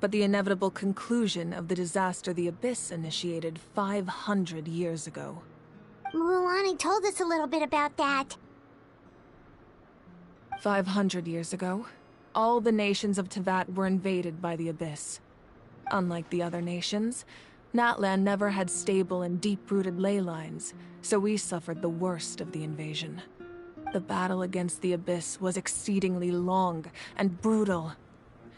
but the inevitable conclusion of the disaster the Abyss initiated 500 years ago. Mualani told us a little bit about that. 500 years ago, all the nations of Teyvat were invaded by the Abyss. Unlike the other nations, Natlan never had stable and deep-rooted ley lines, so we suffered the worst of the invasion. The battle against the Abyss was exceedingly long and brutal.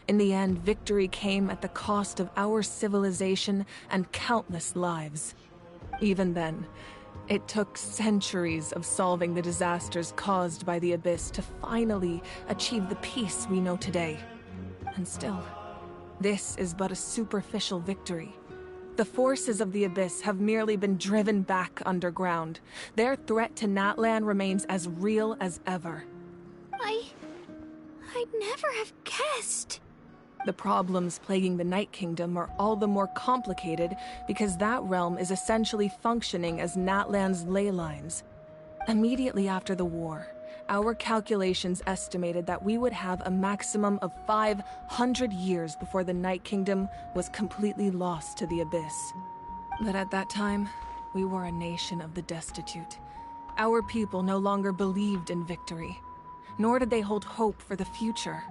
In the end, victory came at the cost of our civilization and countless lives. Even then, It took centuries of solving the disasters caused by the Abyss to finally achieve the peace we know today. And still, this is but a superficial victory. The forces of the Abyss have merely been driven back underground. Their threat to Natlan remains as real as ever. I'd never have guessed. The problems plaguing the Night Kingdom are all the more complicated because that realm is essentially functioning as Natlan's ley lines. Immediately after the war, our calculations estimated that we would have a maximum of 500 years before the Night Kingdom was completely lost to the Abyss. But at that time, we were a nation of the destitute. Our people no longer believed in victory, nor did they hold hope for the future.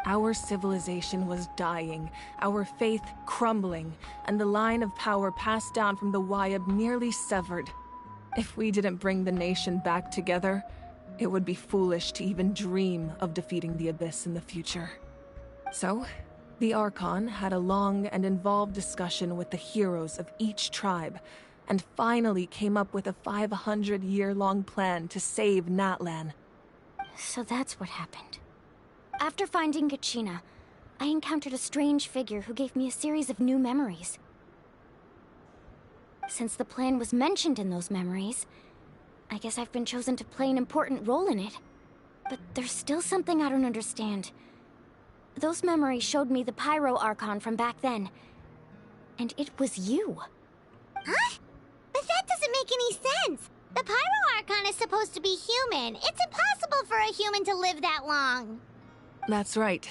Our civilization was dying, our faith crumbling, and the line of power passed down from the Wyab nearly severed. If we didn't bring the nation back together, it would be foolish to even dream of defeating the Abyss in the future. So, the Archon had a long and involved discussion with the heroes of each tribe, and finally came up with a 500-year-long plan to save Natlan. So that's what happened. After finding Kachina, I encountered a strange figure who gave me a series of new memories. Since the plan was mentioned in those memories, I guess I've been chosen to play an important role in it. But there's still something I don't understand. Those memories showed me the Pyro Archon from back then. And it was you. Huh? But that doesn't make any sense. The Pyro Archon is supposed to be human. It's impossible for a human to live that long. That's right.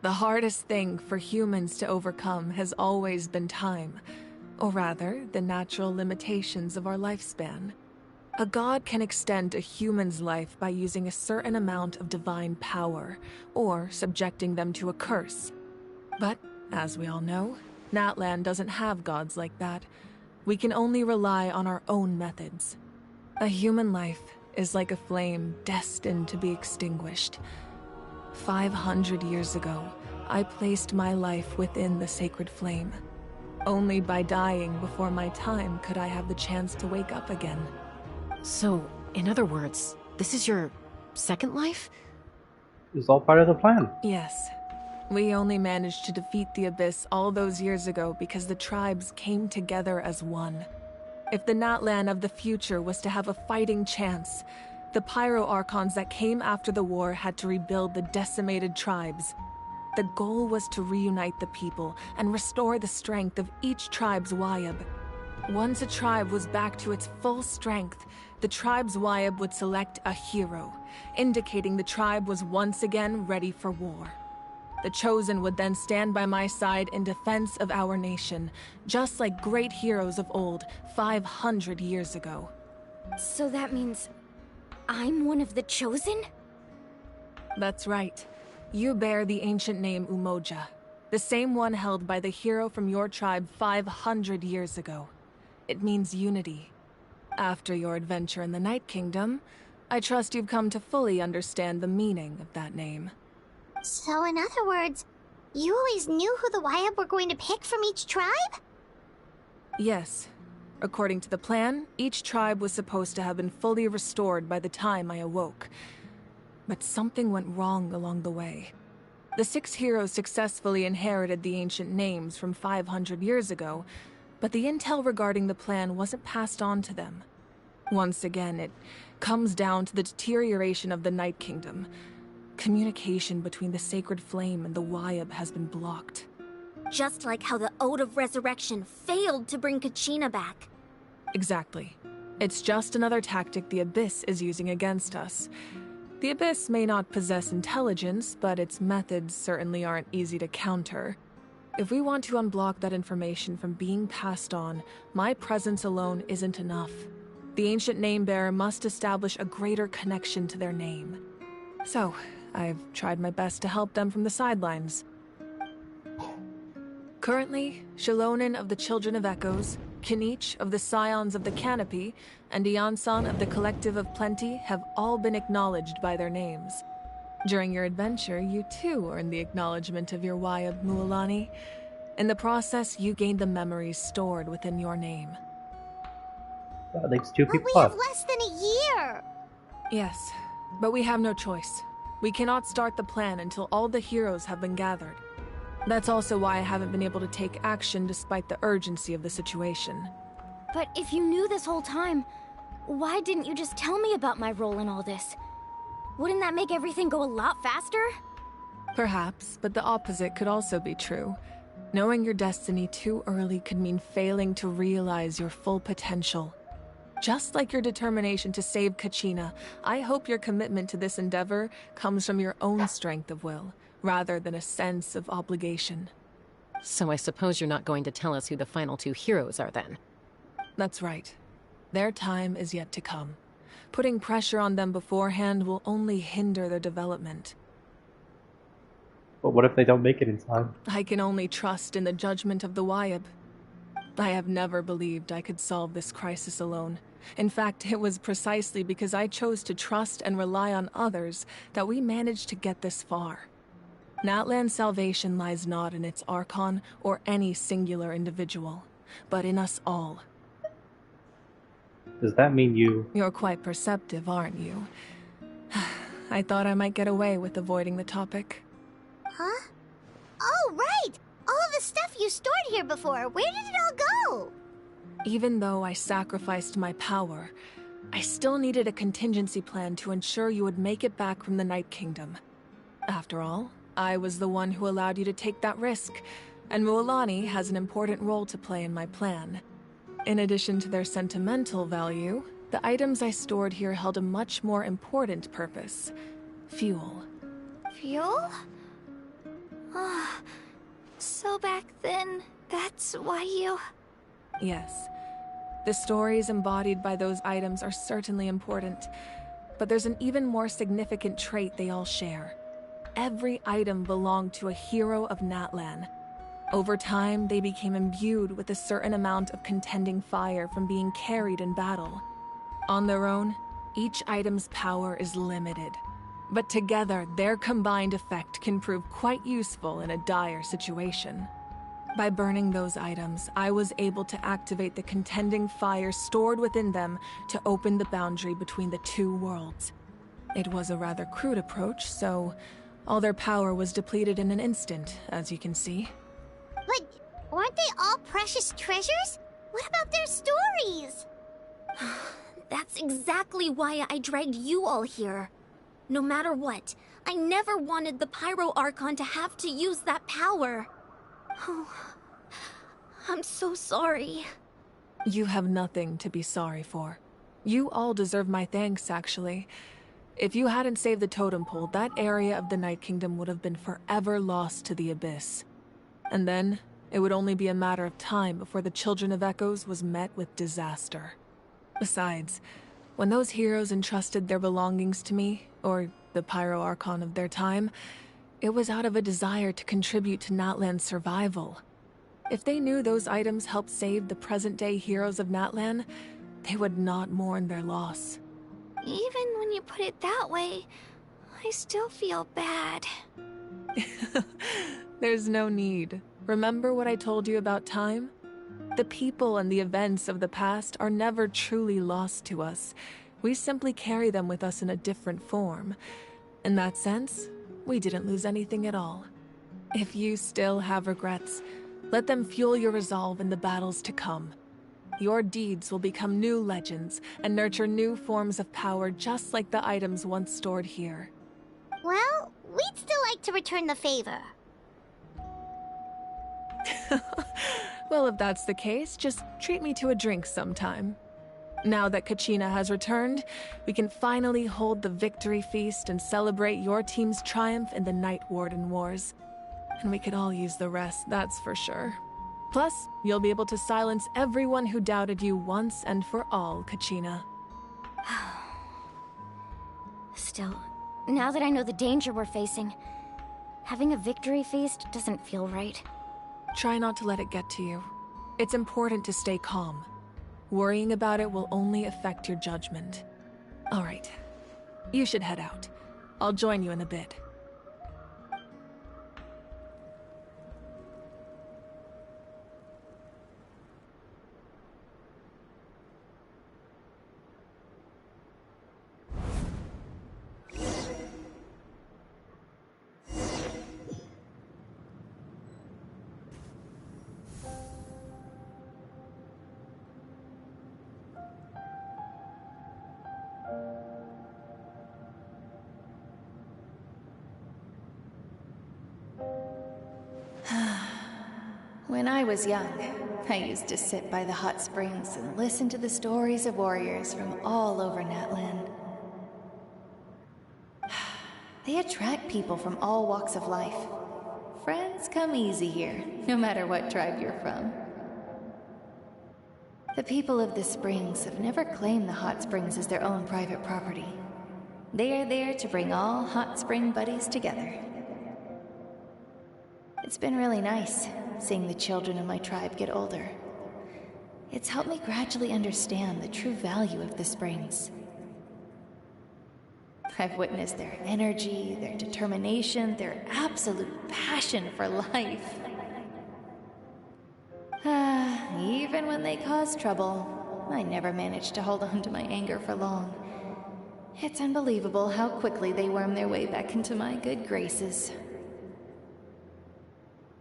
The hardest thing for humans to overcome has always been time. Or rather, the natural limitations of our lifespan. A god can extend a human's life by using a certain amount of divine power, or subjecting them to a curse. But, as we all know, Natlan doesn't have gods like that. We can only rely on our own methods. A human life is like a flame destined to be extinguished. 500 years ago, I placed my life within the sacred flame. Only by dying before my time could I have the chance to wake up again. So, in other words, this is your second life? It's all part of the plan. Yes. We only managed to defeat the Abyss all those years ago because the tribes came together as one. If the Natlan of the future was to have a fighting chance, the Pyro Archons that came after the war had to rebuild the decimated tribes. The goal was to reunite the people and restore the strength of each tribe's Wyab. Once a tribe was back to its full strength, the tribe's Wyab would select a hero, indicating the tribe was once again ready for war. The Chosen would then stand by my side in defense of our nation, just like great heroes of old, 500 years ago. So that means I'm one of the Chosen? That's right. You bear the ancient name Umoja, the same one held by the hero from your tribe 500 years ago. It means unity. After your adventure in the Night Kingdom, I trust you've come to fully understand the meaning of that name. So in other words, you always knew who the Wyab were going to pick from each tribe? Yes. According to the plan, each tribe was supposed to have been fully restored by the time I awoke. But something went wrong along the way. The 6 heroes successfully inherited the ancient names from 500 years ago, but the intel regarding the plan wasn't passed on to them. Once again, it comes down to the deterioration of the Night Kingdom. Communication between the Sacred Flame and the Wyab has been blocked. Just like how the Ode of Resurrection failed to bring Kachina back. Exactly. It's just another tactic the Abyss is using against us. The Abyss may not possess intelligence, but its methods certainly aren't easy to counter. If we want to unblock that information from being passed on, my presence alone isn't enough. The ancient name-bearer must establish a greater connection to their name. So, I've tried my best to help them from the sidelines. Currently, Shalonin of the Children of Echoes, Kinich of the Scions of the Canopy, and Iansan of the Collective of Plenty have all been acknowledged by their names. During your adventure, you too earned the acknowledgement of your Wyab, Mualani. In the process, you gained the memories stored within your name. That makes 2 But people we have up. less than a year! Yes, but we have no choice. We cannot start the plan until all the heroes have been gathered. That's also why I haven't been able to take action despite the urgency of the situation. But if you knew this whole time, why didn't you just tell me about my role in all this? Wouldn't that make everything go a lot faster? Perhaps, but the opposite could also be true. Knowing your destiny too early could mean failing to realize your full potential. Just like your determination to save Kachina, I hope your commitment to this endeavor comes from your own strength of will, rather than a sense of obligation. So I suppose you're not going to tell us who the final 2 heroes are then? That's right. Their time is yet to come. Putting pressure on them beforehand will only hinder their development. But what if they don't make it in time? I can only trust in the judgment of the Wyab. I have never believed I could solve this crisis alone. In fact, it was precisely because I chose to trust and rely on others that we managed to get this far. Natlan's salvation lies not in its Archon or any singular individual, but in us all. Does that mean you... You're quite perceptive, aren't you? I thought I might get away with avoiding the topic. Huh? Oh, right! All the stuff you stored here before, where did it all go? Even though I sacrificed my power, I still needed a contingency plan to ensure you would make it back from the Night Kingdom. After all, I was the one who allowed you to take that risk, and Mualani has an important role to play in my plan. In addition to their sentimental value, the items I stored here held a much more important purpose: fuel. Fuel? Ah, so back then, that's why you... Yes. The stories embodied by those items are certainly important, but there's an even more significant trait they all share. Every item belonged to a hero of Natlan. Over time, they became imbued with a certain amount of contending fire from being carried in battle. On their own, each item's power is limited, but together, their combined effect can prove quite useful in a dire situation. By burning those items, I was able to activate the contending fire stored within them to open the boundary between the 2 worlds. It was a rather crude approach, so all their power was depleted in an instant, as you can see. But aren't they all precious treasures? What about their stories? That's exactly why I dragged you all here. No matter what, I never wanted the Pyro Archon to have to use that power. Oh, I'm so sorry. You have nothing to be sorry for. You all deserve my thanks, actually. If you hadn't saved the totem pole, that area of the Night Kingdom would have been forever lost to the Abyss. And then, it would only be a matter of time before the Children of Echoes was met with disaster. Besides, when those heroes entrusted their belongings to me, or the Pyro Archon of their time, it was out of a desire to contribute to Natlan's survival. If they knew those items helped save the present-day heroes of Natlan, they would not mourn their loss. Even when you put it that way, I still feel bad. There's no need. Remember what I told you about time? The people and the events of the past are never truly lost to us. We simply carry them with us in a different form. In that sense, we didn't lose anything at all. If you still have regrets, let them fuel your resolve in the battles to come. Your deeds will become new legends and nurture new forms of power just like the items once stored here. Well, we'd still like to return the favor. Well, if that's the case, just treat me to a drink sometime. Now that Kachina has returned, we can finally hold the victory feast and celebrate your team's triumph in the Night Warden Wars. And we could all use the rest, that's for sure. Plus, you'll be able to silence everyone who doubted you once and for all, Kachina. Still, now that I know the danger we're facing, having a victory feast doesn't feel right. Try not to let it get to you. It's important to stay calm. Worrying about it will only affect your judgment. All right. You should head out. I'll join you in a bit. When I was young, I used to sit by the hot springs and listen to the stories of warriors from all over Natlan. They attract people from all walks of life. Friends come easy here, no matter what tribe you're from. The people of the springs have never claimed the hot springs as their own private property. They are there to bring all hot spring buddies together. It's been really nice seeing the children of my tribe get older. It's helped me gradually understand the true value of the springs. I've witnessed their energy, their determination, their absolute passion for life. Even when they cause trouble, I never managed to hold on to my anger for long. It's unbelievable how quickly they worm their way back into my good graces.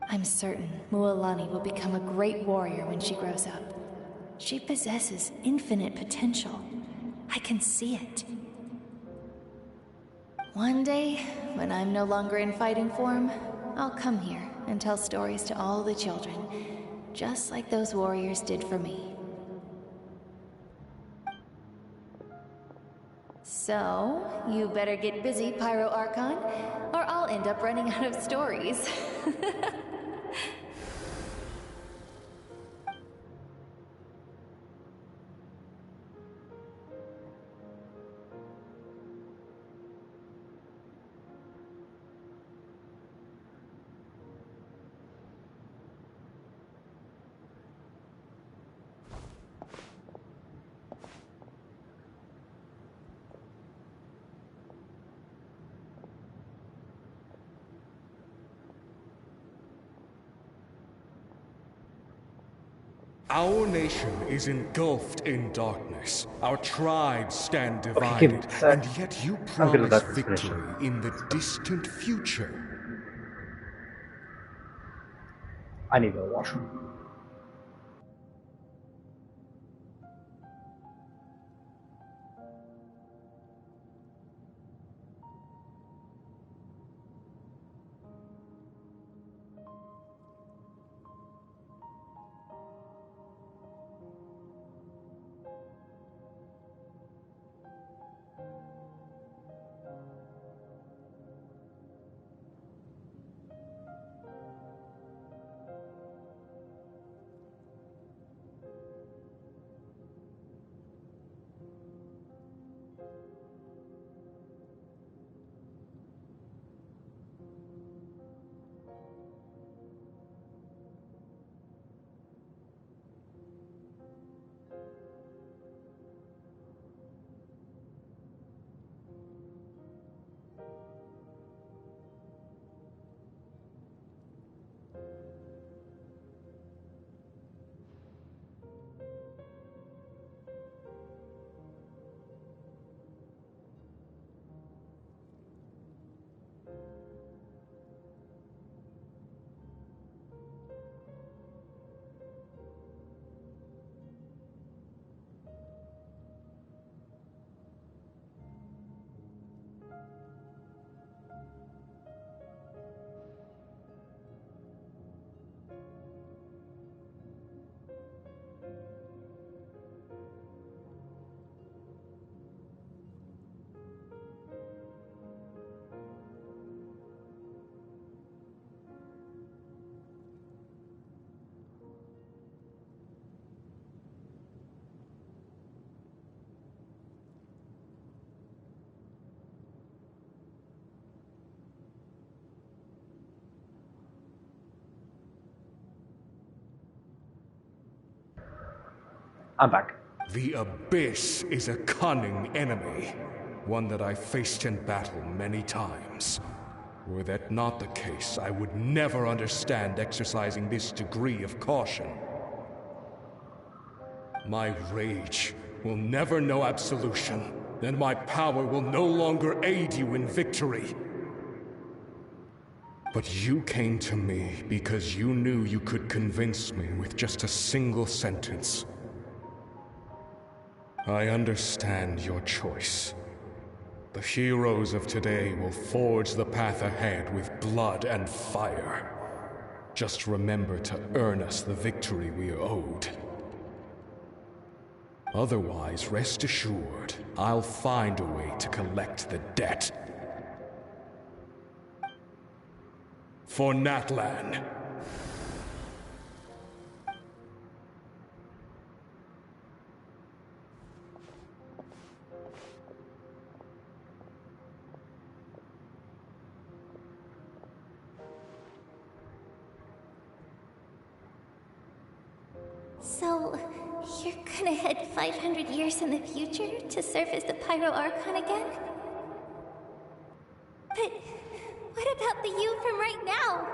I'm certain Mualani will become a great warrior when she grows up. She possesses infinite potential. I can see it. One day, when I'm no longer in fighting form, I'll come here and tell stories to all the children, just like those warriors did for me. So, you better get busy, Pyro Archon, or I'll end up running out of stories. Our nation is engulfed in darkness. Our tribes stand divided, and yet you promise victory in the distant future. I need to watch them. I'm back. The Abyss is a cunning enemy, one that I faced in battle many times. Were that not the case, I would never understand exercising this degree of caution. My rage will never know absolution, and my power will no longer aid you in victory. But you came to me because you knew you could convince me with just a single sentence. I understand your choice. The heroes of today will forge the path ahead with blood and fire. Just remember to earn us the victory we are owed. Otherwise, rest assured, I'll find a way to collect the debt. For Natlan. So, you're gonna head 500 years in the future to serve as the Pyro Archon again? But what about the you from right now?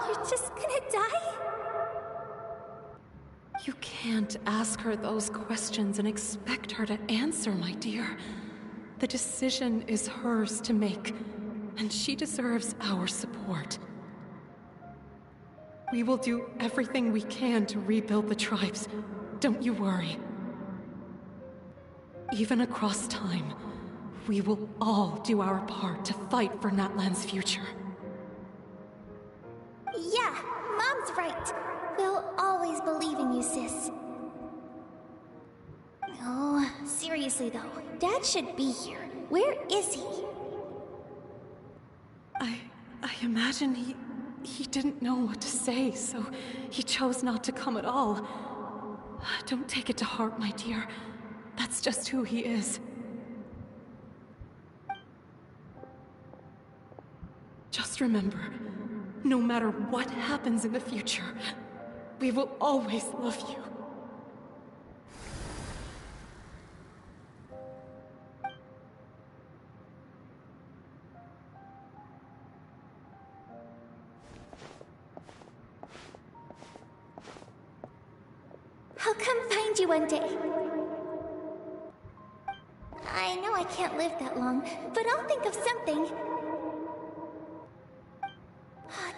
You're just gonna die? You can't ask her those questions and expect her to answer, my dear. The decision is hers to make, and she deserves our support. We will do everything we can to rebuild the tribes. Don't you worry. Even across time, we will all do our part to fight for Natlan's future. Yeah, Mom's right. We'll always believe in you, sis. Oh, seriously though, Dad should be here. Where is he? I imagine he didn't know what to say, so he chose not to come at all. Don't take it to heart, my dear. That's just who he is. Just remember, no matter what happens in the future, we will always love you. I'll come find you one day. I know I can't live that long, but I'll think of something.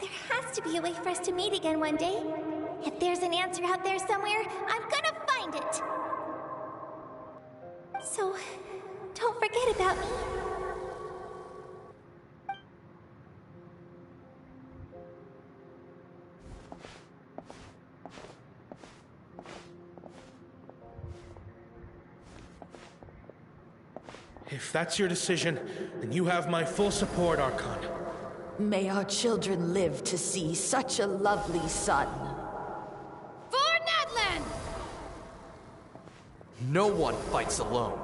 There has to be a way for us to meet again one day. If there's an answer out there somewhere, I'm gonna find it. So, don't forget about me. If that's your decision, then you have my full support, Archon. May our children live to see such a lovely son. For Natlan! No one fights alone.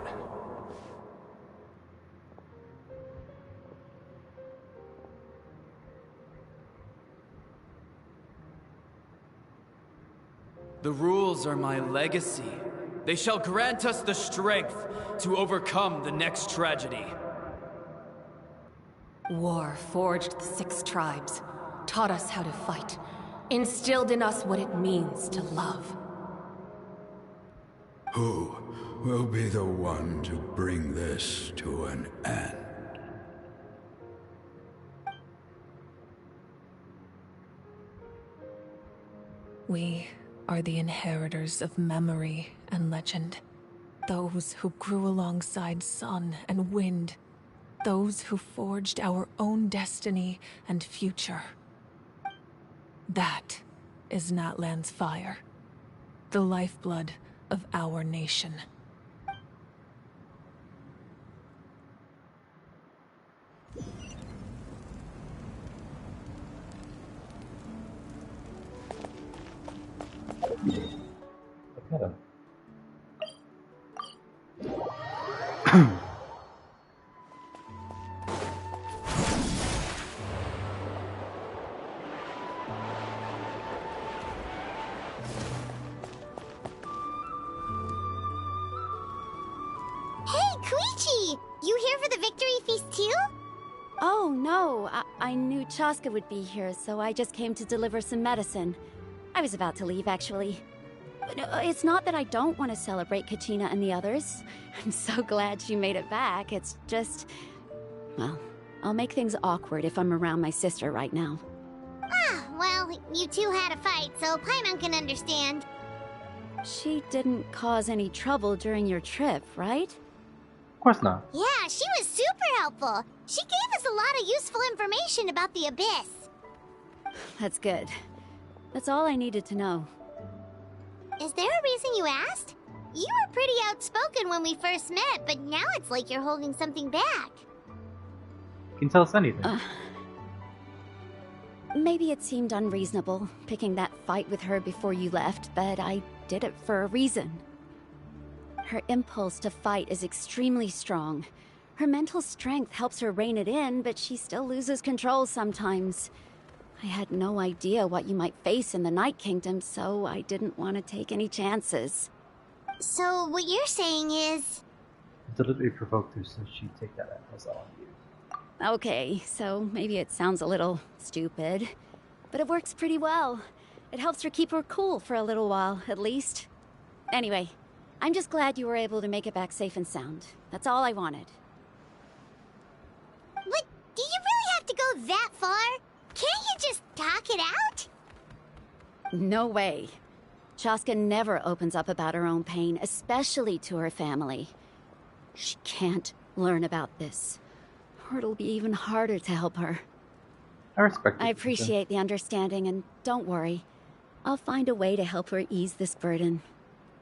The rules are my legacy. They shall grant us the strength to overcome the next tragedy. War forged the 6 tribes, taught us how to fight, instilled in us what it means to love. Who will be the one to bring this to an end? We are the inheritors of memory and legend. Those who grew alongside sun and wind. Those who forged our own destiny and future. That is Natlan's fire. The lifeblood of our nation. Look at him. You here for the victory feast too? Oh, no. I knew Chaska would be here, so I just came to deliver some medicine. I was about to leave, actually. But it's not that I don't want to celebrate Kachina and the others. I'm so glad she made it back. It's just... well, I'll make things awkward if I'm around my sister right now. Ah, well, you two had a fight, so Paimon can understand. She didn't cause any trouble during your trip, right? Of course not. Yeah, she was super helpful. She gave us a lot of useful information about the Abyss. That's good. That's all I needed to know. Is there a reason you asked? You were pretty outspoken when we first met, but now it's like you're holding something back. You can tell us anything. Maybe it seemed unreasonable, picking that fight with her before you left, but I did it for a reason. Her impulse to fight is extremely strong. Her mental strength helps her rein it in, but she still loses control sometimes. I had no idea what you might face in the Night Kingdom, so I didn't want to take any chances. So what you're saying is... Deliberately provoked her so she'd take that as all on you. Okay, so maybe it sounds a little stupid, but it works pretty well. It helps her keep her cool for a little while, at least. Anyway, I'm just glad you were able to make it back safe and sound. That's all I wanted. But do you really have to go that far? Can't you just talk it out? No way. Chaska never opens up about her own pain, especially to her family. She can't learn about this, or it'll be even harder to help her. I respect I appreciate the understanding, and don't worry. I'll find a way to help her ease this burden.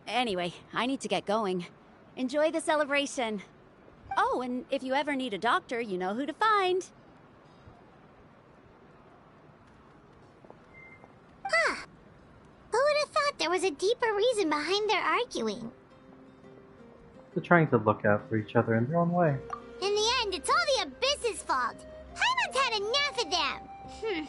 Anyway, I need to get going. Enjoy the celebration. Oh, and if you ever need a doctor, you know who to find. Huh. Who would have thought there was a deeper reason behind their arguing? They're trying to look out for each other in their own way. In the end, it's all the Abyss's fault. Paimon's had enough of them.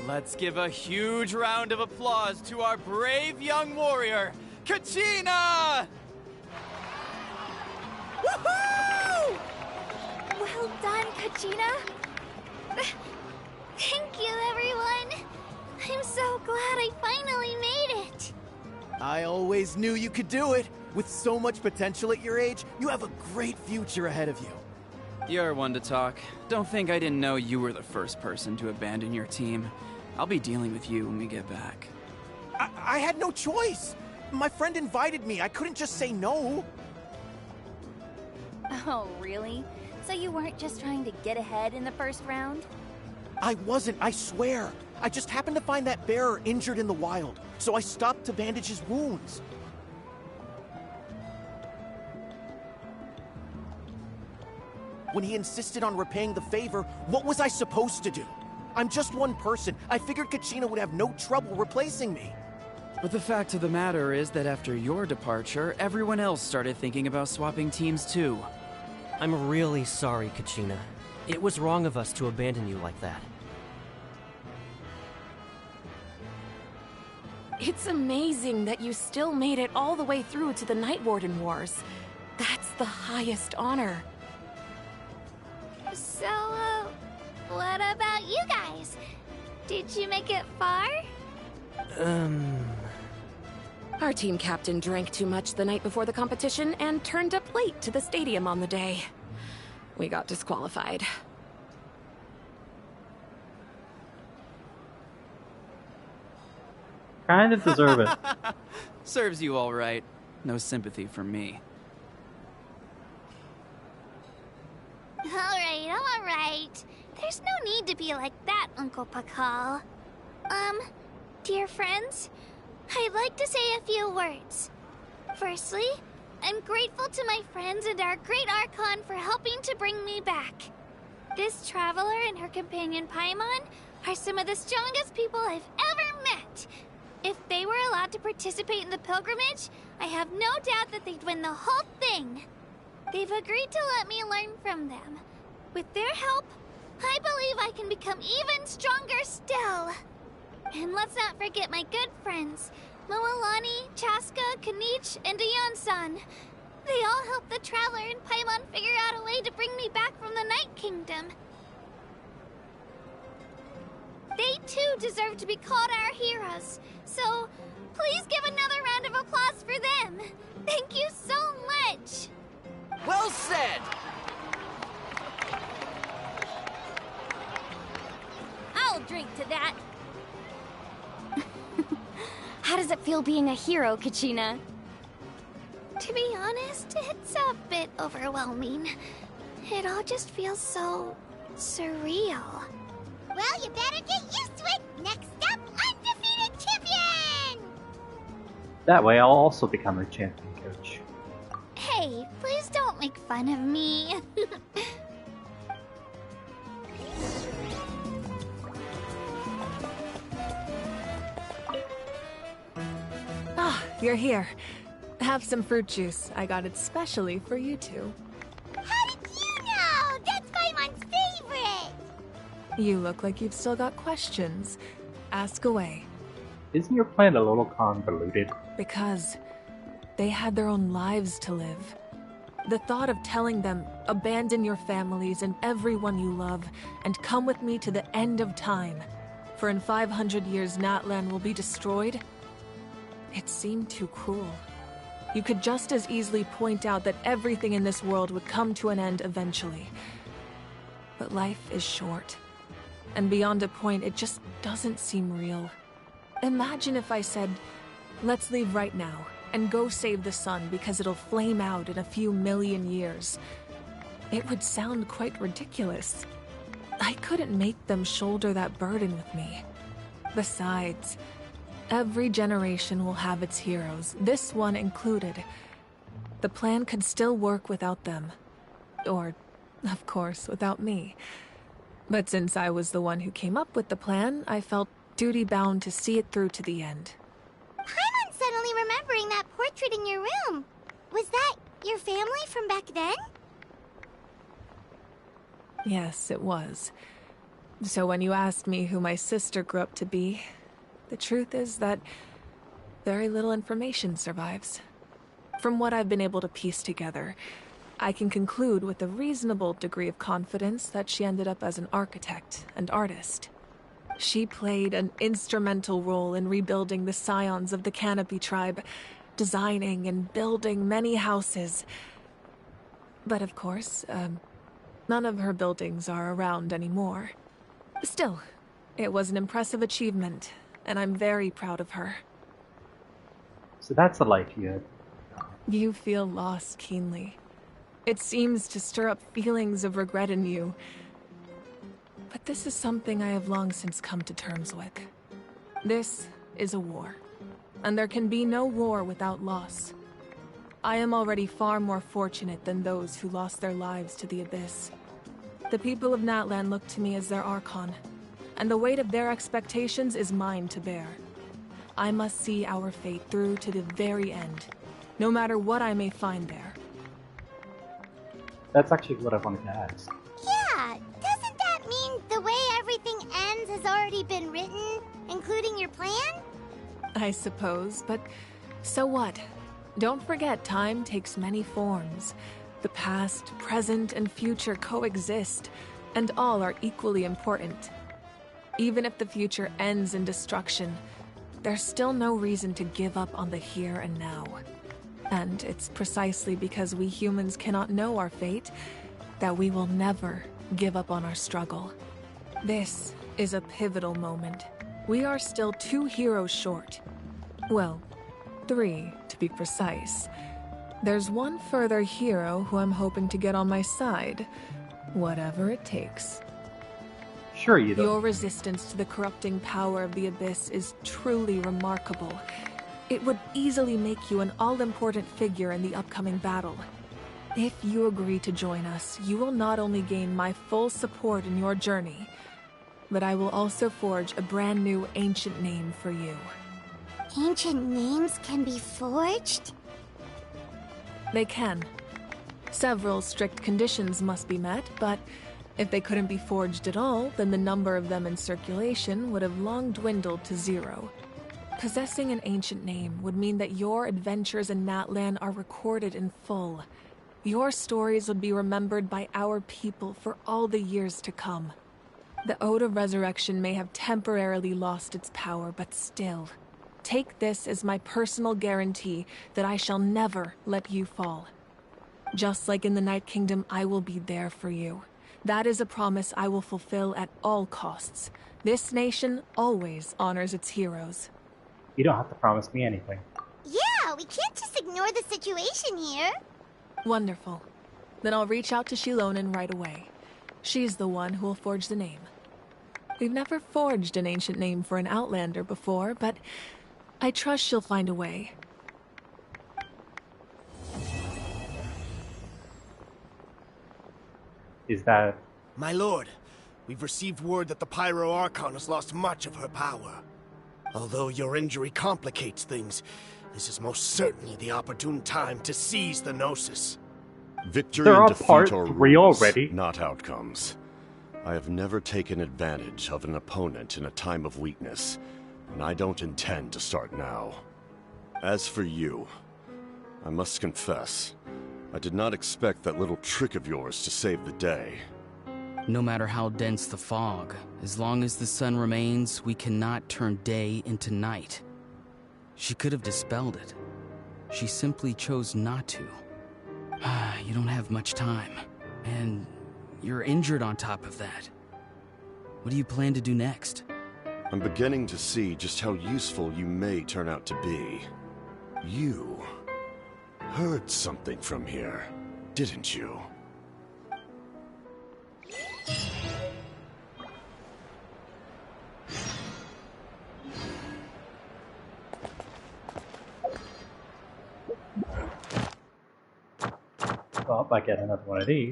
Let's give a huge round of applause to our brave young warrior, Kachina! Woohoo! Well done, Kachina. Thank you, everyone. I'm so glad I finally made it. I always knew you could do it. With so much potential at your age, you have a great future ahead of you. You're one to talk. Don't think I didn't know you were the first person to abandon your team. I'll be dealing with you when we get back. I had no choice. My friend invited me. I couldn't just say no. Oh, really? So you weren't just trying to get ahead in the first round? I wasn't, I swear. I just happened to find that bearer injured in the wild, so I stopped to bandage his wounds. When he insisted on repaying the favor, what was I supposed to do? I'm just one person. I figured Kachina would have no trouble replacing me. But the fact of the matter is that after your departure, everyone else started thinking about swapping teams too. I'm really sorry, Kachina. It was wrong of us to abandon you like that. It's amazing that you still made it all the way through to the Night Warden Wars. That's the highest honor. So, what about you guys? Did you make it far? Our team captain drank too much the night before the competition and turned up late to the stadium on the day. We got disqualified. Kind of deserve it. Serves you all right. No sympathy from me. All right. There's no need to be like that, Uncle Pakal. Dear friends, I'd like to say a few words. Firstly, I'm grateful to my friends and our great Archon for helping to bring me back. This traveler and her companion Paimon are some of the strongest people I've ever met. If they were allowed to participate in the pilgrimage, I have no doubt that they'd win the whole thing. They've agreed to let me learn from them. With their help, I believe I can become even stronger still. And let's not forget my good friends, Moalani, Chaska, Kanich, and Dayan-san. They all helped the Traveler and Paimon figure out a way to bring me back from the Night Kingdom. They too deserve to be called our heroes, so please give another round of applause for them. Thank you so much! Well said! I'll drink to that. How does it feel being a hero, Kachina? To be honest, it's a bit overwhelming. It all just feels so surreal. Well, you better get used to it. Next up, undefeated champion! That way I'll also become a champion coach. Hey, please don't make fun of me. Ah, you're here. Have some fruit juice. I got it specially for you two. How did you know? That's Paimon's favorite! You look like you've still got questions. Ask away. Isn't your plan a little convoluted? Because they had their own lives to live. The thought of telling them, abandon your families and everyone you love, and come with me to the end of time, for in 500 years Natlan will be destroyed, it seemed too cruel. You could just as easily point out that everything in this world would come to an end eventually. But life is short. And beyond a point, it just doesn't seem real. Imagine if I said, let's leave right now, and go save the sun because it'll flame out in a few million years. It would sound quite ridiculous. I couldn't make them shoulder that burden with me. Besides, every generation will have its heroes, this one included. The plan could still work without them. Or, of course, without me. But since I was the one who came up with the plan, I felt duty-bound to see it through to the end. Paimon's suddenly remembering that portrait in your room. Was that your family from back then? Yes, it was. So when you asked me who my sister grew up to be, the truth is that very little information survives. From what I've been able to piece together, I can conclude with a reasonable degree of confidence that she ended up as an architect and artist. She played an instrumental role in rebuilding the scions of the Canopy tribe, designing and building many houses. But of course, none of her buildings are around anymore. Still, it was an impressive achievement, and I'm very proud of her. So that's the life you had. You feel loss keenly. It seems to stir up feelings of regret in you. But this is something I have long since come to terms with. This is a war, and there can be no war without loss. I am already far more fortunate than those who lost their lives to the Abyss. The people of Natlan look to me as their Archon, and the weight of their expectations is mine to bear. I must see our fate through to the very end, no matter what I may find there. That's actually what I wanted to ask. Yeah, doesn't that mean the way everything ends has already been written, including your plan? I suppose, but so what? Don't forget, time takes many forms. The past, present, and future coexist, and all are equally important. Even if the future ends in destruction, there's still no reason to give up on the here and now. And it's precisely because we humans cannot know our fate that we will never give up on our struggle. This is a pivotal moment. We are still 2 heroes short. Well, 3 to be precise. There's one further hero who I'm hoping to get on my side, whatever it takes. Sure you don't. Your resistance to the corrupting power of the Abyss is truly remarkable. It would easily make you an all-important figure in the upcoming battle. If you agree to join us, you will not only gain my full support in your journey, but I will also forge a brand new ancient name for you. Ancient names can be forged? They can. Several strict conditions must be met, but if they couldn't be forged at all, then the number of them in circulation would have long dwindled to 0. Possessing an ancient name would mean that your adventures in Natlan are recorded in full. Your stories would be remembered by our people for all the years to come. The Ode of Resurrection may have temporarily lost its power, but still, take this as my personal guarantee that I shall never let you fall. Just like in the Night Kingdom, I will be there for you. That is a promise I will fulfill at all costs. This nation always honors its heroes. You don't have to promise me anything. Yeah, we can't just ignore the situation here. Wonderful. Then I'll reach out to Shilonen right away. She's the one who will forge the name. We've never forged an ancient name for an Outlander before, but I trust she'll find a way. Is that... My lord, we've received word that the Pyro Archon has lost much of her power. Although your injury complicates things, this is most certainly the opportune time to seize the Gnosis. Victory There and are defeat part are 3 rules, already. not outcomes. I have never taken advantage of an opponent in a time of weakness, and I don't intend to start now. As for you, I must confess, I did not expect that little trick of yours to save the day. No matter how dense the fog, as long as the sun remains, we cannot turn day into night. She could have dispelled it. She simply chose not to. You don't have much time, and you're injured on top of that. What do you plan to do next? I'm beginning to see just how useful you may turn out to be. You heard something from here, didn't you? Well, I get another one of these.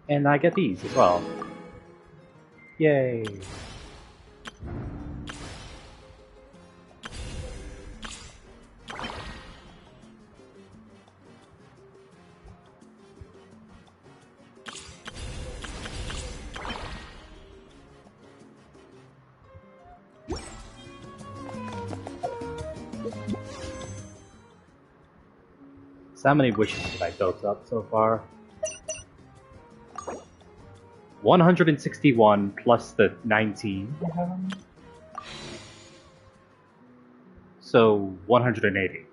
And I get these as well. Yay! So how many wishes did I build up so far? 161 plus the 19. So 180.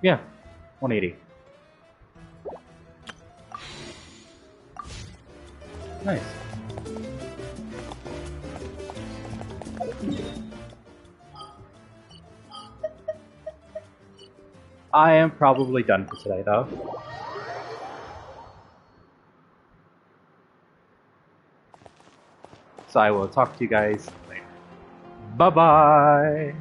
Yeah, 180. Nice. I am probably done for today, though. So I will talk to you guys later. Bye-bye!